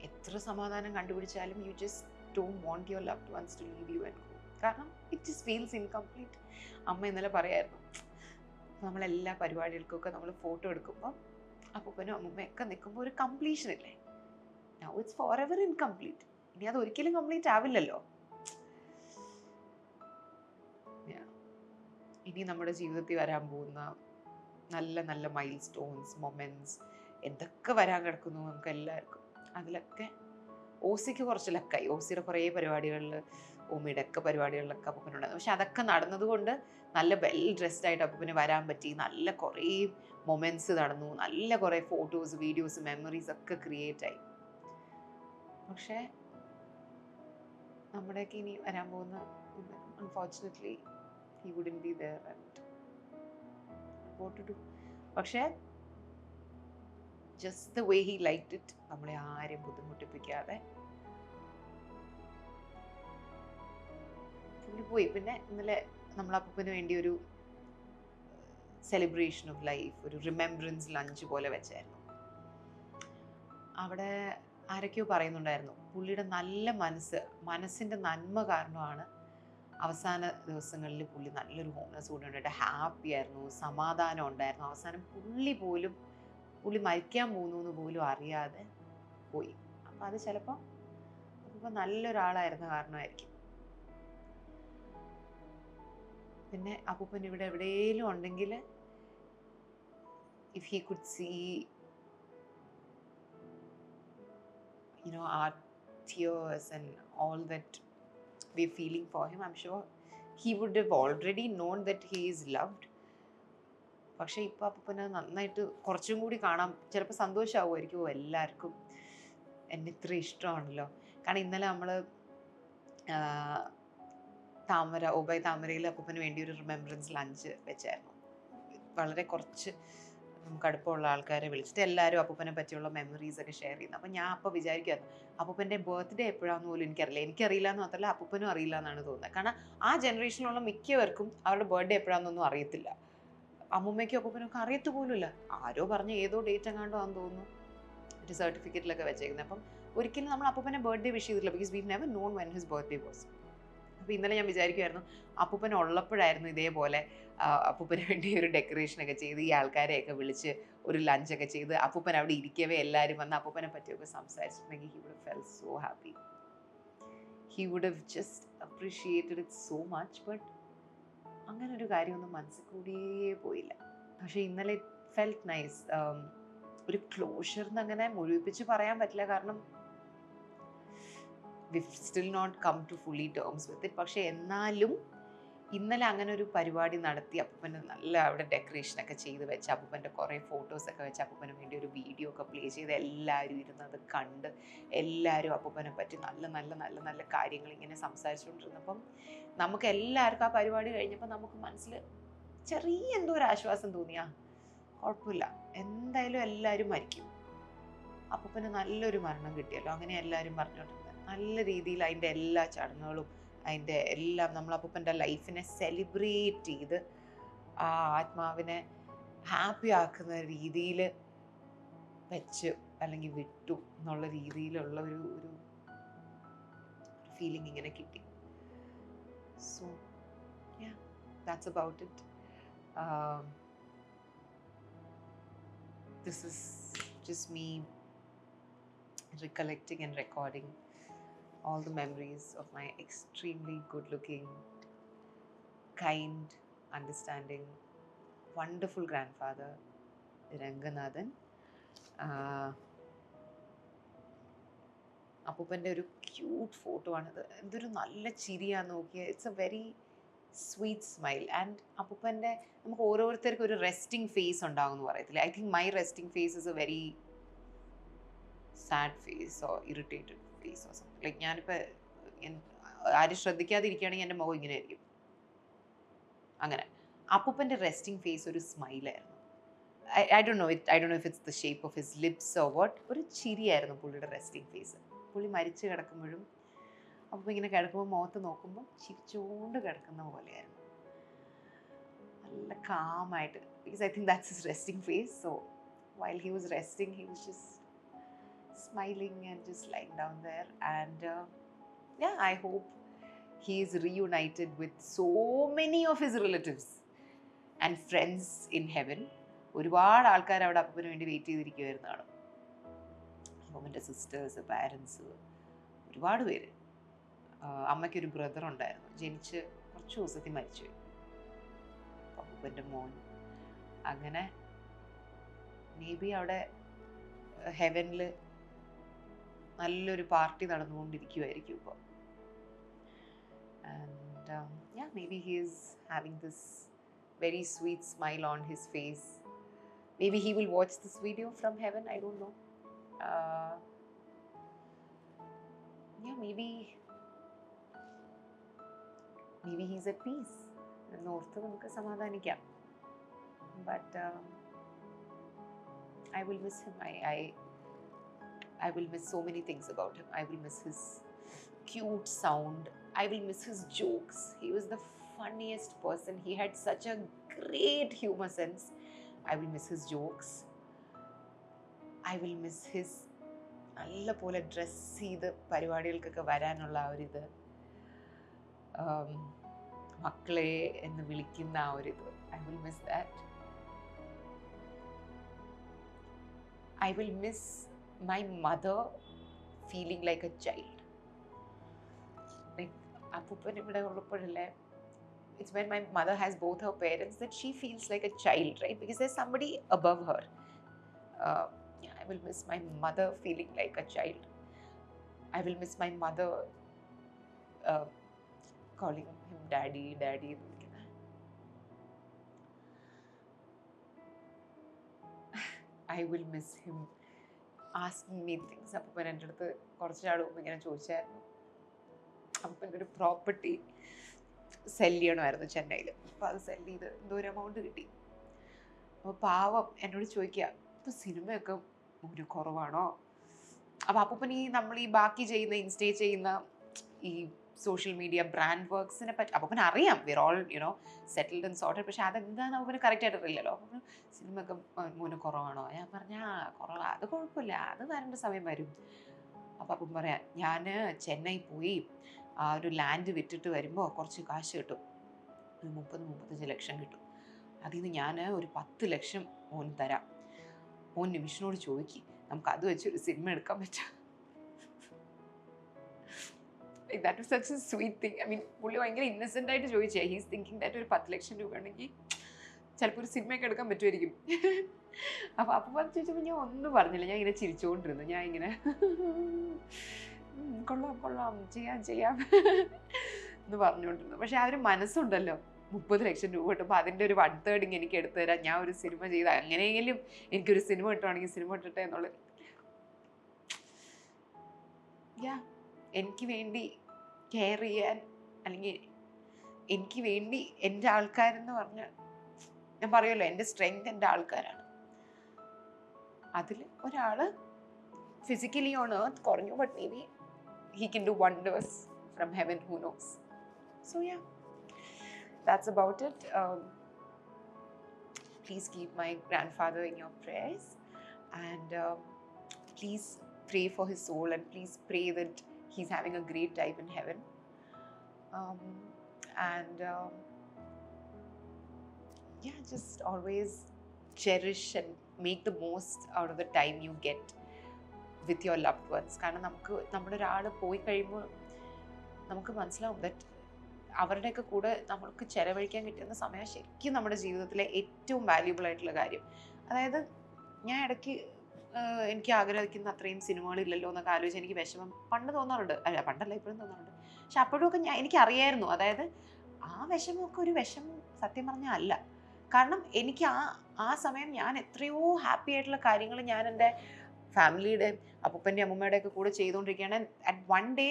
[SPEAKER 1] എത്ര സമാധാനം കണ്ടുപിടിച്ചാലും you just don't want your loved ones to leave you and go. കാരണം ഇറ്റ് ജസ്റ്റ് ഫീൽസ് ഇൻകംപ്ലീറ്റ്. അമ്മ ഇന്നലെ പറയായിരുന്നു, നമ്മളെല്ലാ പരിപാടികൾക്കൊക്കെ നമ്മൾ ഫോട്ടോ എടുക്കുമ്പോൾ അപ്പൂപ്പനും അമ്മൂമ്മയൊക്കെ നിൽക്കുമ്പോൾ ഒരു കംപ്ലീഷൻ ഇല്ലേ. Now it's for ever incomplete. ഇനി അത് ഒരിക്കലും കംപ്ലീറ്റ് ആവില്ലല്ലോ. ഇനി നമ്മുടെ ജീവിതത്തിൽ വരാൻ പോകുന്ന നല്ല നല്ല മൈൽ സ്റ്റോൺസ്, മൊമെൻറ്റ്സ് എന്തൊക്കെ വരാൻ കിടക്കുന്നു നമുക്ക് എല്ലാവർക്കും. അതിലൊക്കെ ഓസിക്ക് കുറച്ച് ലക്കായി. ഓസിയുടെ കുറേ പരിപാടികളിൽ, ഓമിയുടെ ഒക്കെ പരിപാടികളിലൊക്കെ അപ്പൂപ്പനുണ്ടായിരുന്നു. പക്ഷെ അതൊക്കെ നടന്നതുകൊണ്ട് നല്ല വെൽ ഡ്രസ്ഡ് ആയിട്ട് അപ്പൂപ്പന് വരാൻ പറ്റി. നല്ല കുറേ മൊമെൻറ്റ്സ് നടന്നു, നല്ല കുറേ ഫോട്ടോസ്, വീഡിയോസ്, മെമ്മറീസ് ഒക്കെ ക്രിയേറ്റ് ആയി. പക്ഷേ നമ്മുടെയൊക്കെ ഇനി വരാൻ പോകുന്ന unfortunately he wouldn't be there and what to do. പക്ഷേ just the way he liked it, നമ്മളെ ആരെയും ബുദ്ധിമുട്ടിപ്പിക്കാതെ പുള്ളി പോയി. പിന്നെ ഇന്നലെ നമ്മൾ അപ്പൂപ്പന് വേണ്ടി ഒരു സെലിബ്രേഷൻ ഓഫ് ലൈഫ്, ഒരു റിമെമ്പറൻസ് ലഞ്ച് പോലെ വെച്ചായിരുന്നു. അവിടെ ആരൊക്കെയോ പറയുന്നുണ്ടായിരുന്നു, പുള്ളിയുടെ നല്ല മനസ്സിൻ്റെ നന്മ കാരണമാണ് അവസാന ദിവസങ്ങളിൽ പുള്ളി നല്ലൊരു ഹോംലെസ് കൂടെ ഉണ്ടായിട്ട് ഹാപ്പി ആയിരുന്നു, സമാധാനം ഉണ്ടായിരുന്നു. അവസാനം പുള്ളി മരിക്കാൻ പോകുന്നു എന്ന് പോലും അറിയാതെ പോയി. അപ്പം അത് ചിലപ്പോൾ നല്ലൊരാളായിരുന്ന കാരണമായിരിക്കും. പിന്നെ അപ്പൂപ്പൻ ഇവിടെ എവിടെയെങ്കിലും ഉണ്ടെങ്കിൽ if he could see our tears and all that we're feeling for him, I'm sure he would have already known that he is loved. പക്ഷേ ഇപ്പം അപ്പൂപ്പനെ നന്നായിട്ട് കുറച്ചും കൂടി കാണാൻ ചിലപ്പോൾ സന്തോഷമാവുമായിരിക്കും. എല്ലാവർക്കും എന്നെ ഇത്ര ഇഷ്ടമാണല്ലോ. കാരണം ഇന്നലെ നമ്മൾ താമരയിൽ അപ്പൂപ്പന് വേണ്ടി ഒരു റിമെമ്പറൻസ് ലഞ്ച് വെച്ചായിരുന്നു. വളരെ കുറച്ച് നമുക്ക് അടുപ്പമുള്ള ആൾക്കാരെ വിളിച്ചിട്ട് എല്ലാവരും അപ്പൂപ്പനെ പറ്റിയുള്ള മെമ്മറീസ് ഒക്കെ ഷെയർ ചെയ്യുന്നത്. അപ്പം ഞാൻ അപ്പോൾ വിചാരിക്കുമായിരുന്നു, അപ്പൂപ്പൻ്റെ ബർത്ത്ഡേ എപ്പോഴാണെന്ന് പോലും എനിക്കറിയില്ല എന്ന് മാത്രമല്ല അപ്പൂപ്പനും അറിയില്ല എന്നാണ് തോന്നുന്നത്. കാരണം ആ ജനറേഷനിലുള്ള മിക്കവർക്കും അവരുടെ ബർത്ത്ഡേ എപ്പോഴാണെന്നൊന്നും അറിയത്തില്ല. അമ്മൂമ്മയ്ക്കും അപ്പൂപ്പനൊക്കെ അറിയത്ത് പോലുമില്ല. ആരോ പറഞ്ഞ് ഏതോ ഡേറ്റ് എങ്ങാണ്ടോ ആണെന്ന് തോന്നുന്നു ഒരു സർട്ടിഫിക്കറ്റിലൊക്കെ വെച്ചേക്കുന്നത്. അപ്പം ഒരിക്കലും നമ്മൾ അപ്പൂപ്പനെ ബർത്ത്ഡേ വിഷ് ചെയ്തിട്ടില്ല, because we never non when his birthday was. അപ്പോൾ ഇന്നലെ ഞാൻ വിചാരിക്കുമായിരുന്നു, അപ്പൂപ്പൻ ഉള്ളപ്പോഴായിരുന്നു ഇതേപോലെ അപ്പൂപ്പന് വേണ്ടി ഒരു ഡെക്കറേഷനൊക്കെ ചെയ്ത് ഈ ആൾക്കാരെയൊക്കെ വിളിച്ച് ഒരു ലഞ്ചൊക്കെ ചെയ്ത് അപ്പൂപ്പൻ അവിടെ ഇരിക്കവേ എല്ലാവരും വന്ന് അപ്പൂപ്പനെ പറ്റിയൊക്കെ സംസാരിച്ചിട്ടുണ്ടെങ്കിൽ he would have felt so happy. He would have just appreciated it so much. But അങ്ങനെ ഒരു കാര്യമൊന്നും മനസ്സിൽ കൂടിയേ പോയില്ല. പക്ഷേ ഇന്നലെ ഫെൽറ്റ് നൈസ്. ഒരു ക്ലോഷർ എന്നങ്ങനെ മുഴുവിപ്പിച്ച് പറയാൻ പറ്റില്ല, കാരണം we've still not come to fully terms with it. പക്ഷേ എന്നാലും ഇന്നലെ അങ്ങനെ ഒരു പരിപാടി നടത്തി അപ്പൂപ്പന് നല്ല അവിടെ ഡെക്കറേഷനൊക്കെ ചെയ്ത് വെച്ച് അപ്പൂപ്പൻ്റെ കുറേ ഫോട്ടോസൊക്കെ വെച്ച് അപ്പൂപ്പന് വേണ്ടി ഒരു വീഡിയോ ഒക്കെ പ്ലേ ചെയ്ത് എല്ലാവരും ഇരുന്നത് കണ്ട് എല്ലാവരും അപ്പൂപ്പനെ പറ്റി നല്ല നല്ല നല്ല നല്ല കാര്യങ്ങൾ ഇങ്ങനെ സംസാരിച്ചുകൊണ്ടിരുന്നപ്പം നമുക്ക് എല്ലാവർക്കും ആ പരിപാടി കഴിഞ്ഞപ്പോൾ നമുക്ക് മനസ്സിൽ ചെറിയ എന്തോ ഒരു ആശ്വാസം തോന്നിയാ. കുഴപ്പമില്ല, എന്തായാലും എല്ലാവരും മരിക്കും, അപ്പൂപ്പന് നല്ലൊരു മരണം കിട്ടിയല്ലോ, അങ്ങനെ എല്ലാവരും പറഞ്ഞുകൊണ്ടിരുന്നത്. നല്ല രീതിയിൽ അതിൻ്റെ എല്ലാ ചടങ്ങുകളും അതിൻ്റെ എല്ലാം നമ്മൾ അപ്പൂപ്പൻ്റെ ലൈഫിനെ സെലിബ്രേറ്റ് ചെയ്ത് ആ ആത്മാവിനെ ഹാപ്പി ആക്കുന്ന രീതിയിൽ വെച്ച് അല്ലെങ്കിൽ വിട്ടു എന്നുള്ള രീതിയിലുള്ള ഒരു ഫീലിംഗ് ഇങ്ങനെ കിട്ടി. So yeah, that's about it. This is just me recollecting and recording all the memories of my extremely good-looking, kind, understanding, wonderful grandfather, Ranganathan. അപ്പൂപ്പൻ്റെ ഒരു ക്യൂട്ട് ഫോട്ടോ ആണിത്. എന്തൊരു നല്ല ചിരിയാന്ന് നോക്കിയാൽ. It's a very sweet smile. And അപ്പൂപ്പൻ്റെ നമുക്ക് ഓരോരുത്തർക്കും ഒരു റെസ്റ്റിംഗ് ഫേസ് ഉണ്ടാവും എന്ന് പറയത്തില്ലേ. I think my resting face is a very sad face or irritated face or something. Like ഞാനിപ്പോൾ ആരും ശ്രദ്ധിക്കാതിരിക്കുകയാണെങ്കിൽ എൻ്റെ മുഖം ഇങ്ങനെ ആയിരിക്കും. അങ്ങനെ അപ്പൂപ്പൻ്റെ റെസ്റ്റിംഗ് ഫേസ് ഒരു സ്മൈലായിരുന്നു. I don't know if it's the shape of his lips or what. ഒരു ചിരിയായിരുന്നു പുള്ളിയുടെ റെസ്റ്റിംഗ് ഫേസ്. പുള്ളി മരിച്ചു കിടക്കുമ്പോഴും അപ്പോൾ ഇങ്ങനെ കിടക്കുമ്പോൾ മുഖത്ത് നോക്കുമ്പോൾ ചിരിച്ചുകൊണ്ട് കിടക്കുന്ന പോലെയായിരുന്നു. നല്ല കാമായിട്ട്. Because I think that's his resting face. So while he was resting, he was just smiling and just lying down there. And yeah, I hope he is reunited with so many of his relatives and friends in heaven. ഒരുപാട് ആൾക്കാർ അവിടെ അപ്പൂപ്പന് വേണ്ടി wait ചെയ്തിരിക്കുമായിരുന്നാണ്. അപ്പൂപ്പൻ്റെ sisters, parents, ഒരുപാട് പേര്. അമ്മയ്ക്കൊരു brother ഉണ്ടായിരുന്നു, ജനിച്ച് കുറച്ച് ദിവസത്തിൽ മരിച്ചുപോയി. അപ്പൂപ്പൻ്റെ മോൻ. അങ്ങനെ മേ ബി അവിടെ ഹെവനിൽ നല്ലൊരു പാർട്ടി നടന്നുകൊണ്ടിരിക്കുമായിരിക്കും ഇപ്പോൾ. And yeah, maybe he is having this very sweet smile on his face. Maybe he will watch this video from heaven, I don't know. Yeah, maybe he's at peace. എന്നോർത്ത് നമുക്ക് സമാധാനിക്കാം. But I will miss him. I will miss so many things about him. I will miss his cute sound. I will miss his jokes. He was the funniest person. He had such a great humor sense. I will miss his jokes. I will miss his നല്ല പോലെ dress ചെയ്ത് പരിപാടികൾക്കൊക്കെ വരാനുള്ള ആ ഒരിത്, മക്കളെ എന്ന് വിളിക്കുന്ന ആ ഒരിത്. I will miss that. I will miss my mother feeling like a child. Like അപ്പൂപ്പൻ ഇവിടെ ഉള്ളപ്പോഴല്ലേ, it's when my mother has both her parents that she feels like a child, right? Because there's somebody above her. Yeah, I will miss my mother feeling like a child. I will miss my mother calling him daddy. I will miss him asking me things. അപ്പൂപ്പൻ എൻ്റെ അടുത്ത് കുറച്ച് നാൾ മുമ്പ് ഇങ്ങനെ ചോദിച്ചായിരുന്നു. അപ്പൂപ്പൻ്റെ ഒരു property cell ചെയ്യണമായിരുന്നു ചെന്നൈയിൽ. അപ്പോൾ അത് സെല് ചെയ്ത് എന്തോ ഒരു എമൗണ്ട് കിട്ടി. അപ്പോൾ പാവം എന്നോട് ചോദിക്കുക, ഇപ്പോൾ സിനിമയൊക്കെ ഒരു കുറവാണോ? അപ്പോൾ അപ്പൂപ്പൻ നമ്മൾ ഈ ബാക്കി ചെയ്യുന്ന ഇൻസ്റ്റേ ചെയ്യുന്ന ഈ സോഷ്യൽ മീഡിയ ബ്രാൻഡ് വർക്ക്സിനെ പറ്റി അപ്പൂപ്പൻ അറിയാം. വിർ ഓൾ സെറ്റിൽഡ് ആൻഡ് സോർട്ടഡ്. പക്ഷെ അതെന്താണെന്ന് അപ്പൂപ്പന് കറക്റ്റായിട്ട് അറിയില്ലല്ലോ. അപ്പം സിനിമയൊക്കെ മോന് കുറവാണോ? ഞാൻ പറഞ്ഞാൽ കുറവാ, അത് കുഴപ്പമില്ല, അത് വരേണ്ട സമയം വരും. അപ്പോൾ അപ്പം പറയാം, ഞാൻ ചെന്നൈ പോയി ആ ഒരു ലാൻഡ് വിറ്റിട്ട് വരുമ്പോൾ കുറച്ച് കാശ് കിട്ടും, ഒരു 30-35 ലക്ഷം കിട്ടും. അതിൽ നിന്ന് ഞാൻ ഒരു 10 ലക്ഷം മോൻ തരാം. മോൻ നിമിഷനോട് ചോദിക്കും, നമുക്ക് അത് വെച്ചൊരു സിനിമ എടുക്കാൻ പറ്റും. That was such a sweet thing. I mean, പുള്ളി ഭയങ്കര ഇന്നസെൻ്റ് ആയിട്ട് ചോദിച്ചേ. ഹീസ് തിങ്കിങ് ദാറ്റ് ഒരു 10 ലക്ഷം രൂപ ഉണ്ടെങ്കിൽ ചിലപ്പോൾ ഒരു സിനിമയൊക്കെ എടുക്കാൻ പറ്റുമായിരിക്കും. അപ്പോൾ അപ്പം ചോദിച്ചപ്പോൾ ഞാൻ ഒന്നും പറഞ്ഞില്ല. ഞാൻ ഇങ്ങനെ ചിരിച്ചുകൊണ്ടിരുന്നു. ഞാൻ ഇങ്ങനെ കൊള്ളാം ചെയ്യാം എന്ന് പറഞ്ഞുകൊണ്ടിരുന്നു. പക്ഷെ ആ ഒരു മനസ്സുണ്ടല്ലോ, 30 ലക്ഷം രൂപ കിട്ടുമ്പോൾ അതിൻ്റെ ഒരു 1/3 എനിക്ക് എടുത്തു തരാം, ഞാൻ ഒരു സിനിമ ചെയ്ത് അങ്ങനെയെങ്കിലും എനിക്കൊരു സിനിമ കിട്ടുവാണെങ്കിൽ സിനിമ കിട്ടട്ടെ എന്നുള്ളത്. എനിക്ക് വേണ്ടി കെയർ ചെയ്യാൻ, അല്ലെങ്കിൽ എനിക്ക് വേണ്ടി എൻ്റെ ആൾക്കാരെന്ന് പറഞ്ഞാൽ, ഞാൻ പറയുമല്ലോ എൻ്റെ സ്ട്രെങ്ത് എൻ്റെ ആൾക്കാരാണ്. അതിൽ ഒരാൾ ഫിസിക്കലി ഓൺ എർത്ത് കുറഞ്ഞു, but may be he can do wonders from heaven, who knows. So yeah, that's about it. Please keep my grandfather in your prayers, and please pray for his soul, and please pray that he's having a great time in heaven. And yeah, just always cherish and make the most out of the time you get with your loved ones. കാരണം നമുക്ക് നമ്മുടെ ഒരാൾ പോയി കഴിയുമ്പോൾ നമുക്ക് മനസ്സിലാവും that അവരുടെയൊക്കെ കൂടെ നമ്മൾക്ക് ചിലവഴിക്കാൻ കിട്ടുന്ന സമയം ശരിക്കും നമ്മുടെ ജീവിതത്തിലെ ഏറ്റവും വാല്യുബിൾ ആയിട്ടുള്ള കാര്യം. അതായത് ഞാൻ ഇടയ്ക്ക് എനിക്ക് ആഗ്രഹിക്കുന്ന അത്രയും സിനിമകളില്ലല്ലോ എന്നൊക്കെ ആലോചിച്ച് എനിക്ക് വിഷമം പണ്ട് തോന്നാറുണ്ട്. അല്ല പണ്ടല്ല, ഇപ്പോഴും തോന്നാറുണ്ട്. പക്ഷെ അപ്പോഴൊക്കെ എനിക്കറിയായിരുന്നു, അതായത് ആ വിഷമമൊക്കെ ഒരു വിഷമം സത്യം പറഞ്ഞാൽ അല്ല. കാരണം എനിക്ക് ആ സമയം ഞാൻ എത്രയോ ഹാപ്പി ആയിട്ടുള്ള കാര്യങ്ങൾ ഞാൻ എൻ്റെ ഫാമിലിയുടെ അപ്പൂപ്പൻ്റെ അമ്മൂമ്മയുടെ ഒക്കെ കൂടെ ചെയ്തുകൊണ്ടിരിക്കുകയാണ്. അറ്റ് വൺ ഡേ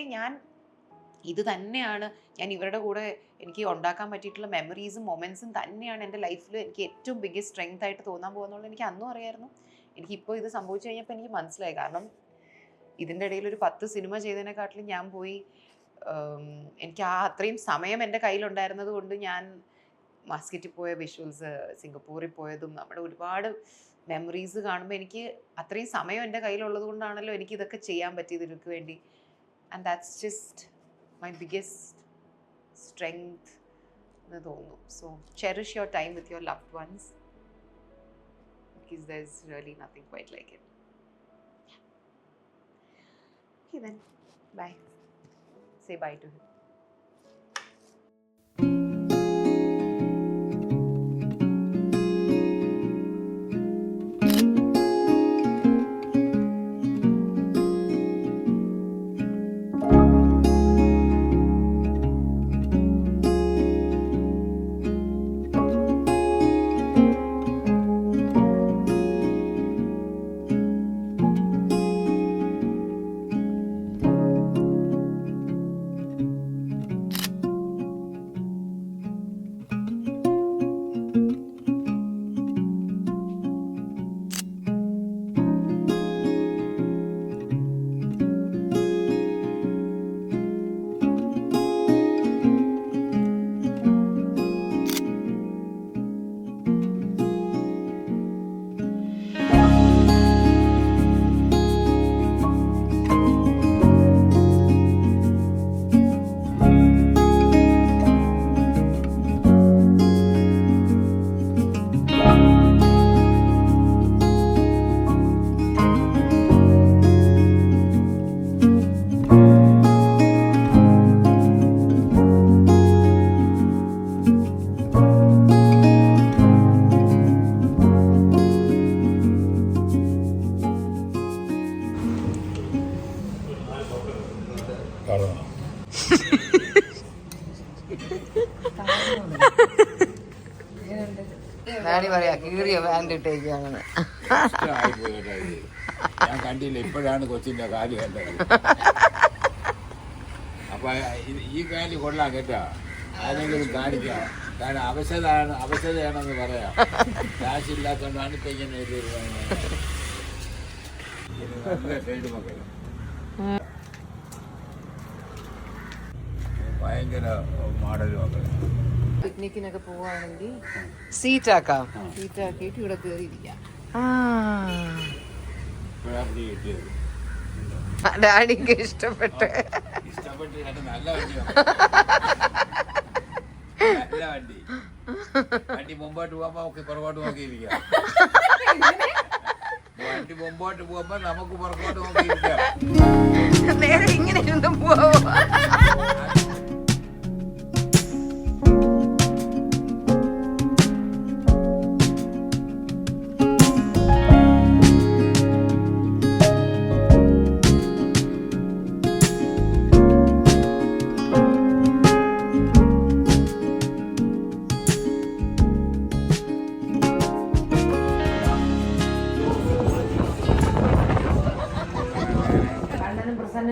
[SPEAKER 1] ഇത് തന്നെയാണ് ഞാൻ ഇവരുടെ കൂടെ എനിക്ക് ഉണ്ടാക്കാൻ പറ്റിയിട്ടുള്ള മെമ്മറീസും മൊമെൻറ്റ്സും തന്നെയാണ് എൻ്റെ ലൈഫിൽ എനിക്ക് ഏറ്റവും ബിഗ്ഗസ്റ്റ് സ്ട്രെങ്ത് ആയിട്ട് തോന്നാൻ പോകുന്നുള്ളത് എനിക്ക് അന്നും അറിയായിരുന്നു. എനിക്കിപ്പോൾ ഇത് സംഭവിച്ചു കഴിഞ്ഞപ്പോൾ എനിക്ക് മനസ്സിലായി. കാരണം ഇതിൻ്റെ ഇടയിൽ ഒരു 10 സിനിമ ചെയ്തതിനെക്കാട്ടിലും ഞാൻ പോയി എനിക്ക് അത്രയും സമയം എൻ്റെ കയ്യിലുണ്ടായിരുന്നത് കൊണ്ട് ഞാൻ മസ്കറ്റിൽ പോയ വിഷ്വൽസ്, സിംഗപ്പൂരിൽ പോയതും നമ്മുടെ ഒരുപാട് മെമ്മറീസ് കാണുമ്പോൾ എനിക്ക് അത്രയും സമയം എൻ്റെ കയ്യിലുള്ളത് കൊണ്ടാണല്ലോ എനിക്ക് ഇതൊക്കെ ചെയ്യാൻ പറ്റിയത് ഇവർക്ക് വേണ്ടി. And that's just my biggest strength എന്ന് തോന്നുന്നു. So cherish your time with your loved ones because there's really nothing quite like it. Okay then, bye. Say bye to him.
[SPEAKER 2] Daddy പറയാ കീറിയ പാൻറ് ഇട്ടേക്കാണെന്ന്.
[SPEAKER 3] ഞാൻ കണ്ടില്ല, ഇപ്പോഴാണ് കൊച്ചിന്റെ കാല് കണ്ടത്. അപ്പൊ ഈ കാല് കൊള്ളാം കേട്ടോ, ആരെങ്കിലും കാണിക്കാം. കാരണം അവശതയാണെന്ന് പറയാം. കാശില്ലാത്തോണ്ടാണ് ഇപ്പൊ ഇങ്ങനെ ഒരു സൈഡ് മക്കൾ ഭയങ്കര മോഡൽ മക്കൾ.
[SPEAKER 1] പിക്നിക്കിനൊക്കെ പോവാണെങ്കിൽ
[SPEAKER 2] സീറ്റാക്കാം,
[SPEAKER 1] സീറ്റാക്കിയിട്ട് ഇവിടെ കയറിയിരിക്കാം.
[SPEAKER 2] ഡാഡിക്ക് ഇഷ്ടപ്പെട്ട്
[SPEAKER 3] നല്ല വണ്ടി വണ്ടി മുമ്പോട്ട് പോകുമ്പോ നമുക്ക് പുറകോട്ട് നോക്കിയിരിക്കാം. വണ്ടി മുമ്പോട്ട് പോകുമ്പോ നമുക്ക് പുറകോട്ട് നോക്കിയിരിക്കാം.
[SPEAKER 2] നേരെ ഇങ്ങനെ ഇരുന്ന് പോവോ?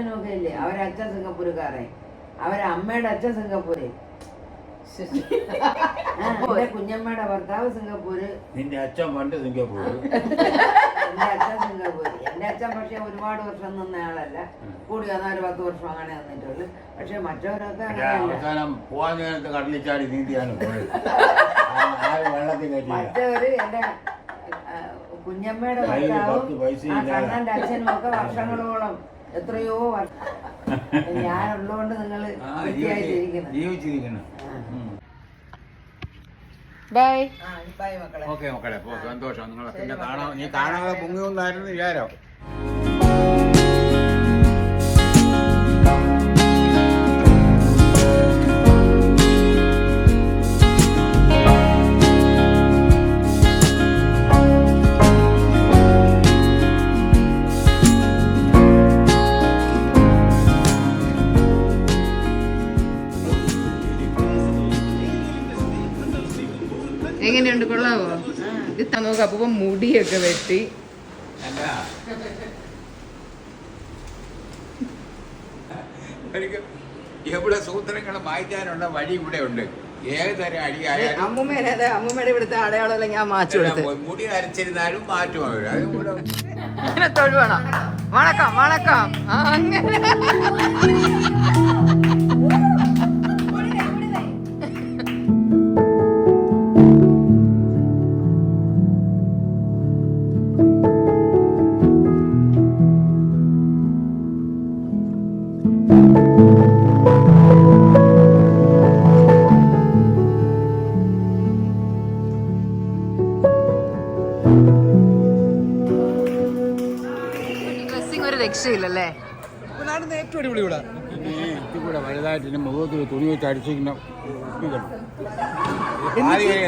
[SPEAKER 4] നോക്കിയില്ലേ അവരച്ഛൻ സിംഗപ്പൂരുകാരെ, അവരമ്മയുടെ അച്ഛൻ സിംഗപ്പൂര്, കുഞ്ഞമ്മയുടെ ഭർത്താവ് സിംഗപ്പൂര്,
[SPEAKER 3] നിന്റെ അച്ഛൻ പണ്ട് സിംഗപ്പൂര്,
[SPEAKER 4] എന്റെ അച്ഛൻ സിംഗപ്പൂര്. എന്റെ അച്ഛൻ പക്ഷെ ഒരുപാട് വർഷം നിന്ന ആളല്ല, കൂടി വന്നാൽ ഒരു 10 വർഷം അങ്ങനെ നിന്നിട്ടുള്ളു. പക്ഷെ മറ്റവരൊക്കെ
[SPEAKER 3] അവസാനം പോവാൻ നേരത്ത് കടലിച്ചാടി നീന്തിയാണ് പോയത്.
[SPEAKER 4] മറ്റവര് എന്റെ കുഞ്ഞമ്മയുടെ ഭർത്താവും കണ്ണന്റെ അച്ഛനും ഒക്കെ വർഷങ്ങളോളം എത്രയോ ഞാനുള്ളതുകൊണ്ട് നിങ്ങള്
[SPEAKER 3] ജീവിച്ചിരിക്കണം.
[SPEAKER 2] ബൈ
[SPEAKER 4] ബൈ മക്കളെ.
[SPEAKER 3] ഓക്കെ മക്കളെ, സന്തോഷം. നിങ്ങളെ പിന്നെ കാണാൻ, നീ കാണാതെ പൊങ്ങിയൊന്നായിരുന്നു വിചാരം.
[SPEAKER 2] എങ്ങനെയുണ്ട്, കൊള്ളാവോ? ഇത് നോക്ക്, അപ്പൊ മുടിയൊക്കെ വെട്ടി.
[SPEAKER 3] അല്ല എനിക്ക് എവിടെ സൂത്രങ്ങൾ മാറ്റാനുള്ള വഴി ഇവിടെ ഉണ്ട്. ഏതുതരം അടിയായാലും
[SPEAKER 2] അമ്മൂമ്മയുടെ ഇവിടുത്തെ അടയാളമെല്ലാം ഞാൻ മാച്ചു കൊടുത്ത്.
[SPEAKER 3] മുടി അരച്ചിരുന്നാലും മാറ്റും അവർ. അതുകൂടെ
[SPEAKER 2] അങ്ങനെ തൊഴുവണം. വണക്കം വണക്കം. അങ്ങനെ ഒരു രക്ഷയില്ലല്ലേ?
[SPEAKER 5] ഏറ്റവും അടിപൊളി ഇവിടെ.
[SPEAKER 3] കൂടെ വലുതായിട്ട് മുഖത്ത് തുണി വെച്ച് അടിച്ചിരിക്കുന്ന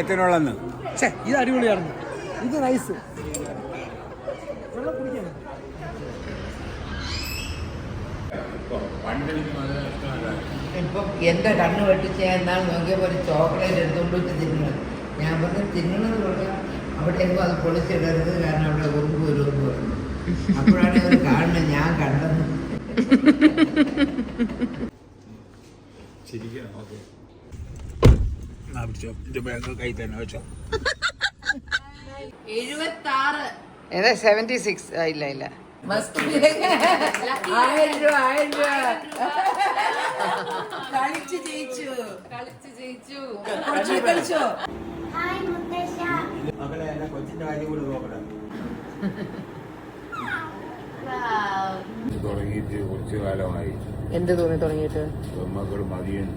[SPEAKER 3] എത്തിനുള്ളന്ന്.
[SPEAKER 5] ഇത് അടിപൊളിയാണ്. ഇത് നൈസ്. വെള്ളം കുടിക്കാണ്.
[SPEAKER 4] ഇപ്പം എൻ്റെ കണ്ണ് വെട്ടിച്ച് എന്നാൽ നോക്കിയപ്പോൾ ഒരു ചോക്ലേറ്റ് എടുത്തുകൊണ്ട് തിന്നണം. ഞാൻ പറഞ്ഞു തിന്നണമെന്ന് പറഞ്ഞാൽ അവിടെയൊന്നും അത് പൊളിച്ചിടരുത്, കാരണം അവിടെ ഉറുമ്പ് വരുമെന്ന് പറഞ്ഞു. അപ്പോഴാണ് അവർ കാണുന്നത്, ഞാൻ കണ്ടത്.
[SPEAKER 3] കൈ തന്നെ വെച്ചോ.
[SPEAKER 2] 76.
[SPEAKER 4] ഏതാ 76? ഇല്ല ഇല്ല, 1000 രൂപ.
[SPEAKER 2] കളിച്ചു ജയിച്ചു.
[SPEAKER 3] മകളെ എന്നെ കൊച്ചിന്റെ കാര്യം കൂടി നോക്കണം. തുടങ്ങിയിട്ട് കുറച്ചു കാലമായി.
[SPEAKER 2] എന്ത് തോന്നി തുടങ്ങിയിട്ട്?
[SPEAKER 3] മക്കൾ മതിയും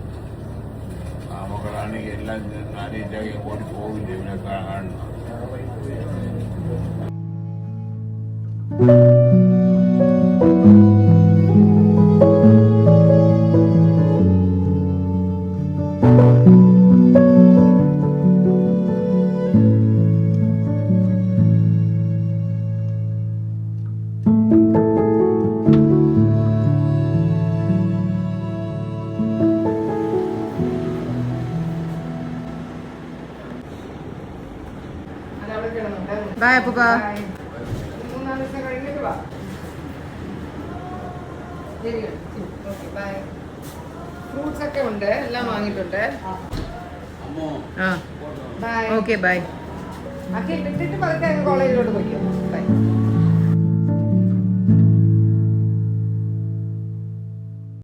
[SPEAKER 3] ആ മക്കളാണെങ്കിൽ എല്ലാം നാനേറ്റായി ഓടി പോകില്ല ഇവനെ കാണുന്നു.
[SPEAKER 2] ബൈ അപ്പൂപ്പ.
[SPEAKER 4] 3-4 ദിവസം കഴിഞ്ഞിട്ട് വാ.
[SPEAKER 2] ഫ്രൂട്ട്സ് ഒക്കെ ഉണ്ട്, എല്ലാം വാങ്ങിയിട്ടുണ്ട്.
[SPEAKER 3] അമ്മോ
[SPEAKER 2] ഓക്കെ ബൈ.
[SPEAKER 4] വിട്ടിട്ട് പതുക്കെ കോളേജിലോട്ട് പോയിക്കോ. ബൈ.